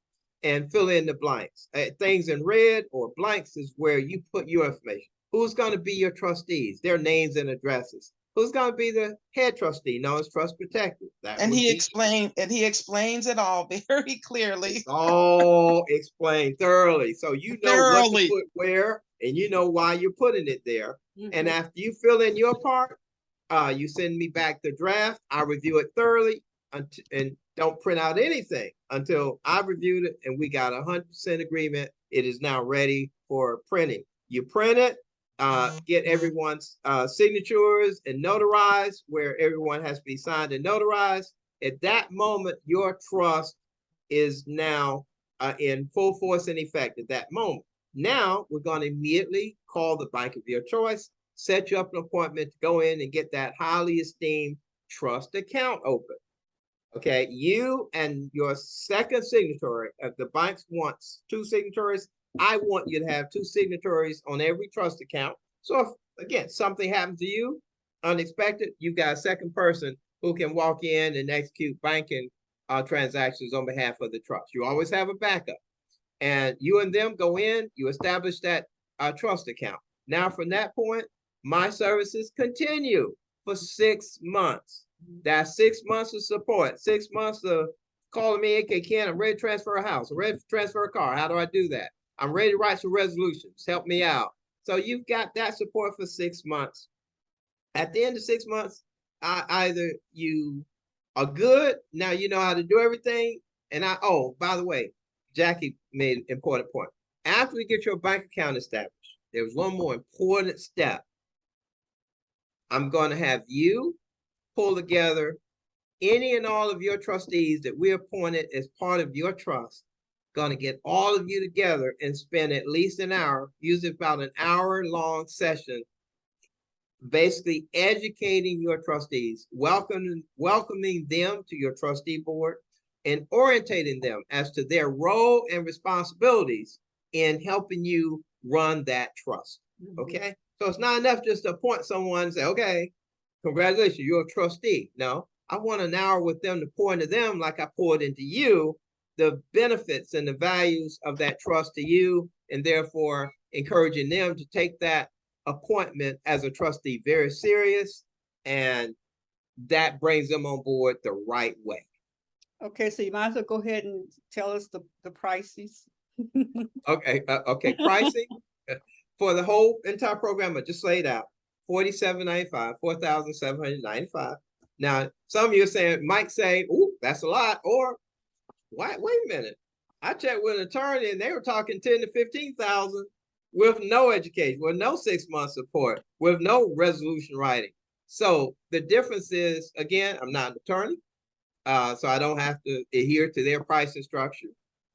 and fill in the blanks. Things in red or blanks is where you put your information. Who's going to be your trustees? Their names and addresses. Who's going to be the head trustee, known as trust protector? And he explains it all very clearly. It's all explained thoroughly. So you know what to put where, and you know why you're putting it there. And after you fill in your part, you send me back the draft. I review it thoroughly and don't print out anything until I've reviewed it and we got 100% agreement. It is now ready for printing. You print it, get everyone's signatures and notarize where everyone has to be signed and notarized. At that moment, your trust is now in full force and effect at that moment. Now we're going to immediately call the bank of your choice, set you up an appointment to go in and get that highly esteemed trust account open. Okay, you and your second signatory, if the bank wants 2 signatories, I want you to have 2 signatories on every trust account. So if, again, something happens to you, unexpected, you've got a second person who can walk in and execute banking transactions on behalf of the trust. You always have a backup. And you and them go in, you establish that trust account. Now from that point, my services continue for 6 months. That's 6 months of support, 6 months of calling me, okay, Ken, I'm ready to transfer a house, I'm ready to transfer a car. How do I do that? I'm ready to write some resolutions. Help me out. So you've got that support for 6 months. At the end of 6 months, either you are good, now you know how to do everything. And oh, by the way, Jackie made an important point. After we get your bank account established, there's one more important step. I'm going to have you pull together any and all of your trustees that we appointed as part of your trust. Going to get all of you together and spend at least an hour, usually about an hour-long session, basically educating your trustees, welcoming them to your trustee board, and orientating them as to their role and responsibilities in helping you run that trust. Okay, so it's not enough just to appoint someone and say, okay, congratulations, you're a trustee. No, I want an hour with them to pour into them like I poured into you, the benefits and the values of that trust to you, and therefore encouraging them to take that appointment as a trustee very serious, and that brings them on board the right way. Okay, so you might as well go ahead and tell us the prices. Okay, pricing for the whole entire program I just laid out, $4,795, $4,795. Now, some of you are saying, might say, "Ooh, that's a lot," or wait a minute. I checked with an attorney and they were talking 10 to 15,000 with no education, with no 6 months support, with no resolution writing. So the difference is, again, I'm not an attorney, so I don't have to adhere to their pricing structure.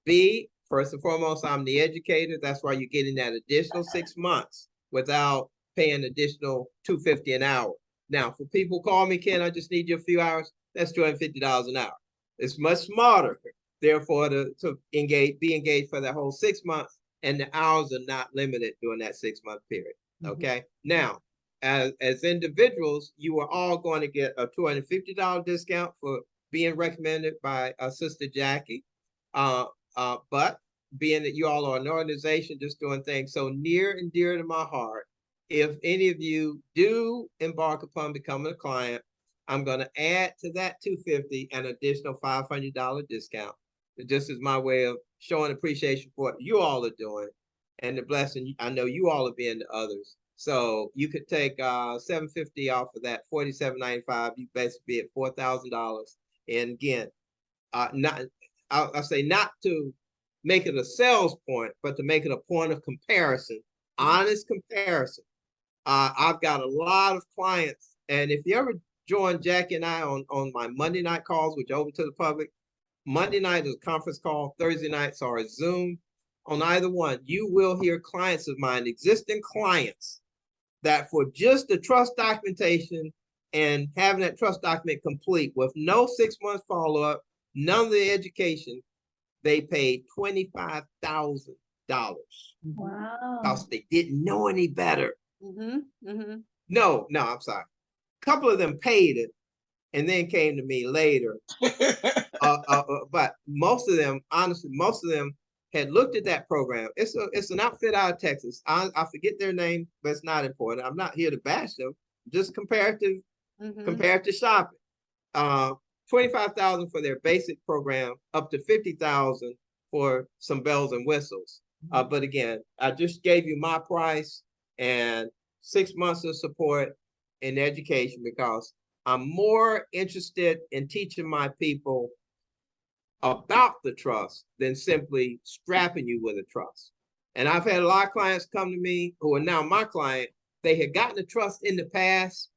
B, first and foremost, I'm the educator. That's why you're getting that additional 6 months without paying additional $250 an hour. Now, for people call me, Ken, I just need you a few hours. That's $250 an hour. It's much smarter, therefore, to be engaged for that whole 6 months, and the hours are not limited during that 6-month period. Okay. Now, as individuals, you are all going to get a $250 discount for being recommended by Sister Jackie. But being that you all are an organization just doing things so near and dear to my heart, if any of you do embark upon becoming a client, I'm going to add to that $250 an additional $500 discount. Just as my way of showing appreciation for what you all are doing and the blessing I know you all are being to others. So you could take $750 off of that, $47.95. You basically be at $4,000. And again, I'll say not to make it a sales point, but to make it a point of comparison, honest comparison. I've got a lot of clients, and if you ever join Jackie and I on my Monday night calls, which are open to the public, Monday night is a conference call, Thursday nights are a Zoom. On either one, you will hear clients of mine, existing clients, that for just the trust documentation and having that trust document complete with no 6-month follow-up, none of the education, they paid $25,000 Wow. because they didn't know any better. No, I'm sorry. A couple of them paid it and then came to me later. But most of them, honestly, had looked at that program. It's an outfit out of Texas. I forget their name, but it's not important. I'm not here to bash them. Just comparative shopping. $25,000 for their basic program, up to $50,000 for some bells and whistles. But again, I just gave you my price and 6 months of support in education because I'm more interested in teaching my people about the trust than simply strapping you with a trust. And I've had a lot of clients come to me who are now my client. They had gotten a trust in the past.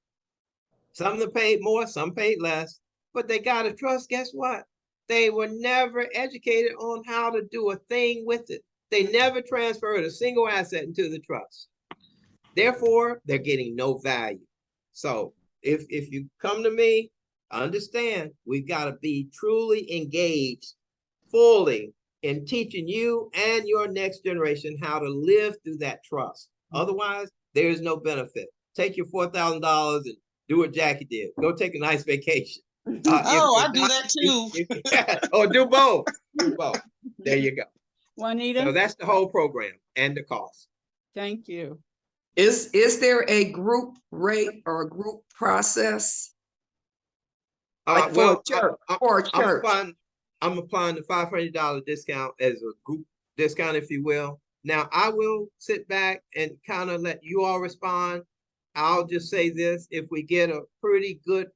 Some of them paid more, some paid less, but they got a trust. Guess what? They were never educated on how to do a thing with it. They never transferred a single asset into the trust. Therefore, they're getting no value. So if you come to me, understand we've got to be truly engaged fully in teaching you and your next generation how to live through that trust. Otherwise, there is no benefit. Take your $4,000 and do what Jackie did. Go take a nice vacation. I do that too. Or do both. Do both. There you go. Juanita? So that's the whole program and the cost. Thank you. Is there a group rate or a group process? Like for a church, I'm applying the $500 discount as a group discount, if you will. Now, I will sit back and kind of let you all respond. I'll just say this, if we get a pretty good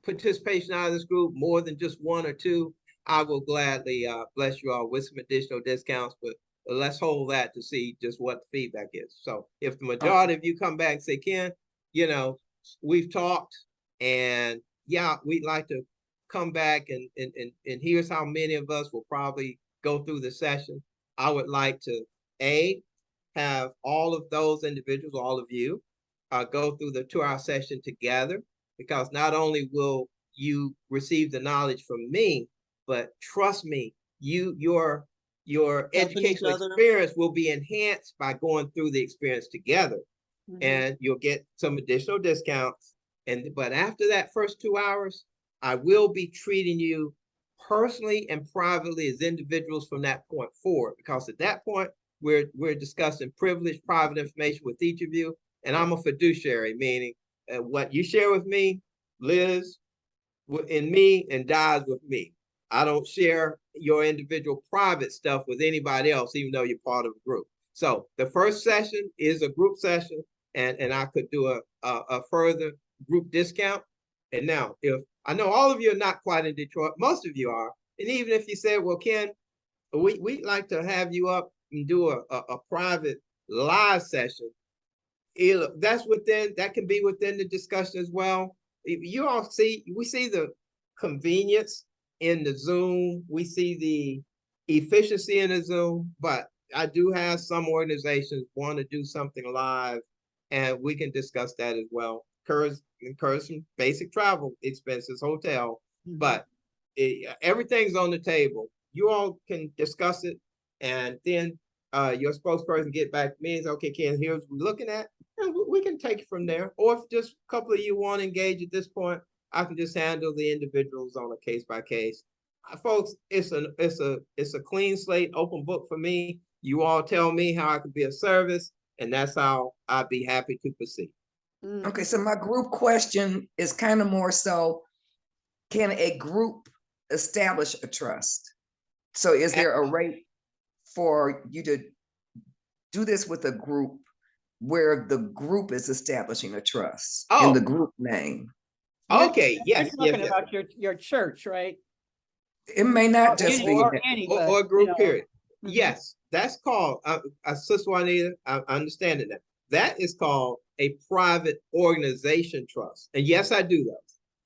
participation out of this group, more than just one or two, I will gladly bless you all with some additional discounts, but let's hold that to see just what the feedback is. So if the majority of you come back and say, Ken, we've talked and yeah, we'd like to come back and here's how many of us will probably go through the session. I would like to have all of those individuals, all of you, go through the 2-hour session together, because not only will you receive the knowledge from me, but trust me, your educational experience will be enhanced by going through the experience together. And you'll get some additional discounts. But after that first 2 hours, I will be treating you personally and privately as individuals from that point forward, because at that point, we're discussing privileged private information with each of you. And I'm a fiduciary, meaning what you share with me lives in me and dies with me. I don't share your individual private stuff with anybody else, even though you're part of a group. So the first session is a group session, and I could do a further group discount. And now, if I know all of you are not quite in Detroit, most of you are, and even if you said, well, Ken, we'd like to have you up and do a private live session, that can be within the discussion as well. You all we see the convenience in the Zoom, we see the efficiency in the Zoom, but I do have some organizations want to do something live, and we can discuss that as well. Incur some basic travel expenses, hotel, but everything's on the table. You all can discuss it, and then your spokesperson get back to me and say, okay, Ken, here's what we're looking at, and we can take it from there. Or if just a couple of you want to engage at this point, I can just handle the individuals on a case by case. Folks, it's a clean slate, open book for me. You all tell me how I can be of service, and that's how I'd be happy to proceed. Okay, so my group question is kind of more so, can a group establish a trust? So is there a rate for you to do this with a group where the group is establishing a trust in the group name? Okay, yes, you're talking about your church, right? It may not just be or a group period. Yes, that's called Sister Juanita, I understand it now. That is called a private organization trust. And yes, I do those.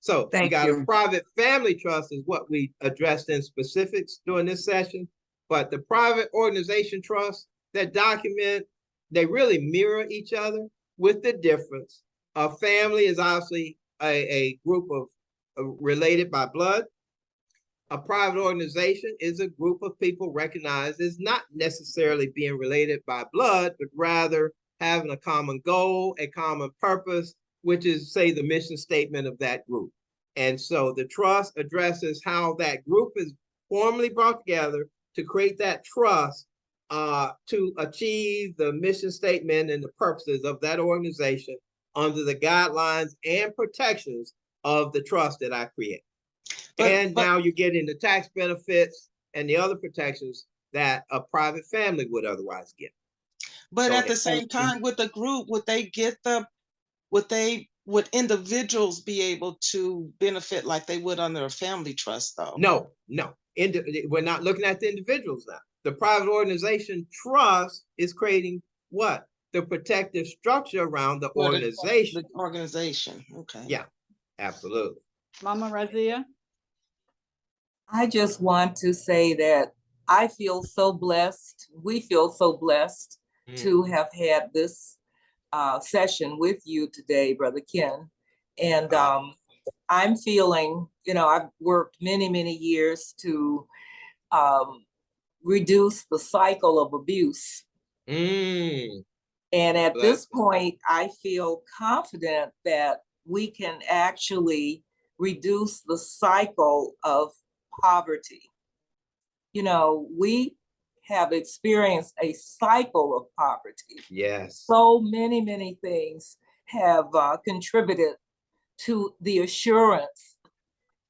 So you got a private family trust is what we addressed in specifics during this session. But the private organization trust, that document, they really mirror each other with the difference. A family is obviously a group of related by blood. A private organization is a group of people recognized as not necessarily being related by blood, but rather having a common goal, a common purpose, which is, say, the mission statement of that group. And so the trust addresses how that group is formally brought together to create that trust to achieve the mission statement and the purposes of that organization under the guidelines and protections of the trust that I create. But now you get into tax benefits and the other protections that a private family would otherwise get. But at the same time, with the group, would individuals be able to benefit like they would under a family trust though? No. We're not looking at the individuals now. The private organization trust is creating what? The protective structure around the organization. The organization, okay. Yeah, absolutely. Mama Raziya? I just want to say that I feel so blessed. We feel so blessed to have had this session with you today, Brother Ken. And I'm feeling, I've worked many, many years to reduce the cycle of abuse. And at this point, I feel confident that we can actually reduce the cycle of poverty. We have experienced a cycle of poverty. Yes. So many, many things have contributed to the assurance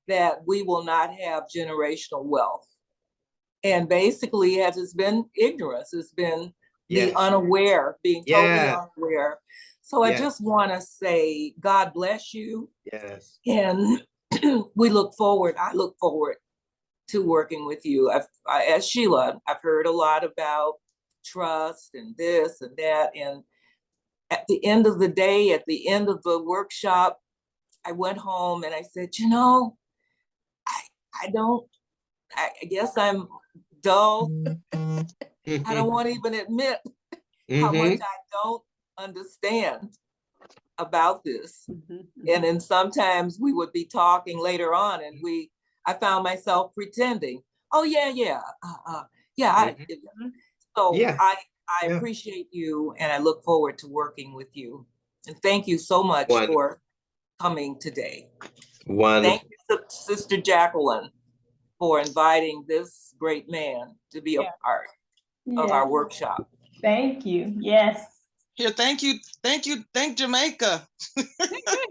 that we will not have generational wealth. And basically, it's been ignorance. It's been the unaware, being totally unaware. So I just want to say, God bless you. Yes. And I look forward to working with you. As Sheila, I've heard a lot about trust and this and that. And at the end of the day, at the end of the workshop, I went home and I said, I guess I'm dull. I don't want to even admit how much I don't understand about this. And then sometimes we would be talking later on and I found myself pretending, oh yeah. I appreciate you and I look forward to working with you. And thank you so much for coming today. Thank you, Sister Jacqueline, for inviting this great man to be a part of our workshop. Thank you. Yes. Here, thank you. Thank Jamaica.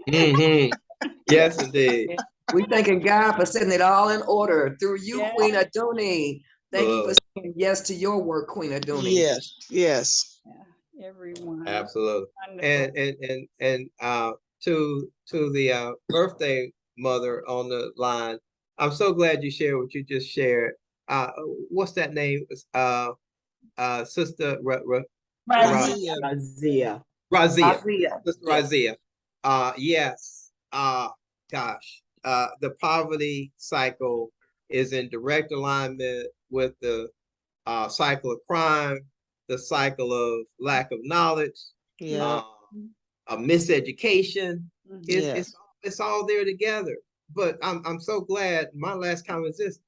Yes, indeed. We thanking God for setting it all in order through you, Queen Aduni. Thank you for saying yes to your work, Queen Aduni. Yes. Yeah, everyone. Absolutely. Wonderful. And to the birthday mother on the line, I'm so glad you shared what you just shared. What's that name? Sister Raziya. Raziya. Sister Raziya. Yes. Gosh. The poverty cycle is in direct alignment with the cycle of crime, the cycle of lack of knowledge, Yeah. a miseducation. Yes. It's all there together. But I'm so glad. My last comment is this: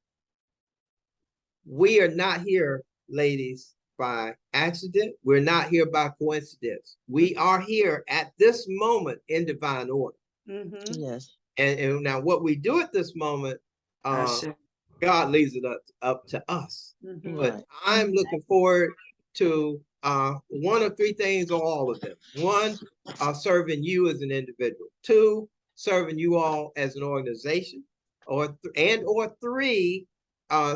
we are not here, ladies, by accident. We're not here by coincidence. We are here at this moment in divine order. Yes. And now what we do at this moment, God leaves it up to us. But I'm looking forward to one of three things or all of them. One, serving you as an individual. Two, serving you all as an organization. Or three,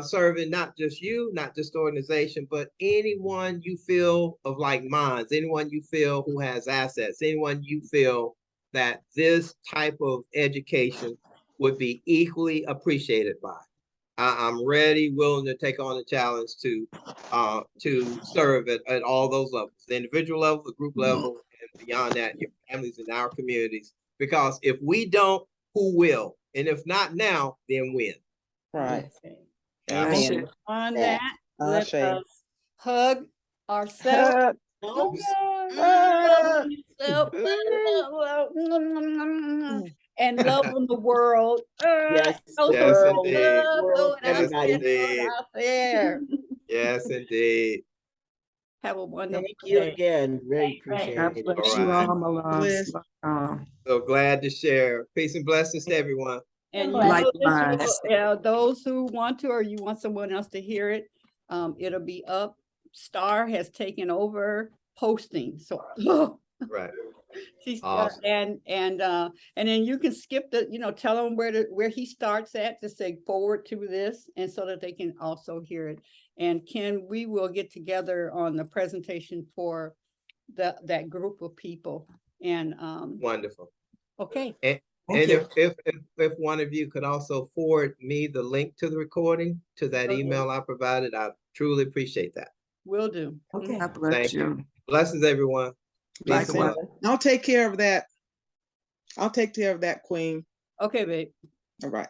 serving not just you, not just the organization, but anyone you feel of like minds, anyone you feel who has assets, anyone you feel that this type of education would be equally appreciated by. I'm ready, willing to take on the challenge to serve at all those levels, the individual level, the group level, and beyond that, your families and our communities. Because if we don't, who will? And if not now, then when? Right. And on that, let us hug ourselves. And love in the world. Yes, yes, indeed. Yes, indeed. Out there. Yes, indeed. Have a wonderful Thank you day. again. Very appreciate God it. bless you all, my loves. So glad to share. Peace and blessings to everyone. And likewise, those who want to, or you want someone else to hear it, it'll be up. Star has taken over hosting, so right. She's awesome. And then you can skip the, tell them where he starts at to say forward to this, and so that they can also hear it. And Ken, we will get together on the presentation for that group of people. And wonderful. Okay. And if one of you could also forward me the link to the recording to that email I provided, I truly appreciate that. Will do. Okay. God bless you. Blessings, everyone. Likewise. I'll take care of that. I'll take care of that, Queen. Okay, babe. All right.